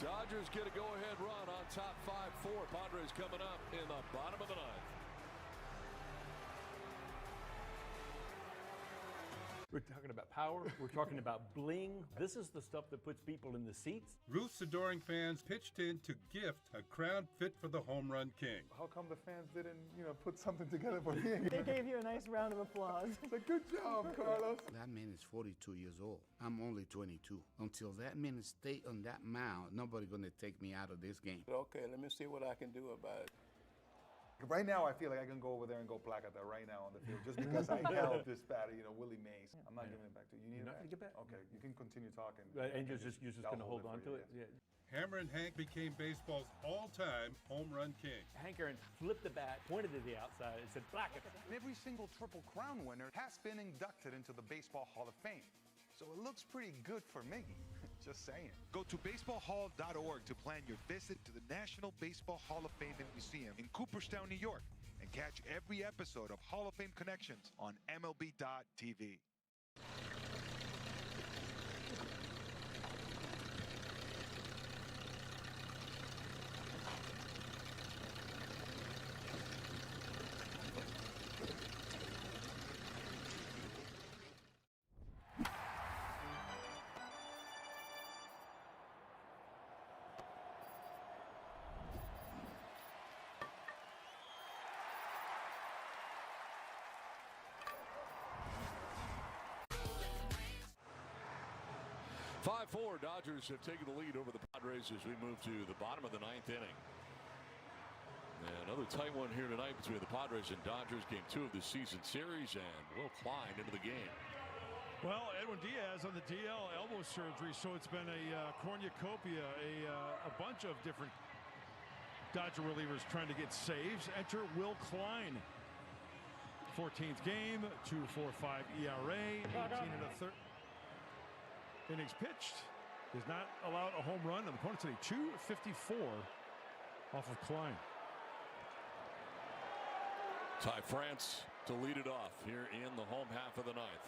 Dodgers get a go-ahead run on top 5-4. Padres coming up in the bottom of the ninth. We're talking about power. We're talking about bling. This is the stuff that puts people in the seats. Ruth's adoring fans pitched in to gift a crown fit for the home run king. How come the fans didn't, put something together for me? They gave you a nice round of applause. It's a good job, Carlos. That man is 42 years old. I'm only 22. Until that man stay on that mound, nobody gonna take me out of this game. Okay, let me see what I can do about it. Right now, I feel like I can go over there and go placata right now on the field just because I held this batter, Willie Mays. I'm not giving it back to you. You need it back? Get back. Okay, you can continue talking. And you're just going to hold on to it? Yeah. Hammer and Hank became baseball's all-time home run king. Hank Aaron flipped the bat, pointed to the outside, and said, "Placata." Every single Triple Crown winner has been inducted into the Baseball Hall of Fame. So it looks pretty good for Miggy. Just saying. Go to baseballhall.org to plan your visit to the National Baseball Hall of Fame and Museum in Cooperstown, New York, and catch every episode of Hall of Fame Connections on MLB.tv. Five-4, Dodgers have taken the lead over the Padres as we move to the bottom of the ninth inning. And another tight one here tonight between the Padres and Dodgers. Game 2 of the season series, and Will Klein into the game. Well, Edwin Diaz on the DL elbow surgery, so it's been a cornucopia, a bunch of different Dodger relievers trying to get saves. Enter Will Klein. 14th game, 2.45 ERA, 18 innings pitched. Has not allowed a home run, and the opponent today 254 off of Klein. Ty France to lead it off here in the home half of the ninth.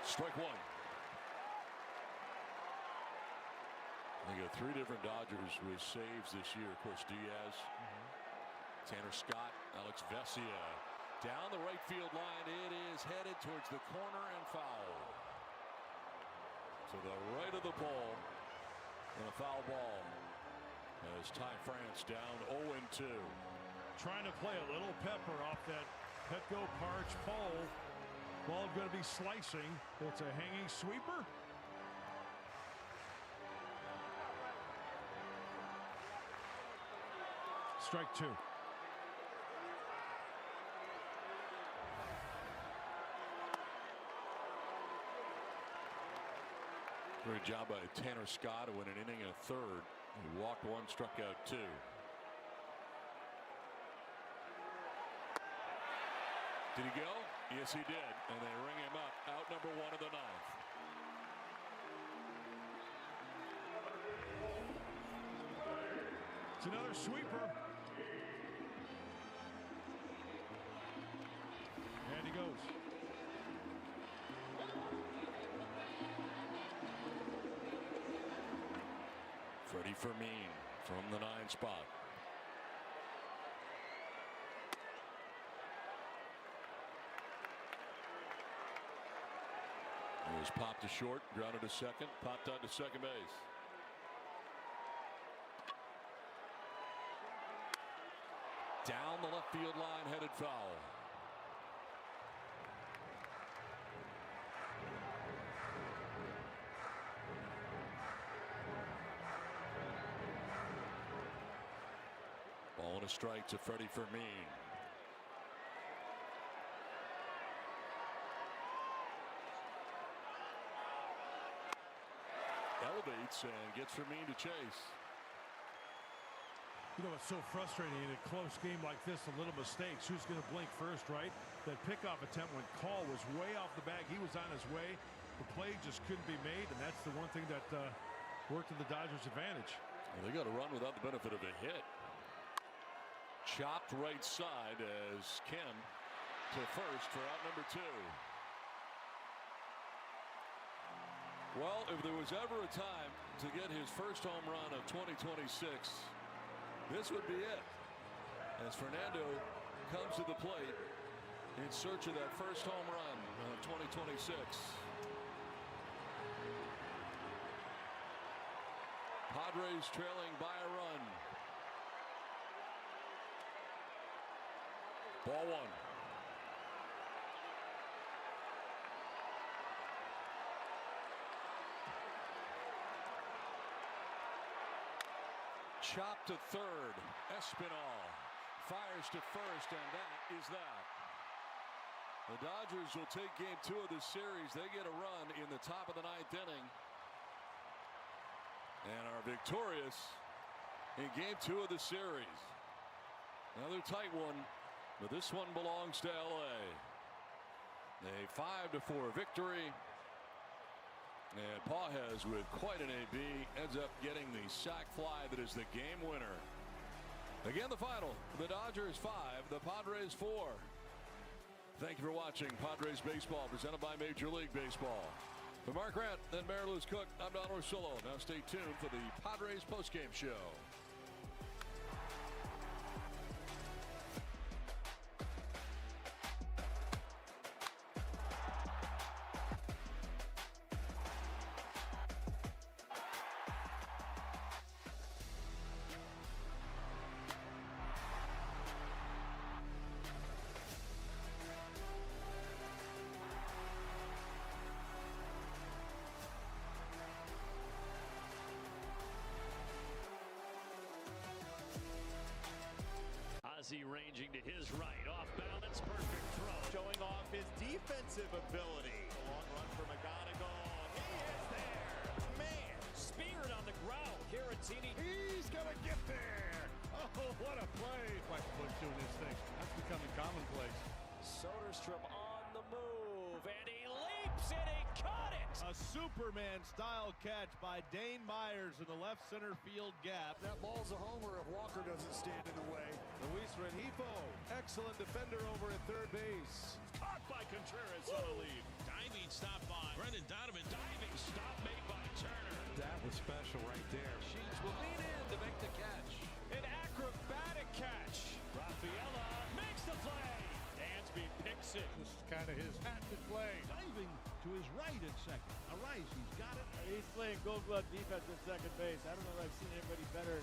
Strike one. They got 3 different Dodgers with saves this year. Of course, Diaz, Tanner Scott, Alex Vesia. Down the right field line, it is headed towards the corner and foul. To the right of the pole, and a foul ball. As Ty France down 0-2. Trying to play a little pepper off that Petco Parch pole. Ball going to be slicing. It's a hanging sweeper. Strike 2. Great job by Tanner Scott to win an inning and a third. He walked 1, struck out 2. Did he go? Yes, he did. And they ring him up. Out number 1 of the ninth. It's another sweeper. And he goes. Freddie Fermin from the 9 spot. It was popped to short, grounded to second, popped out to second base. Down the left field line, headed foul. Ball and a strike to Freddie Fermin. Elevates and gets Fermin to chase. You know, it's so frustrating in a close game like this, the little mistakes. Who's going to blink first, right? That pickoff attempt when Call was way off the bag. He was on his way. The play just couldn't be made, and that's the one thing that worked to the Dodgers' advantage. Well, they got to run without the benefit of a hit. Chopped right side as Kim to first for out number 2. Well, if there was ever a time to get his first home run of 2026, this would be it. As Fernando comes to the plate in search of that first home run of 2026. Padres trailing by a run. Ball 1. Chop to third. Espinal fires to first, and that is that. The Dodgers will take game 2 of this series. They get a run in the top of the 9th inning and are victorious in game 2 of the series. Another tight one, but this one belongs to LA. A 5-4 victory. And Pages, with quite an AB, ends up getting the sac fly that is the game winner. Again, the final, the Dodgers 5, the Padres 4. Thank you for watching Padres Baseball, presented by Major League Baseball. For Mark Grant and Mary Louise Cook, I'm Don Orsillo. Now stay tuned for the Padres postgame show. Ozzie ranging to his right, off balance, perfect throw. Showing off his defensive ability. A long run for McGonigal. He is there. Man, Speared on the ground. Caratini. he's gonna get there. Oh, what a play. Quite push doing this thing. That's becoming commonplace. Soderstrom on the move, and he leaps and he caught it. A Superman-style catch by Dane Myers in the left center field gap. That ball's a homer if Walker doesn't stand in the way. Luis Rengifo, excellent defender over at third base. Caught by Contreras on a lead. Diving stop by Brendan Donovan. Diving stop made by Turner. That was special right there. Sheets will lean in to make the catch. An acrobatic catch. Rafaela makes the play. Dansby picks it. This is kind of his patented play. Diving to his right at second. Arise, he's got it. He's playing gold glove defense at second base. I don't know if I've seen anybody better.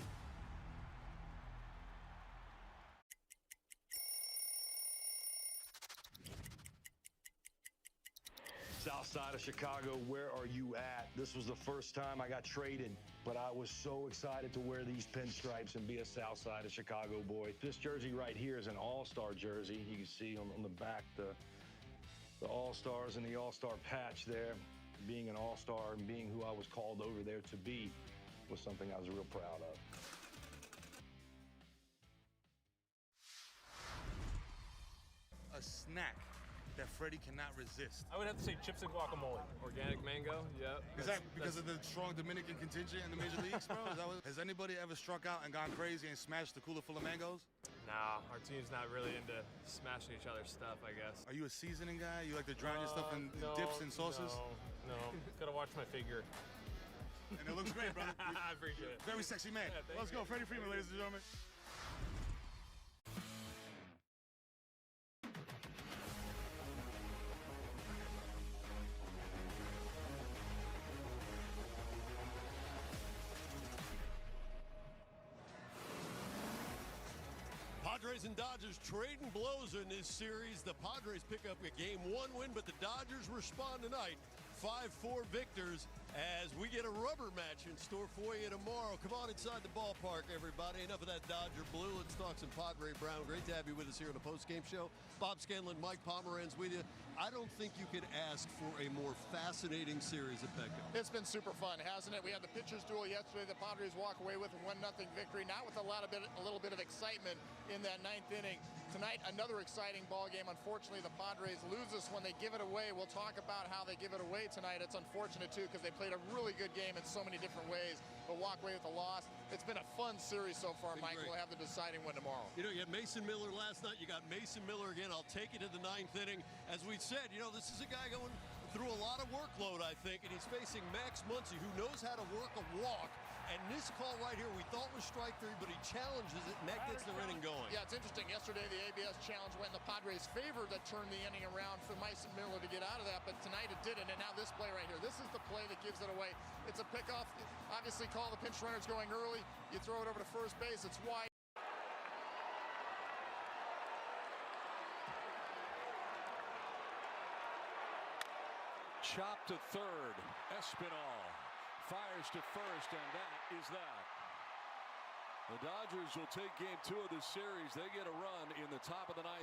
South side of Chicago, where are you at? This was the first time I got traded, but I was so excited to wear these pinstripes and be a South side of Chicago boy. This jersey right here is an all-star jersey. You can see on the back the all-stars and the all-star patch there. Being an all-star and being who I was called over there to be was something I was real proud of. A snack that Freddie cannot resist. I would have to say chips and guacamole. Organic mango, yep. Is that because of the strong Dominican contingent in the major leagues, bro? Has anybody ever struck out and gone crazy and smashed the cooler full of mangoes? Nah, our team's not really into smashing each other's stuff, I guess. Are you a seasoning guy? You like to drown your stuff in dips and sauces? No. Gotta watch my figure. And it looks great, brother. I appreciate it. Very sexy man. Yeah, Let's go, Freddie Freeman, ladies and gentlemen. Padres and Dodgers trading blows in this series. The Padres pick up a Game 1 win, but the Dodgers respond tonight. 5-4 victors as we get a rubber match in store for you tomorrow. Come on inside the ballpark, everybody. Enough of that Dodger blue. Let's talk some Padre Brown. Great to have you with us here on the postgame show. Bob Scanlon, Mike Pomeranz with you. I don't think you could ask for a more fascinating series at Petco. It's been super fun, hasn't it? We had the pitchers duel yesterday. The Padres walk away with a 1-0 victory, not with a little bit of excitement in that ninth inning. Tonight, another exciting ball game. Unfortunately, the Padres lose this when they give it away. We'll talk about how they give it away tonight. It's unfortunate, too, because they played a really good game in so many different ways, but walk away with a loss. It's been a fun series so far, Mike. We'll have the deciding one tomorrow. You know, you had Mason Miller last night. You got Mason Miller again. I'll take you to the ninth inning. As we said, you know, this is a guy going through a lot of workload, I think, and he's facing Max Muncy, who knows how to work a walk. And this call right here we thought was strike three, but he challenges it, and that gets the inning going. Yeah, it's interesting. Yesterday, the ABS challenge went in the Padres' favor that turned the inning around for Mason Miller to get out of that, but tonight it didn't, and now this play right here. This is the play that gives it away. It's a pickoff. Obviously, call the pinch runners going early. You throw it over to first base. It's wide. Chop to third. Espinal fires to first, and that is that. The Dodgers will take game 2 of this series. They get a run in the top of the ninth.